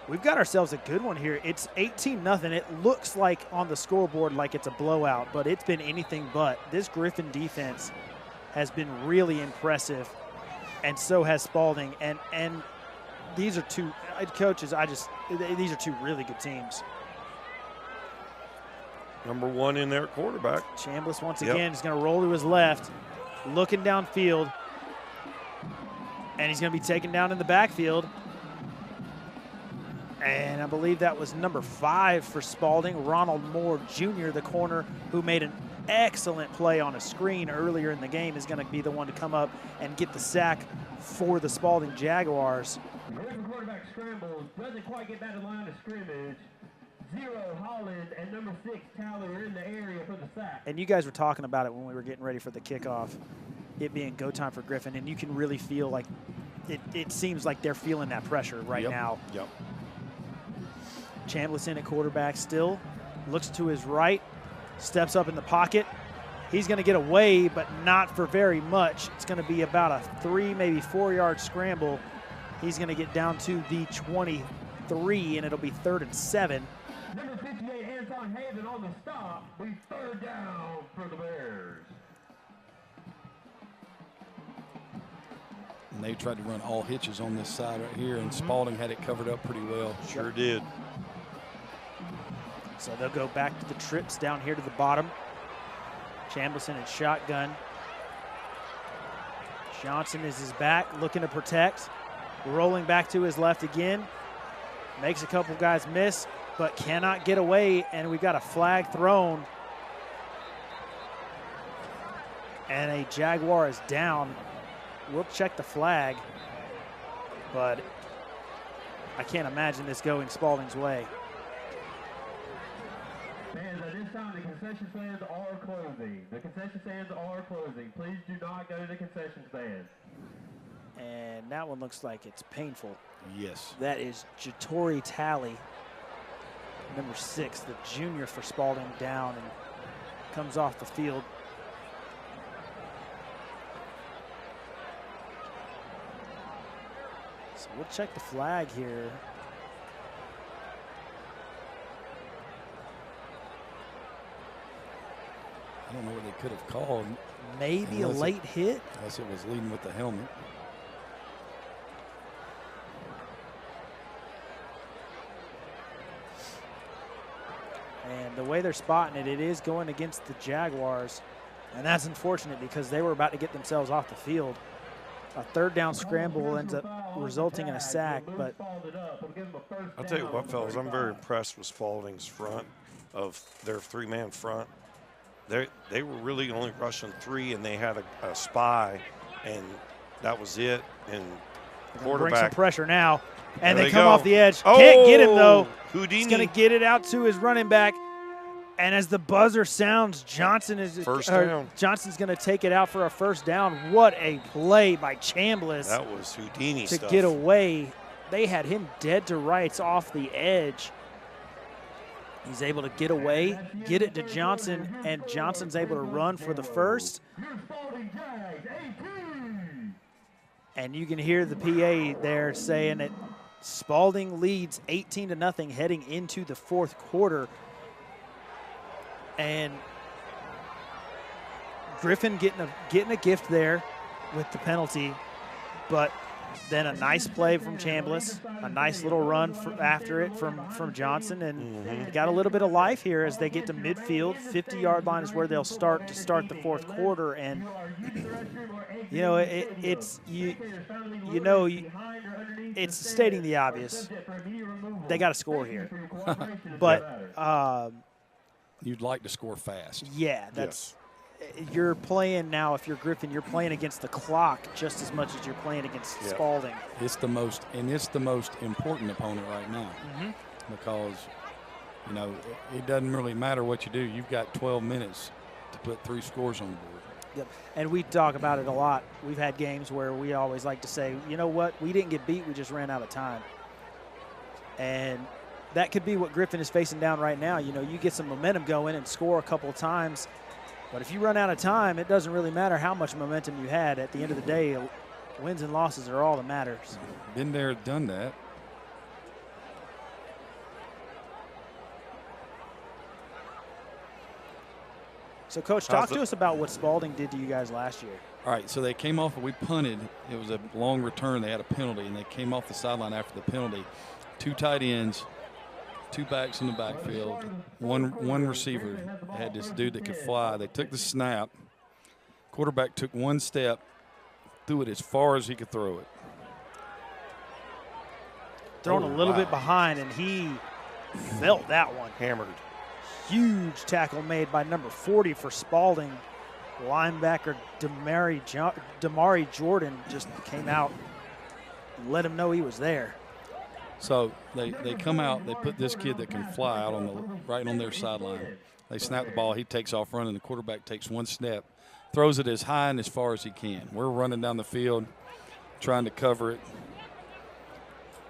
we've got ourselves a good one here. It's 18-0. It looks like on the scoreboard like it's a blowout, but it's been anything but. This Griffin defense has been really impressive, and so has Spalding. And these are two coaches. These are two really good teams. Number one in their quarterback. Chambliss once again is going to roll to his left, looking downfield, and he's going to be taken down in the backfield. And I believe that was number 5 for Spalding, Ronald Moore Jr., the corner who made an excellent play on a screen earlier in the game, is going to be the one to come up and get the sack for the Spalding Jaguars. The quarterback scrambles, doesn't quite get that in line of scrimmage. 0, Holland, and number 6, Tally are in the area for the sack. And you guys were talking about it when we were getting ready for the kickoff, it being go time for Griffin, and you can really feel like it seems like they're feeling that pressure right now. Yep. Chambliss in at quarterback still, looks to his right, steps up in the pocket. He's going to get away, but not for very much. It's going to be about a 3, maybe 4-yard scramble. He's going to get down to the 23, and it'll be 3rd and 7. Number 58, Anton Haven on the stop. We 3rd down for the Bears. And they tried to run all hitches on this side right here, and Spalding had it covered up pretty well. Sure did. So they'll go back to the trips down here to the bottom. Chambliss in shotgun. Johnson is his back, looking to protect. Rolling back to his left again. Makes a couple guys miss, but cannot get away, and we've got a flag thrown. And a Jaguar is down. We'll check the flag, but I can't imagine this going Spalding's way. Fans, at this time, the concession stands are closing. The concession stands are closing. Please do not go to the concession stand. And that one looks like it's painful. Yes. That is Jatori Tally, number 6, the junior for Spalding, down and comes off the field. So we'll check the flag here. I don't know what they could have called. Maybe a late hit. Unless it was leading with the helmet. And the way they're spotting it, it is going against the Jaguars. And that's unfortunate because they were about to get themselves off the field. A 3rd down scramble ends up resulting in a sack, but I'll tell you what, fellas, I'm very impressed with Spalding's front of their 3-man front. they were really only rushing 3, and they had a spy, and that was it. And Bring some quarterback. pressure now. And There they they come go. off the edge. Can't get him, though. Houdini. He's going to get it out to his running back. And as the buzzer sounds, Johnson's going to take it out for a first down. What a play by Chambliss. That was Houdini to stuff. get away. They had him dead to rights off the edge. He's able to get away, get it to Johnson, and Johnson's able to run for the first. And you can hear the PA there saying that Spalding leads 18-0 heading into the fourth quarter. And Griffin getting a gift there with the penalty, but then a nice play from Chambliss, a nice little run after it from Johnson, and they got a little bit of life here as they get to midfield. 50-yard line is where they'll start the fourth quarter, and it's stating the obvious. They got to score here, but you'd like to score fast. Yeah, you're playing now. If you're Griffin, you're playing against the clock just as much as you're playing against Spalding. It's the most important opponent right now, because it doesn't really matter what you do. You've got 12 minutes to put 3 scores on the board. Yep, and we talk about it a lot. We've had games where we always like to say, you know what, we didn't get beat, we just ran out of time. And that could be what Griffin is facing down right now. You get some momentum going and score a couple of times. But if you run out of time, it doesn't really matter how much momentum you had. At the end of the day, wins and losses are all that matters. Been there, done that. So, Coach, talk to us about what Spalding did to you guys last year. All right, so they came off, we punted. It was a long return. They had a penalty, and they came off the sideline after the penalty. 2 tight ends, 2 backs in the backfield, one receiver. Had this dude that could fly. They took the snap. Quarterback took 1 step, threw it as far as he could throw it. Thrown a little bit behind, and he felt that one. Hammered. Huge tackle made by number 40 for Spalding. Linebacker Damari Jordan just came out and let him know he was there. So they come out, they put this kid that can fly out right on their sideline. They snap the ball, he takes off running, the quarterback takes 1 step, throws it as high and as far as he can. We're running down the field trying to cover it,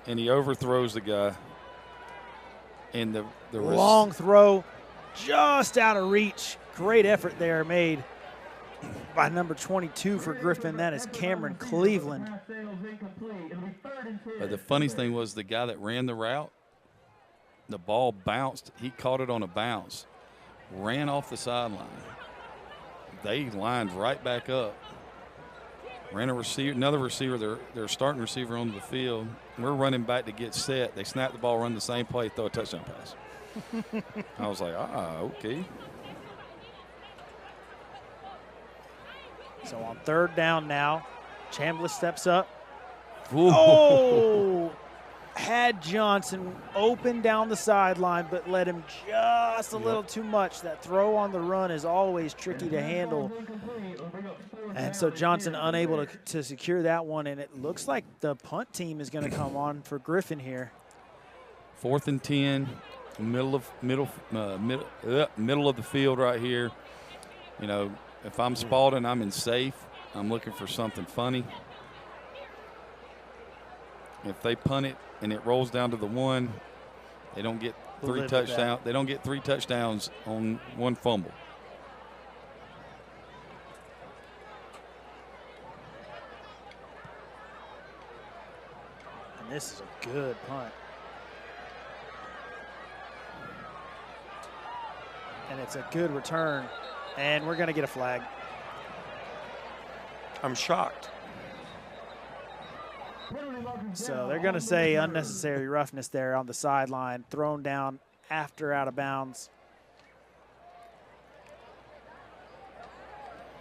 and he overthrows the guy. And the long throw just out of reach. Great effort there made by number 22 for Griffin. That is Cameron Cleveland. The funniest thing was the guy that ran the route, the ball bounced. He caught it on a bounce, ran off the sideline. They lined right back up. Ran another receiver, their starting receiver onto the field. We're running back to get set. They snap the ball, run the same play, throw a touchdown pass. I was like, okay. So on 3rd down now, Chambliss steps up. Ooh. Oh! Had Johnson open down the sideline, but let him just a little too much. That throw on the run is always tricky to handle. And so Johnson unable to secure that one, and it looks like the punt team is going to come on for Griffin here. 4th and 10, middle of the field right here. If I'm Spalding, I'm in safe. I'm looking for something funny. If they punt it and it rolls down to the 1, they don't get 3 touchdowns. They don't get 3 touchdowns on 1 fumble. And this is a good punt. And it's a good return. And we're going to get a flag. I'm shocked. So they're going to say unnecessary roughness there on the sideline, thrown down after out of bounds.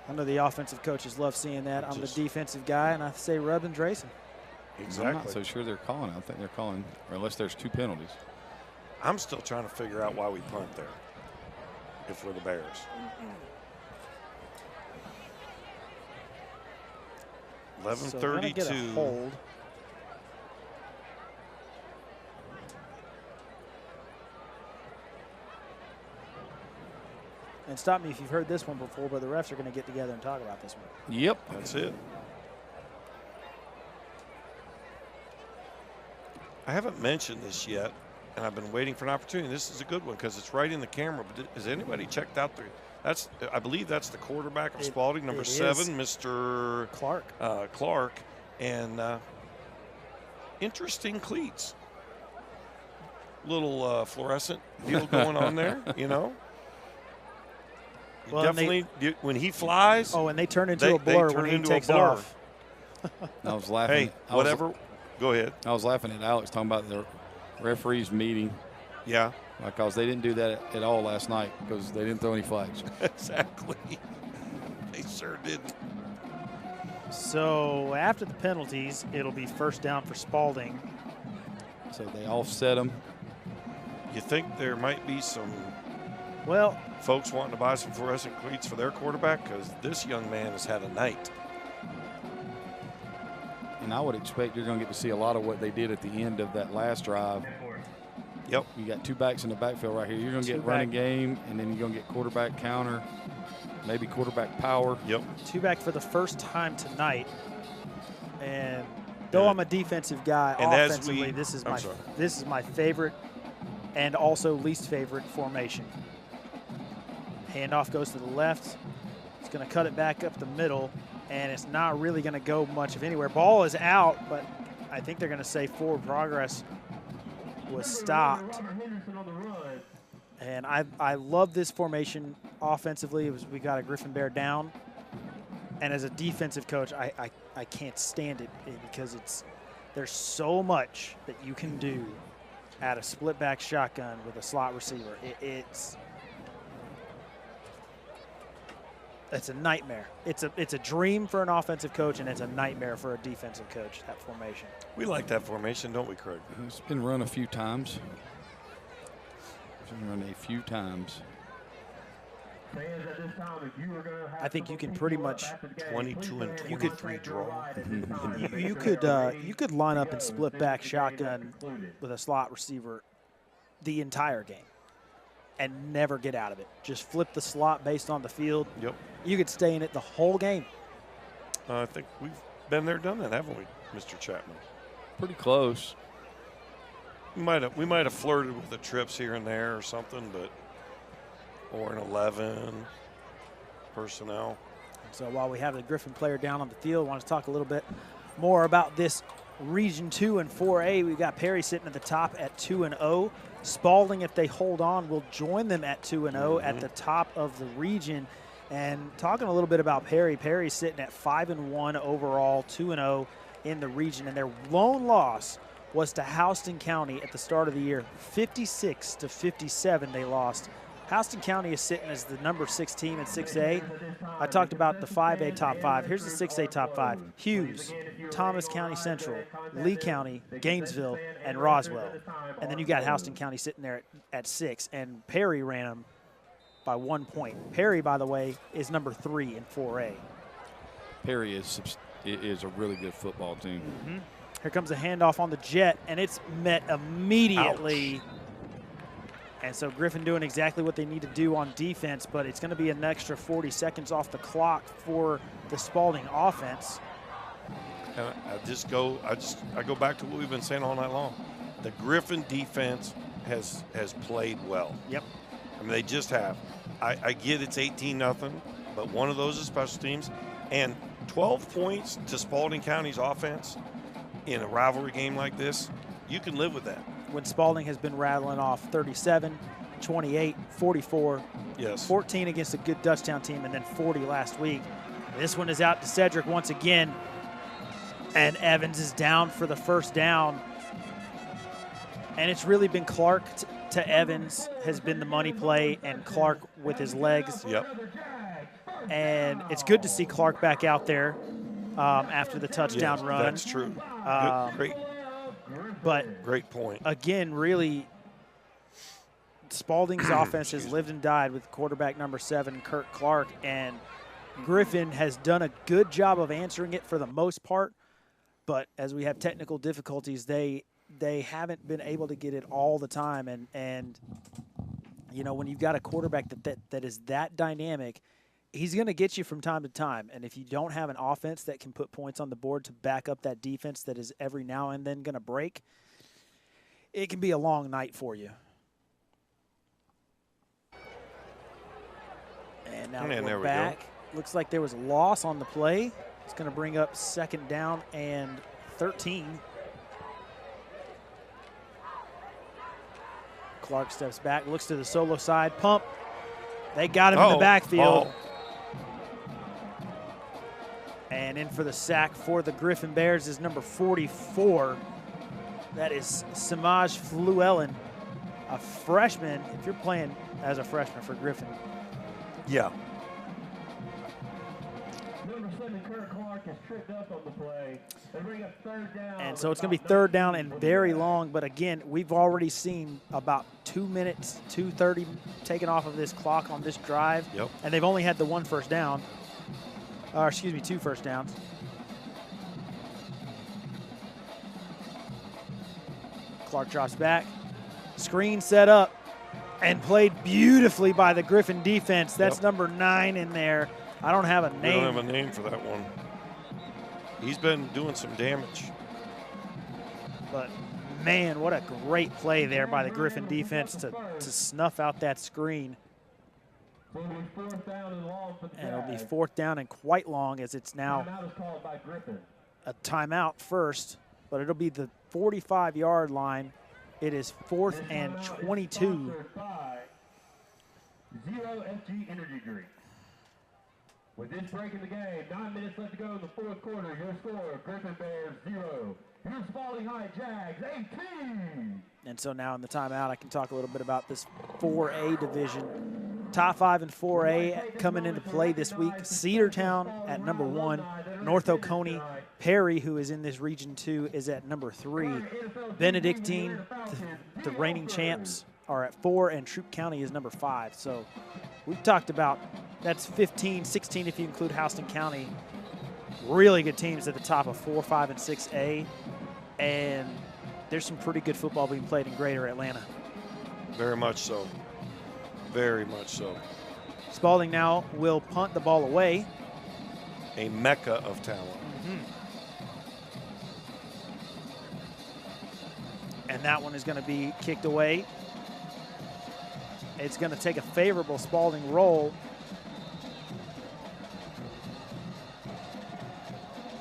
I know the offensive coaches love seeing that. I'm the defensive guy, and I say rub and Drayson. Exactly. I'm not so sure they're calling. I think they're calling, or unless there's 2 penalties. I'm still trying to figure out why we punt there. if we're the Bears. So we're gonna get a 11:32. hold. And stop me if you've heard this one before, but the refs are going to get together and talk about this one. Yep. That's it. I haven't mentioned this yet, and I've been waiting for an opportunity. This is a good one because it's right in the camera. But has anybody checked out I believe that's the quarterback of Spalding, number 7, Mr. Clark. Clark, and interesting cleats. Little fluorescent deal going on there, you know. Well, Definitely, when he flies. Oh, and they turn into a blur when he takes off. I was laughing. Hey, whatever. Go ahead. I was laughing at Alex talking about the referees meeting. Yeah. Because they didn't do that at all last night because they didn't throw any flags. Exactly. They sure didn't. So after the penalties, it'll be first down for Spalding. So they offset them. You think there might be some folks wanting to buy some fluorescent cleats for their quarterback? Because this young man has had a night. And I would expect you're going to get to see a lot of what they did at the end of that last drive. Yep. You got 2 backs in the backfield right here. You're going to get running game, and then you're going to get quarterback counter, maybe quarterback power. Yep. 2 back for the first time tonight. And though I'm a defensive guy, and offensively, this is my favorite and also least favorite formation. Handoff goes to the left. It's going to cut it back up the middle, and it's not really going to go much of anywhere. Ball is out, but I think they're going to say forward progress was stopped. And I love this formation offensively. We got a Griffin Bear down. And as a defensive coach, I can't stand it because there's so much that you can do at a split back shotgun with a slot receiver. It's a nightmare. It's a dream for an offensive coach, and it's a nightmare for a defensive coach, that formation. We like that formation, don't we, Craig? It's been run a few times. I think you can pretty much 22 and 23 draw. you could line up and split back shotgun with a slot receiver the entire game and never get out of it. Just flip the slot based on the field. Yep. You could stay in it the whole game. I think we've been there, done that, haven't we, Mr. Chapman? Pretty close. We might have flirted with the trips here and there or something, or an 11 personnel. So while we have the Griffin player down on the field, I want to talk a little bit more about this Region 2 and 4A. We've got Perry sitting at the top at 2-0. Spalding, if they hold on, will join them at 2-0 at the top of the region. And talking a little bit about Perry, Perry's sitting at 5-1 overall, 2-0 in the region. And their lone loss was to Houston County at the start of the year. 56-57 they lost. Houston County is sitting as the number 6 team in 6A. I talked about the 5A top 5. Here's the 6A top 5. Hughes, Thomas County Central, Lee County, Gainesville, and Roswell. And then you got Houston County sitting there at 6. And Perry ran them by 1 point. Perry, by the way, is number 3 in 4A. Perry is a really good football team. Mm-hmm. Here comes a handoff on the jet, and it's met immediately. Ouch. And so Griffin doing exactly what they need to do on defense, but it's going to be an extra 40 seconds off the clock for the Spalding offense. And I go back to what we've been saying all night long. The Griffin defense has played well. Yep. I mean, they just have. I get it's 18-0, but one of those is special teams. And 12 points to Spalding County's offense in a rivalry game like this, you can live with that. When Spalding has been rattling off 37, 28, 44, yes, 14 against a good Dutchtown team, and then 40 last week. This one is out to Cedric once again, and Evans is down for the first down. And it's really been Clark to Evans has been the money play, and Clark with his legs. Yep. And it's good to see Clark back out there after the touchdown run. That's true. Great. But great point. Again, really, Spalding's offense has lived and died with quarterback number 7, Kurt Clark, and Griffin has done a good job of answering it for the most part. But as we have technical difficulties, they haven't been able to get it all the time. And you know, when you've got a quarterback that is that dynamic, he's going to get you from time to time. And if you don't have an offense that can put points on the board to back up that defense that is every now and then going to break, it can be a long night for you. And now we're back. Looks like there was a loss on the play. It's going to bring up 2nd down and 13. Clark steps back, looks to the solo side, pump. They got him in the backfield. And in for the sack for the Griffin Bears is number 44. That is Samaj Fluellen, a freshman. If you're playing as a freshman for Griffin. Yeah. Number 7, Kurt Clark is tripped up on the play. They bring up 3rd down. And so it's going to be 3rd down and very long. But again, we've already seen about 2 minutes, 2:30 taken off of this clock on this drive. Yep. And they've only had the 1 first down. Or excuse me, 2 first downs. Clark drops back. Screen set up and played beautifully by the Griffin defense. That's number 9 in there. I don't have a name. We don't have a name for that one. He's been doing some damage. But, man, what a great play there by the Griffin defense to snuff out that screen. And it'll be 4th down and quite long, as it's now a timeout first, but it'll be the 45-yard line. It is 4th and 22. Zero FG Energy Drink. With this break in the game, 9 minutes left to go in the 4th quarter. Your score, Griffin Bears 0. Your Spalding High Jags 18. And so now in the timeout, I can talk a little bit about this 4A division. Top 5 and 4A coming into play this week. Cedartown at number 1. North Oconee. Perry, who is in this region 2, is at number 3. Benedictine, the reigning champs, are at 4, and Troup County is number 5. So we've talked about that's 15, 16 if you include Houston County. Really good teams at the top of 4, 5, and 6A. And there's some pretty good football being played in Greater Atlanta. Very much so. Very much so. Spalding now will punt the ball away. A mecca of talent. And that one is going to be kicked away. It's going to take a favorable Spalding roll.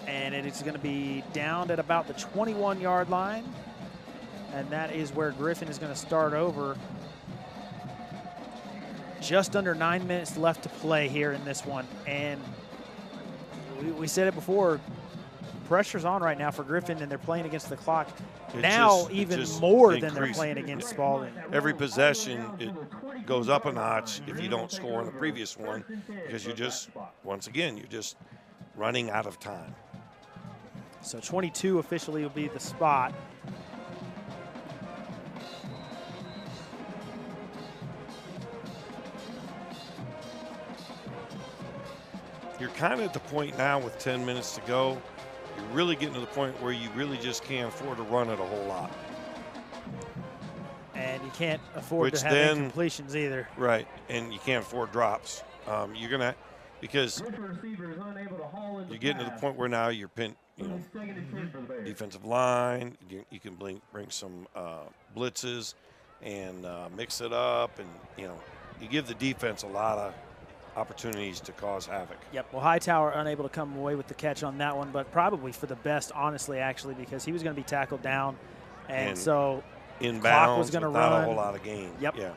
And it is going to be down at about the 21-yard line. And that is where Griffin is going to start over. Just under 9 minutes left to play here in this one. And we said it before, pressure's on right now for Griffin, and they're playing against the clock. Even more than they're playing against Spalding. Every possession, it goes up a notch if you don't score in the previous one, because you're just, once again, you're just running out of time. So 22 officially will be the spot. You're kind of at the point now with 10 minutes to go. You're really getting to the point where you really just can't afford to run it a whole lot. And you can't afford to have incompletions either. Right, and you can't afford drops. You're going to, because you're getting to the point where now you're defensive line, you can bring some blitzes and mix it up, and you give the defense a lot of opportunities to cause havoc. Yep. Well, Hightower unable to come away with the catch on that one, but probably for the best, honestly, actually, because he was going to be tackled down, and so inbounds was going to run. Not a whole run. lot of gain. Yep. Yeah.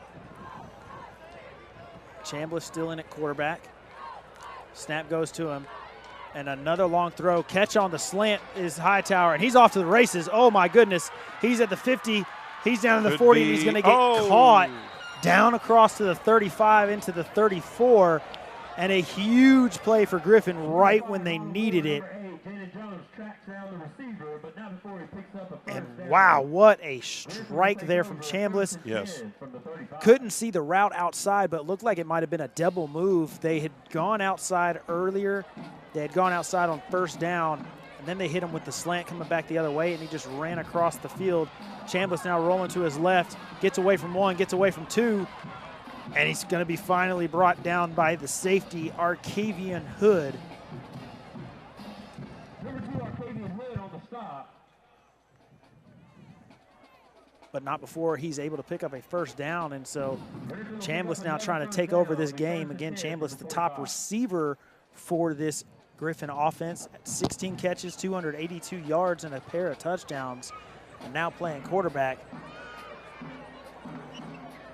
Chambliss still in at quarterback. Snap goes to him, and another long throw. Catch on the slant is Hightower, and he's off to the races. Oh my goodness! He's at the 50. He's down to the 40. And he's going to get caught. Down across to the 35 into the 34, and a huge play for Griffin right when they needed it. And wow, what a strike there from Chambliss. Yes. couldn't see the route outside, but looked like it might have been a double move. They had gone outside earlier. They had gone outside on first down, and then they hit him with the slant coming back the other way, and he just ran across the field. Chambliss now rolling to his left, gets away from one, gets away from two, and he's going to be finally brought down by the safety, Arcavian Hood. Number 2, Arcavian Hood on the stop. But not before he's able to pick up a first down, and so Chambliss now trying to take over this game. Again, Chambliss, the top receiver for this Griffin offense, at 16 catches, 282 yards, and a pair of touchdowns, and now playing quarterback.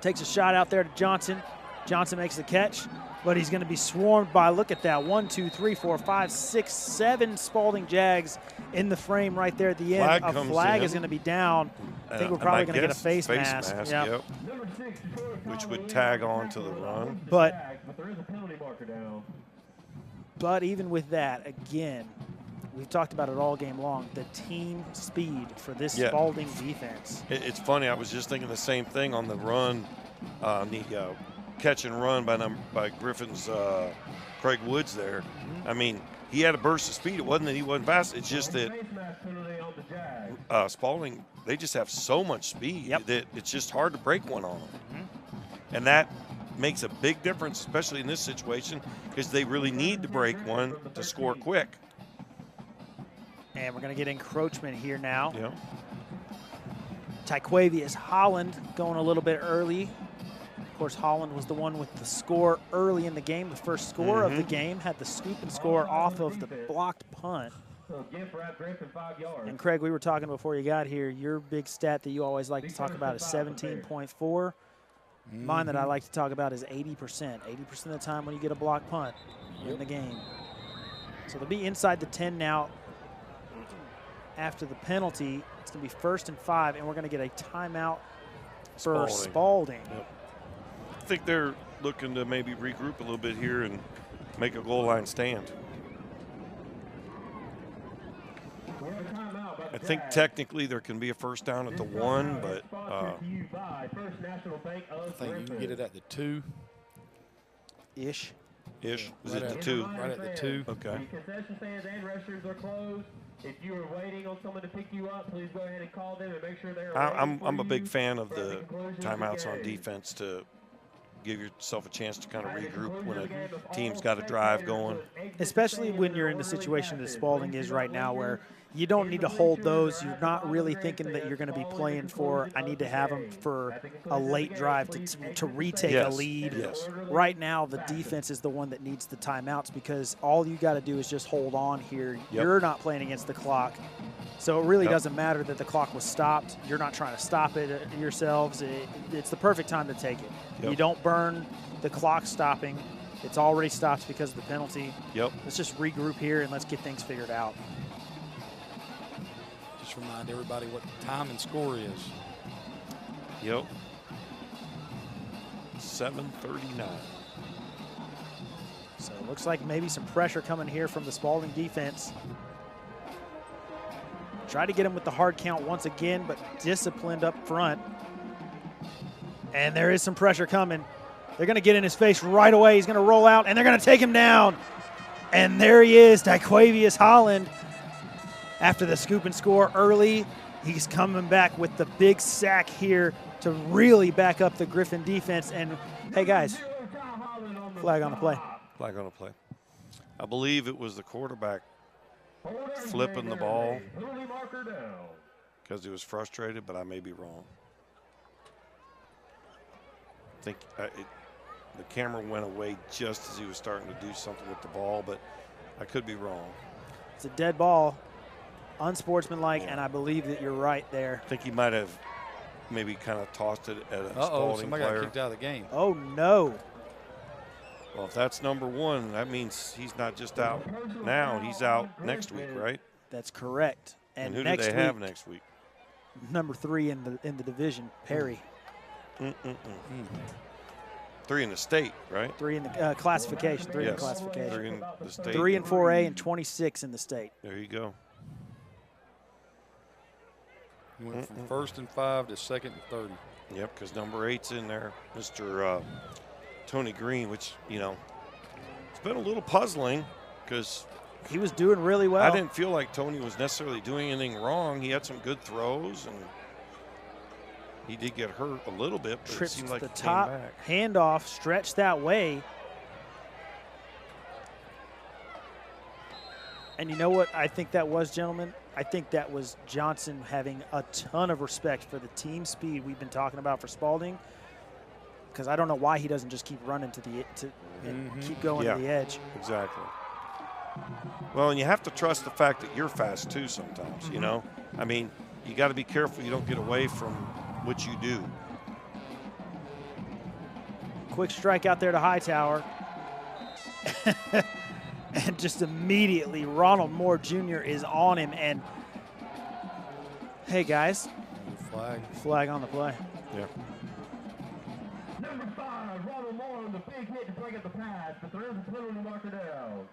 Takes a shot out there to Johnson. Johnson makes the catch, but he's going to be swarmed by, look at that, 1, 2, 3, 4, 5, 6, 7 Spalding Jags in the frame right there at the end. A flag is going to be down. I think we're probably going to get a face mask. Yep. Which would tag on to the run. But there is a penalty marker down. But even with that, again, we've talked about it all game long, the team speed for this Spalding defense. It's funny, I was just thinking the same thing on the run, the catch and run by Griffin's Craig Woods there. I mean, he had a burst of speed. It wasn't that he wasn't fast. It's just that Spalding, they just have so much speed that it's just hard to break one on them. And that makes a big difference, especially in this situation, because they really need to break one to score quick. And we're going to get encroachment here now. Yeah. Tyquavius Holland going a little bit early. Of course, Holland was the one with the score early in the game, the first score of the game, had the scoop and score off of the blocked punt. And Craig, we were talking before you got here, your big stat that you always like to talk about is 17.4. Mine that I like to talk about is 80%. 80% of the time when you get a block punt in the game. So they'll be inside the 10 now after the penalty. It's going to be 1st and 5, and we're going to get a timeout for Spalding. Yep. I think they're looking to maybe regroup a little bit here and make a goal line stand. I think technically there can be a first down at the 1, but I think you can get it at the 2. Ish. Is it the 2? Right at the 2. Okay. Concession stands and restrooms are closed. If you are waiting on someone to pick you up, please go ahead and call them and make sure they're I'm a big fan of the timeouts on defense to give yourself a chance to kind of regroup when a team's got a drive going. Especially when you're in the situation that Spalding is right now, where you don't need to hold those. You're not really thinking that you're going to be playing for, I need to have them for a late drive to retake a lead. Yes. Right now, the defense is the one that needs the timeouts, because all you got to do is just hold on here. You're not playing against the clock. So it really doesn't matter that the clock was stopped. You're not trying to stop it yourselves. It's the perfect time to take it. You don't burn the clock stopping. It's already stopped because of the penalty. Let's just regroup here and let's get things figured out. Just remind everybody what the time and score is. 7:39. So it looks like maybe some pressure coming here from the Spalding defense. Try to get him with the hard count once again, but disciplined up front. And there is some pressure coming. They're going to get in his face right away. He's going to roll out, and they're going to take him down. And there he is, Tyquavius Holland. After the scoop and score early, he's coming back with the big sack here to really back up the Griffin defense. And, hey, guys, flag on the play. Flag on the play. I believe it was the quarterback flipping the ball because he was frustrated, but I may be wrong. I think the camera went away just as he was starting to do something with the ball, but I could be wrong. It's a dead ball, unsportsmanlike, and I believe that you're right there. I think he might have maybe kind of tossed it at a Spalding somebody player. got kicked out of the game. Oh, no. Well, if that's number 1, that means he's not just out now, he's out next week, right? That's correct. And who do they have next week? Number 3 in the division, Perry. 3 in the state, right? 3 in the classification. 3 in the classification. 3 in the state. 3 in 4A and 26 in the state. There you go. He went from 1st and 5 to 2nd and 30. Yep, because number 8's in there, Mr. Tony Green, which, you know, it's been a little puzzling because he was doing really well. I didn't feel like Tony was necessarily doing anything wrong. He had some good throws, and he did get hurt a little bit, but Trips it seemed to like the he top, came back. handoff, stretched that way. And you know what I think that was, gentlemen? I think that was Johnson having a ton of respect for the team speed we've been talking about for Spalding, because I don't know why he doesn't just keep running and keep going to the edge. Exactly. Well, and you have to trust the fact that you're fast too sometimes, you know? I mean, you got to be careful you don't get away from what you do. Quick strike out there to Hightower. And just immediately, Ronald Moore Jr. is on him. And, hey, guys. Flag on the play. Yeah. Number 5, Ronald Moore on the big hit to break up the pass, but there is a penalty marker down.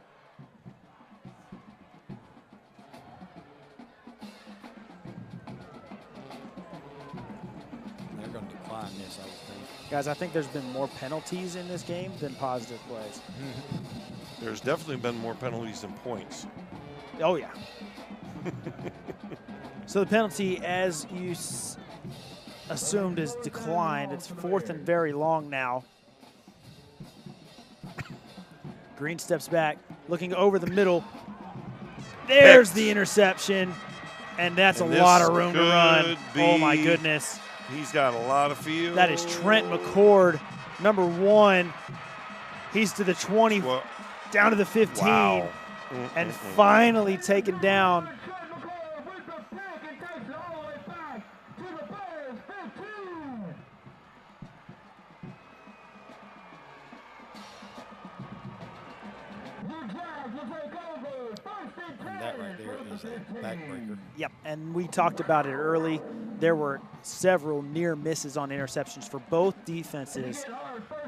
They're going to decline this, I would think. Guys, I think there's been more penalties in this game than positive plays. There's definitely been more penalties than points. Oh, yeah. So the penalty, as you assumed, is declined. It's 4th and very long now. Green steps back, looking over the middle. There's the interception, and that's And a lot of this room to run. could Oh, my be- goodness. He's got a lot of field. That is Trent McCord, number 1. He's to the 20, Well, down to the 15, wow. and finally taken down. Trent McCall with the pick and takes it all the way back to the Bears 15. The Jags will take over. First and 10. And that right there is a backbreaker. Yep, and we talked about it early. There were several near misses on interceptions for both defenses.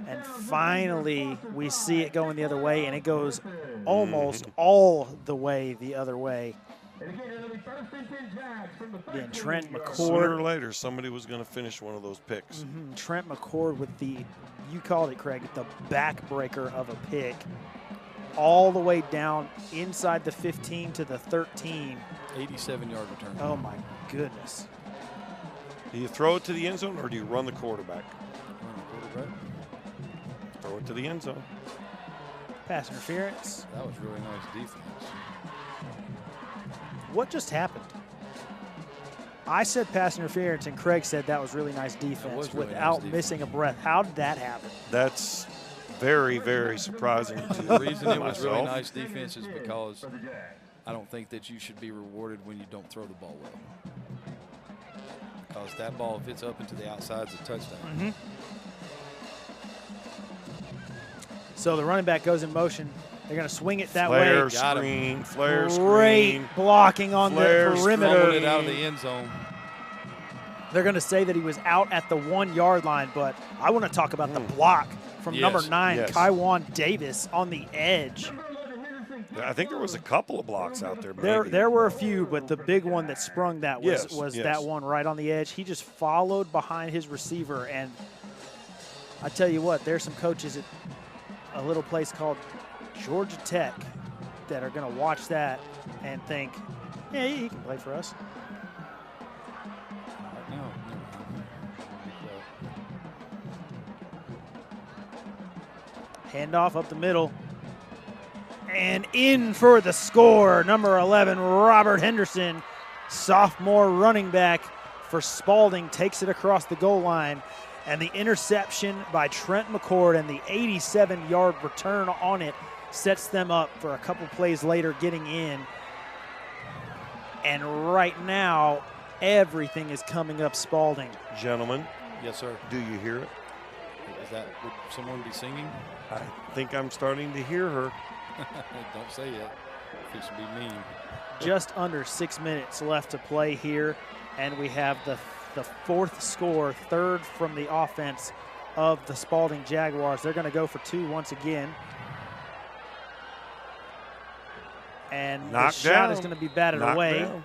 And finally, we see it going the other way, and it goes almost all the way the other way. And again, it'll be first and 10 Jags from the Again, 13 Trent yard Sooner or McCord. later, somebody was going to finish one of those picks. Trent McCord with the, you called it, Craig, the backbreaker of a pick. All the way down inside the 15 to the 13. 87-yard return. Oh, my goodness. Do you throw it to the end zone or do you run the quarterback? Quarterback. Throw it to the end zone. Pass interference. That was really nice defense. What just happened? I said pass interference, and Craig said that was really nice defense was really nice without defense. missing a breath. How did that happen? That's very, very surprising to The reason it was really myself. nice defense is because I don't think that you should be rewarded when you don't throw the ball well. Because that ball, if it's up into the outside, is a touchdown. So the running back goes in motion. They're going to swing it that Flare way. Got him. screen, flare Great screen. blocking on Flare the screen. perimeter. Throwing it out of the end zone. They're going to say that he was out at the 1 yard line, but I want to talk about the block from Yes, number 9, yes. Kaiwan Davis, on the edge. I think there was a couple of blocks out there. maybe. There were a few, but the big one that sprung that was, Yes, yes. that one right on the edge. He just followed behind his receiver, and I tell you what, there's some coaches at a little place called Georgia Tech that are going to watch that and think, yeah, he can play for us. No, never mind. Handoff up the middle. And in for the score, number 11, Robert Henderson, sophomore running back for Spalding, takes it across the goal line. And the interception by Trent McCord and the 87-yard return on it sets them up for a couple plays later getting in. And right now, everything is coming up Spalding. Gentlemen, Yes, sir. do you hear it? Would someone be singing? I think I'm starting to hear her. Don't say it. It should be mean. Just under 6 minutes left to play here, and we have the fourth score, third from the offense of the Spalding Jaguars. They're going to go for 2 once again. And the Knocked shot is down. going to be batted Knocked away. down.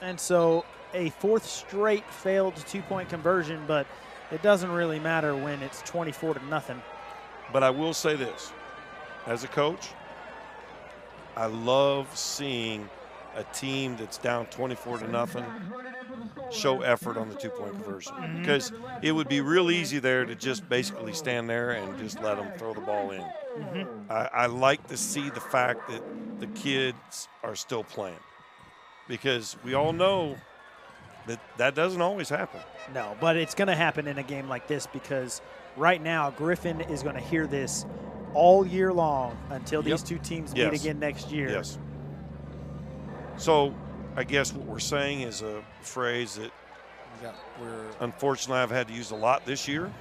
And so a fourth straight failed two-point conversion, but it doesn't really matter when it's 24-0. But I will say this. As a coach, I love seeing a team that's down 24-0 show effort on the two-point conversion, because it would be real easy there to just basically stand there and just let them throw the ball in. I like to see the fact that the kids are still playing, because we all know that doesn't always happen. No, but it's going to happen in a game like this, because right now Griffin is going to hear this all year long until these two teams meet again next year. Yes. So I guess what we're saying is a phrase that unfortunately I've had to use a lot this year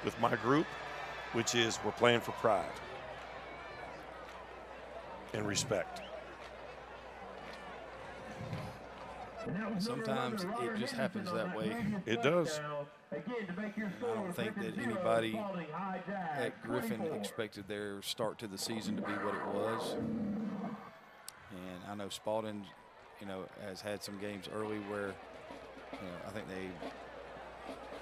with my group, which is we're playing for pride and respect. Sometimes it just happens that way. It does. I don't think that anybody at Griffin expected their start to the season to be what it was. And I know Spalding, has had some games early where, I think they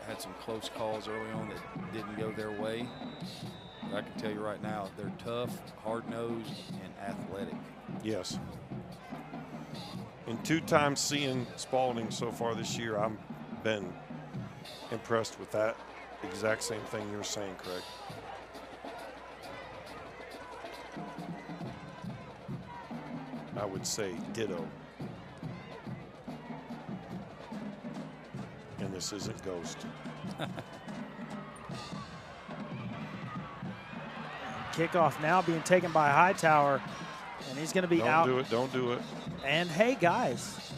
had some close calls early on that didn't go their way. But I can tell you right now, they're tough, hard-nosed, and athletic. Yes. And 2 times seeing Spalding so far this year, I've been impressed with that exact same thing you're saying, Craig. I would say ditto. And this isn't Ghost. Kickoff now being taken by Hightower, and he's going to be out. Don't do it. And hey, guys,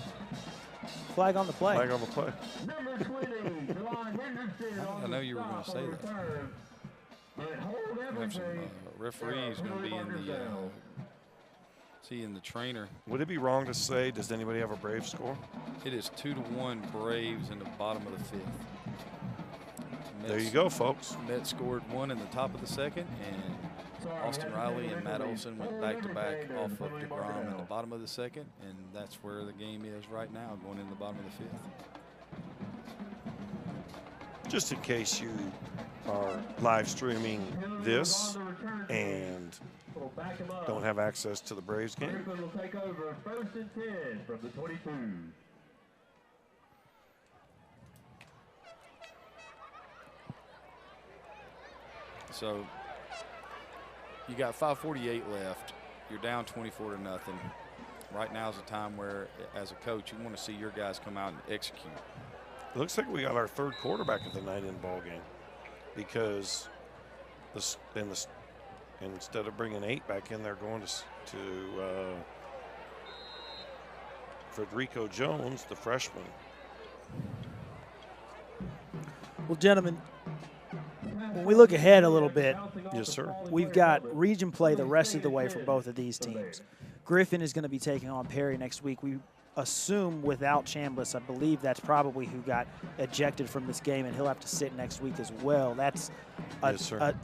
flag on the play. Flag on the play. I know you were going to say that. We have some referees going to be in the trainer. Would it be wrong to say, does anybody have a Brave score? It is 2-1 Braves in the bottom of the 5th. There you go, folks. Mets scored 1 in the top of the 2nd, and Austin Riley and Matt Olson went back-to-back off of DeGrom in the bottom of the 2nd, and that's where the game is right now, going in the bottom of the 5th. Just in case you are live streaming this and don't have access to the Braves game. Griffin will take over 1st and 10 from the 22. So you got 5:48 left. You're down 24-0. Right now is a time where, as a coach, you want to see your guys come out and execute. It looks like we got our 3rd quarterback of the night in ball game, because instead of bringing 8 back in, they're going to Federico Jones, the freshman. Well, gentlemen, when we look ahead a little bit, Yes, sir. we've got region play the rest of the way for both of these teams. Griffin is going to be taking on Perry next week. We assume without Chambliss. I believe that's probably who got ejected from this game, and he'll have to sit next week as well. That's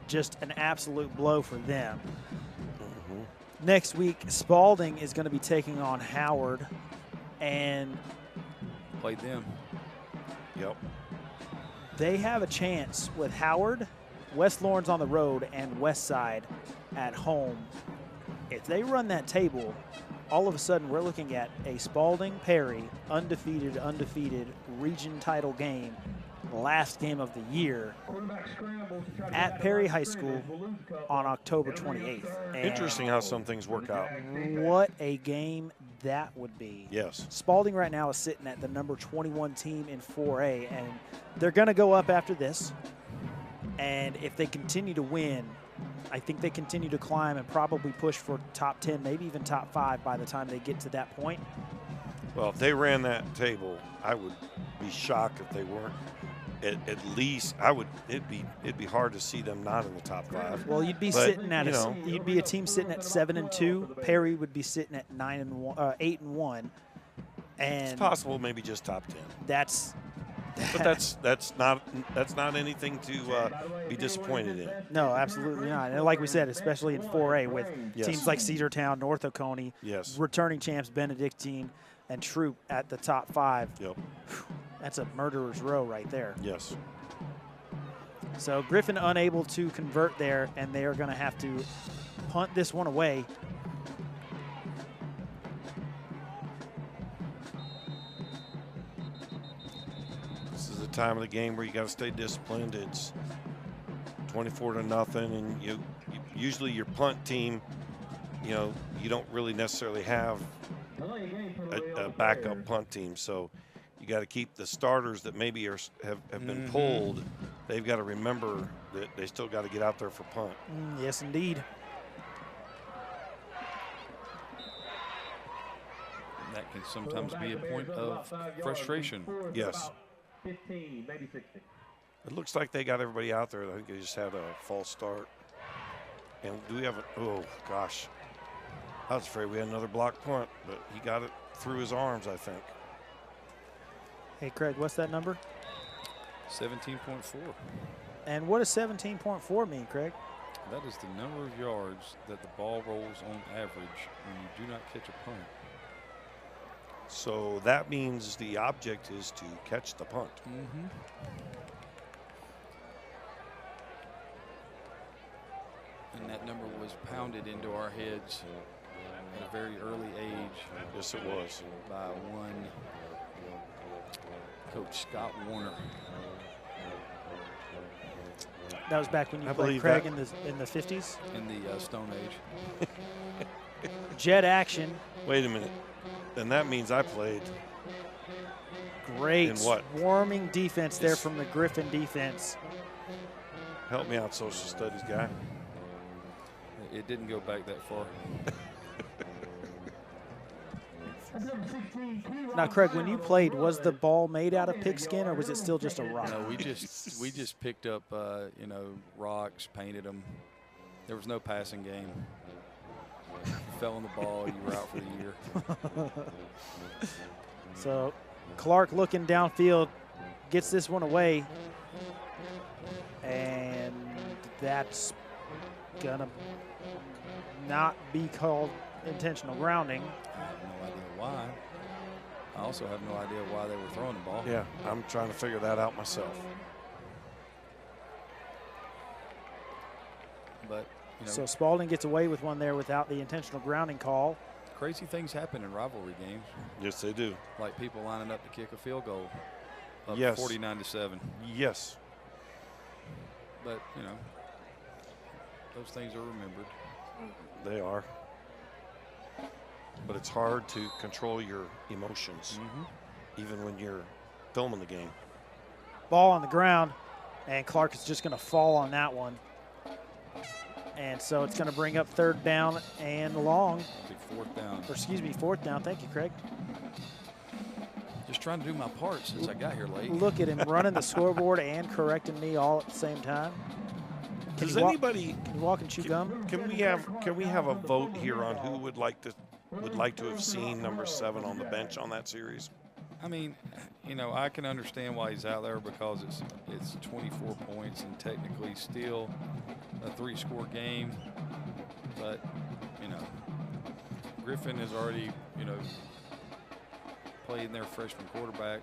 just an absolute blow for them. Next week, Spalding is going to be taking on Howard, and played them. Yep. They have a chance with Howard, West Lawrence on the road, and West Side at home. If they run that table, all of a sudden we're looking at a Spalding-Perry undefeated region title game, last game of the year at Perry High School on October 28th. And interesting how some things work out. What a game that would be. Yes. Spalding right now is sitting at the number 21 team in 4A, and they're going to go up after this. And if they continue to win, I think they continue to climb and probably push for top 10, maybe even top 5 by the time they get to that point. Well, if they ran that table, I would be shocked if they weren't. At least I would. It'd be hard to see them not in the top 5. Well, you'd be sitting at you'd be a team sitting at 7-2. Perry would be sitting at 8-1, and it's possible maybe just top 10. But that's not anything to be disappointed in. No, absolutely not. And like we said, especially in 4A with teams like Cedartown, North Oconee, returning champs Benedictine. and Troop at the top 5. Yep. That's a murderer's row right there. Yes. So Griffin unable to convert there, and they are going to have to punt this one away. This is the time of the game where you got to stay disciplined. It's 24-0, and you usually your punt team, you know, you don't really necessarily have a backup punt team, so you got to keep the starters that maybe have been pulled. They've got to remember that they still got to get out there for punt. Yes, indeed. And that can sometimes be a point of frustration. Yes. 15, maybe 60. It looks like they got everybody out there. I think they just had a false start. And do we have a, oh gosh. I was afraid we had another block punt, but he got it through his arms, I think. Hey, Craig, what's that number? 17.4. And what does 17.4 mean, Craig? That is the number of yards that the ball rolls on average when you do not catch a punt. So that means the object is to catch the punt. And that number was pounded into our heads at a very early age. Yes, it was. By one Coach Scott Warner. That was back when you played Craig in the 50s? In the Stone Age. Jet action. Wait a minute. And that means I played. Great in what? swarming defense there from the Griffin defense. Help me out, social studies guy. It didn't go back that far. Now, Craig, when you played, was the ball made out of pigskin, or was it still just a rock? No, we just picked up, you know, rocks, painted them. There was no passing game. You fell on the ball, you were out for the year. So Clark looking downfield, gets this one away, and that's gonna not be called intentional grounding. I have no idea why. I also have no idea why they were throwing the ball. Yeah, I'm trying to figure that out myself. But, you know, So Spalding gets away with one there without the intentional grounding call. crazy things happen in rivalry games. Yes, they do. Like people lining up to kick a field goal. Up Yes. 49-7. Yes. But, you know, those things are remembered. They are. But it's hard to control your emotions, even when you're filming the game. Ball on the ground, and Clark is just going to fall on that one. And so it's going to bring up 3rd down and long. Big 4th down. Or excuse me, 4th down. Thank you, Craig. Just trying to do my part since I got here late. Look at him running the scoreboard and correcting me all at the same time. Does anybody can you walk and chew gum? Can we have a vote here on who would like to have seen number 7 on the bench on that series? I mean, you know, I can understand why he's out there because it's 24 points and technically still a 3-score game. But, you know, Griffin has already, you know, played their freshman quarterback.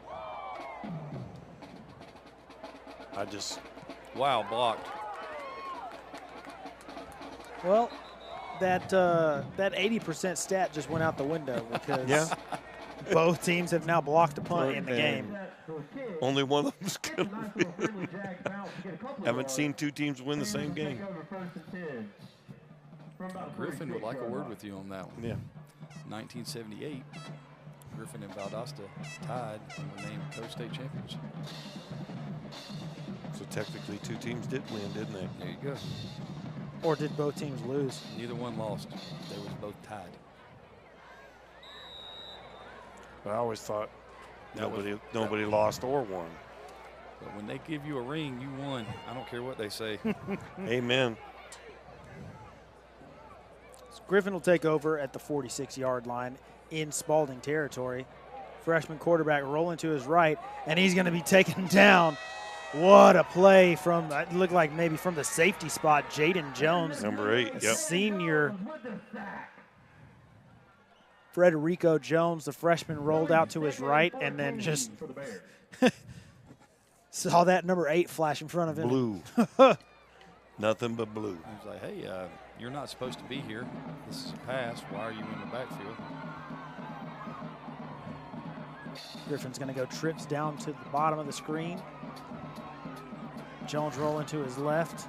Wow, blocked. Well, that 80% stat just went out the window because both teams have now blocked a punt in the game. Only one of them's going to win. Haven't seen 2 teams win the same game. Griffin would like a word with you on that one. Yeah. 1978, Griffin and Valdosta tied and were named co-state champions. So technically 2 teams did win, didn't they? There you go. Or did both teams lose? Neither one lost. They were both tied. But I always thought nobody lost or won. But when they give you a ring, you won. I don't care what they say. Amen. So Griffin will take over at the 46-yard line in Spalding territory. Freshman quarterback rolling to his right, and he's going to be taken down. What a play from, it looked like maybe from the safety spot, Jaden Jones. Number 8, yep. Senior. Frederico Jones, the freshman, rolled out to his right and then just saw that number 8 flash in front of him. Blue. Nothing but blue. He was like, hey, you're not supposed to be here. This is a pass. Why are you in the backfield? Griffin's going to go trips down to the bottom of the screen. Jones rolling to his left.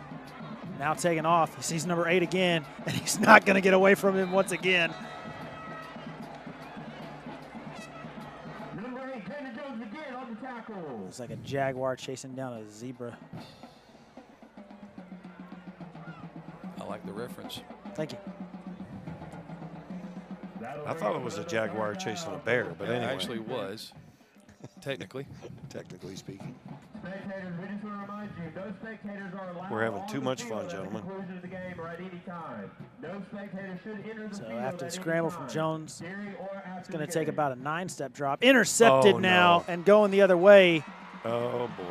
Now taking off. He sees number 8 again, and he's not going to get away from him once again. Number 8, Tanner Jones again on the tackle. It's like a jaguar chasing down a zebra. I like the reference. Thank you. I thought it was a jaguar chasing a bear, but It anyway. actually was, technically. Technically speaking. Spectators, we just want to remind you, no spectators are allowed. We're having on too the much field fun, at the gentlemen. conclusion of the game or at any time. No spectators should enter the So field after the at any scramble from time, Jones, during or after it's going the to take game. about a 9-step drop. Intercepted Oh, now no. and going the other way. Oh, boy.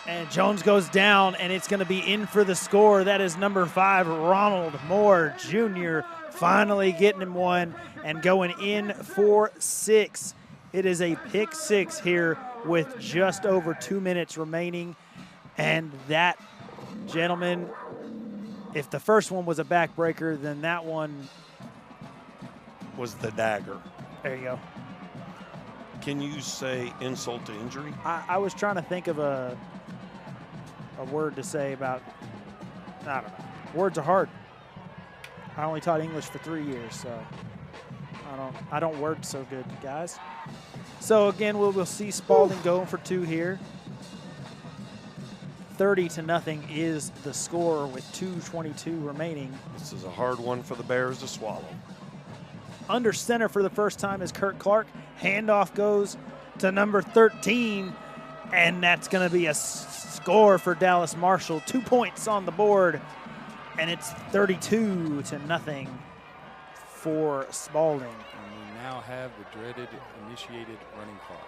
And Jones goes down, and it's going to be in for the score. That is number 5, Ronald Moore Jr., finally getting him one and going in for 6. It is a pick 6 here with just over 2 minutes remaining. And that, gentlemen, if the first one was a backbreaker, then that one, Was the dagger. there you go. Can you say insult to injury? I was trying to think of a word to say about, I don't know. Words are hard. I only taught English for 3 years, so I don't word so good, guys. So again, we'll see Spalding going for 2 here. 30-0 is the score with 2:22 remaining. This is a hard one for the Bears to swallow. Under center for the first time is Kurt Clark. Handoff goes to number 13, and that's going to be a score for Dallas Marshall. 2 points on the board, and it's 32-0 for Spalding. And we now have the dreaded initiated running clock.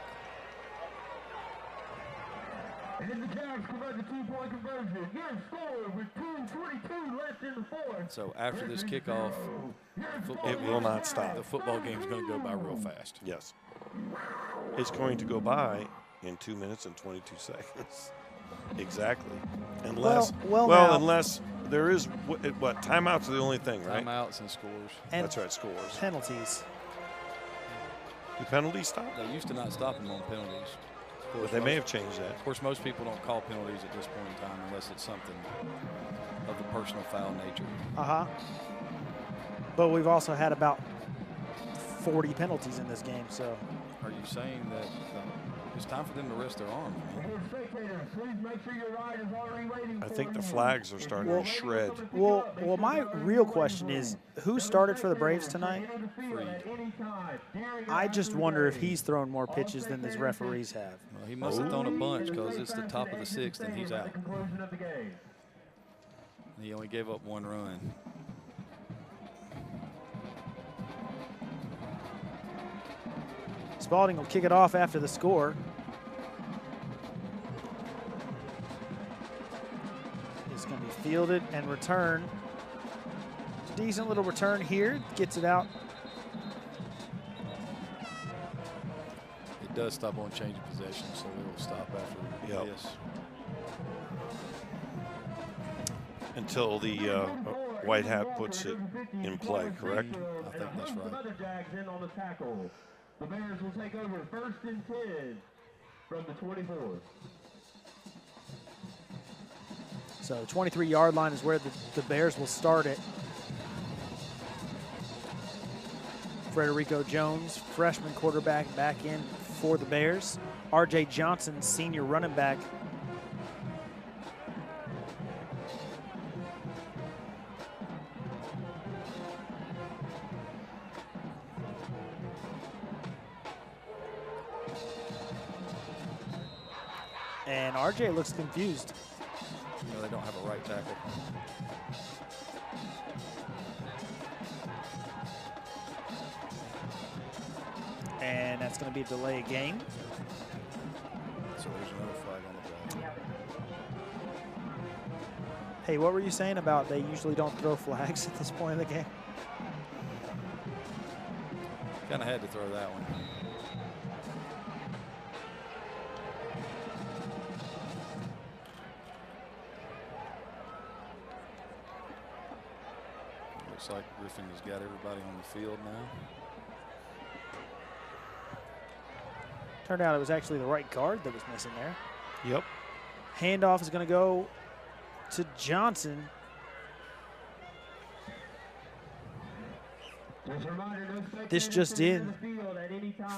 And then the Jags convert the 2-point conversion. Your score with 2:22 left in the fourth. So after this kickoff, It will not stop. the football game's going to go by real fast. Yes. It's going to go by in 2 minutes and 22 seconds. Exactly. Unless, Well, now- unless there is, what, timeouts are the only thing, right? Timeouts and scores. And That's right, scores. penalties. Do penalties stop? They used to not stop them on penalties. Of course, But they may have most- changed that. Of course, most people don't call penalties at this point in time unless it's something of the personal foul nature. Uh-huh. But we've also had about 40 penalties in this game, so. Are you saying that it's time for them to rest their arm? Hey, spectators, please make sure your ride is already waiting I for think the you. flags are starting to shred. Well, my real question is, who started for the Braves tonight? I just wonder if he's thrown more pitches than these referees have. Well, he must have thrown a bunch because it's the top of the 6th and he's out. Conclusion of the game. He only gave up 1 run. Spalding will kick it off after the score. It's going to be fielded and returned. Decent little return here. Gets it out. It does stop on change of possession, so it'll stop after Yep. this. Until the white hat puts it in play, correct? I think that's right. Another Jags in on the tackle. The Bears will take over 1st and 10 from the 24. So 23-yard line is where the Bears will start it. Frederico Jones, freshman quarterback, back in for the Bears. R.J. Johnson, senior running back. And R.J. looks confused. You know, they don't have a right tackle. And that's going to be a delay of game. So there's another flag on the play. Hey, what were you saying about they usually don't throw flags at this point in the game? Kind of had to throw that one. Looks like Griffin has got everybody on the field now. Turned out it was actually the right guard that was missing there. Yep. Handoff is going to go to Johnson. This just in.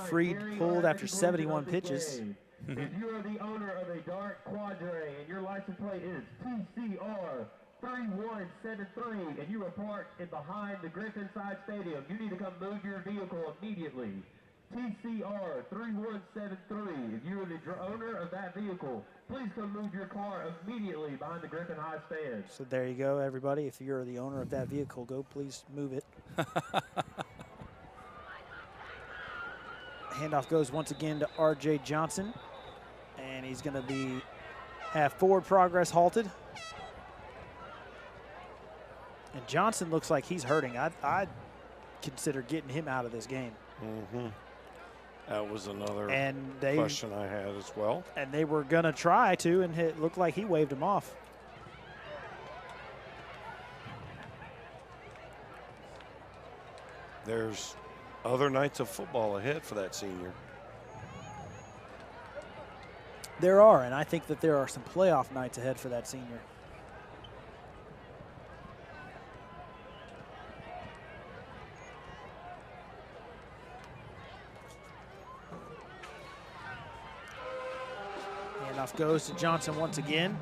Freed pulled after 71 pitches. If you are the owner of a dark Quadre and your license plate is TCR 3173 and you are parked in behind the Griffin Side Stadium, you need to come move your vehicle immediately. TCR 3173. If you are the owner of that vehicle, please come move your car immediately behind the Griffin High stand. So there you go, everybody. If you're the owner of that vehicle, go please move it. Handoff goes once again to R.J. Johnson, and he's going to have forward progress halted. And Johnson looks like he's hurting. I'd consider getting him out of this game. Mm-hmm. That was another and question I had as well. And they were going to try to, and it looked like he waved him off. There's other nights of football ahead for that senior. There are, and I think that there are some playoff nights ahead for that senior. Handoff goes to Johnson once again.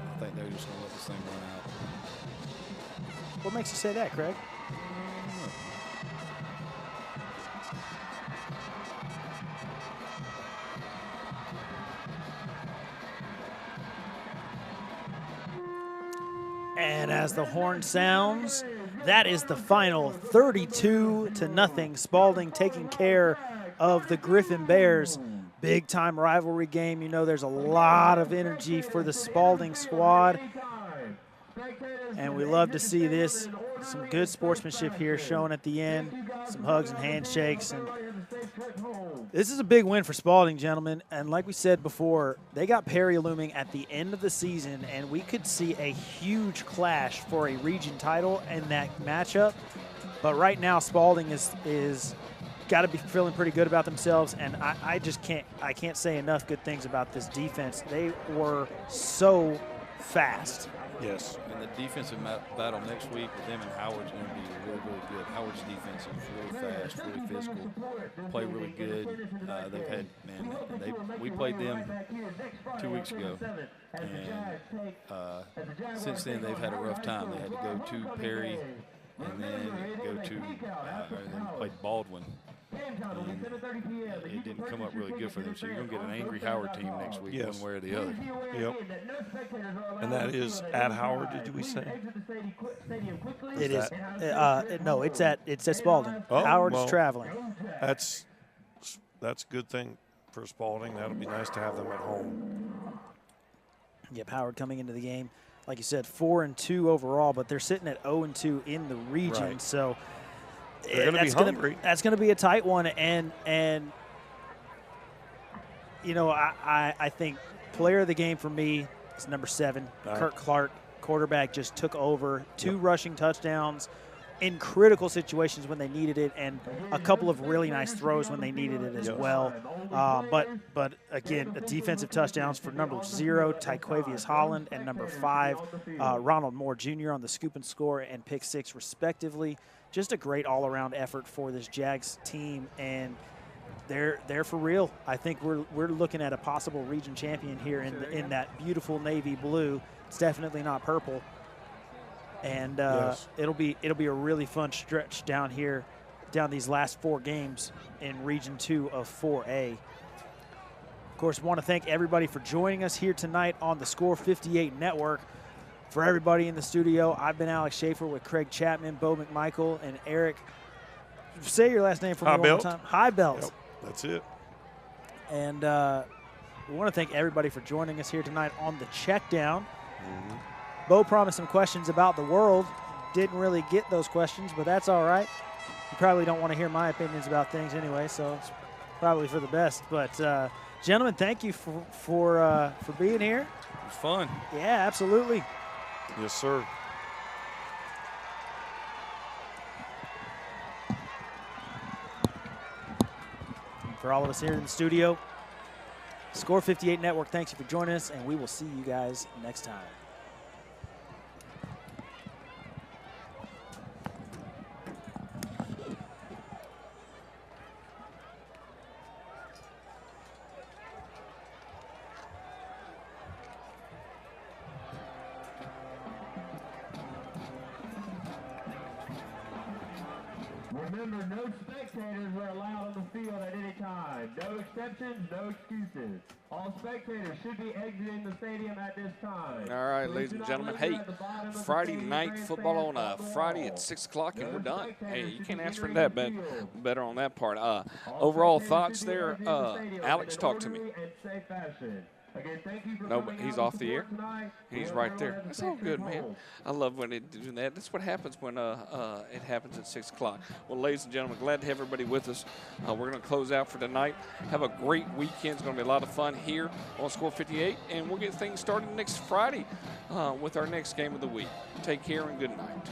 I think they're just going to let this thing run out. What makes you say that, Craig? And as the horn sounds, that is the final 32-0. Spalding taking care of the Griffin Bears. Big time rivalry game. You know, there's a lot of energy for the Spalding squad. And we love to see this. Some good sportsmanship here shown at the end. Some hugs and handshakes. And this is a big win for Spalding, gentlemen. And like we said before, they got Perry looming at the end of the season, and we could see a huge clash for a region title in that matchup. But right now, Spalding is got to be feeling pretty good about themselves, and I can't say enough good things about this defense. They were so fast. Yes. And the defensive battle next week with them and Howard's going to be really, really good. Howard's defense is really fast, really physical, play really good. They've had, we played them 2 weeks ago, and since then they've had a rough time. They had to go to Perry and then then played Baldwin. And it didn't come up really good for them. So you're going to get an angry Howard team next week, one way or the other. Yep. And that is at Howard, did we say? It is. No, it's at Spalding. Oh, Howard's traveling. That's a good thing for Spalding. That'll be nice to have them at home. Yep, Howard coming into the game, like you said, 4-2 overall, but they're sitting at 0-2 in the region. Right. So they're going to be hungry. That's going to be a tight one, and you know, I think player of the game for me is number 7, Kirk Clark, quarterback, just took over, 2 rushing touchdowns in critical situations when they needed it, and a couple of really nice throws when they needed it as well. But again, the defensive touchdowns for number 0, Tyquavius Holland, and number 5, Ronald Moore Jr. on the scoop and score and pick 6 respectively. Just a great all-around effort for this Jags team, and they're for real. I think we're looking at a possible region champion here in that beautiful navy blue. It's definitely not purple. And it'll be a really fun stretch down these last 4 games in Region 2 of 4A. Of course, want to thank everybody for joining us here tonight on the Score 58 Network. For everybody in the studio, I've been Alex Schaefer with Craig Chapman, Bo McMichael, and Eric. Say your last name for me one more time. High Belt. Yep, that's it. And we want to thank everybody for joining us here tonight on the Check Down. Bo promised some questions about the world. Didn't really get those questions, but that's all right. You probably don't want to hear my opinions about things anyway, so it's probably for the best. But gentlemen, thank you for being here. It was fun. Yeah, absolutely. Yes, sir. And for all of us here in the studio, Score 58 Network, thanks you for joining us, and we will see you guys next time. Remember, no spectators are allowed on the field at any time. No exceptions, no excuses. All spectators should be exiting the stadium at this time. All right, ladies and gentlemen. Hey, Friday night football on a Friday at 6 o'clock, and we're done. Hey, you can't ask for that better on that part. Overall thoughts there. Alex, talk to me. No, but he's off the air. He's right there. That's all good, man. I love when they do that. That's what happens when it happens at 6 o'clock. Well, ladies and gentlemen, glad to have everybody with us. We're going to close out for tonight. Have a great weekend. It's going to be a lot of fun here on Score 58, and we'll get things started next Friday with our next game of the week. Take care and good night.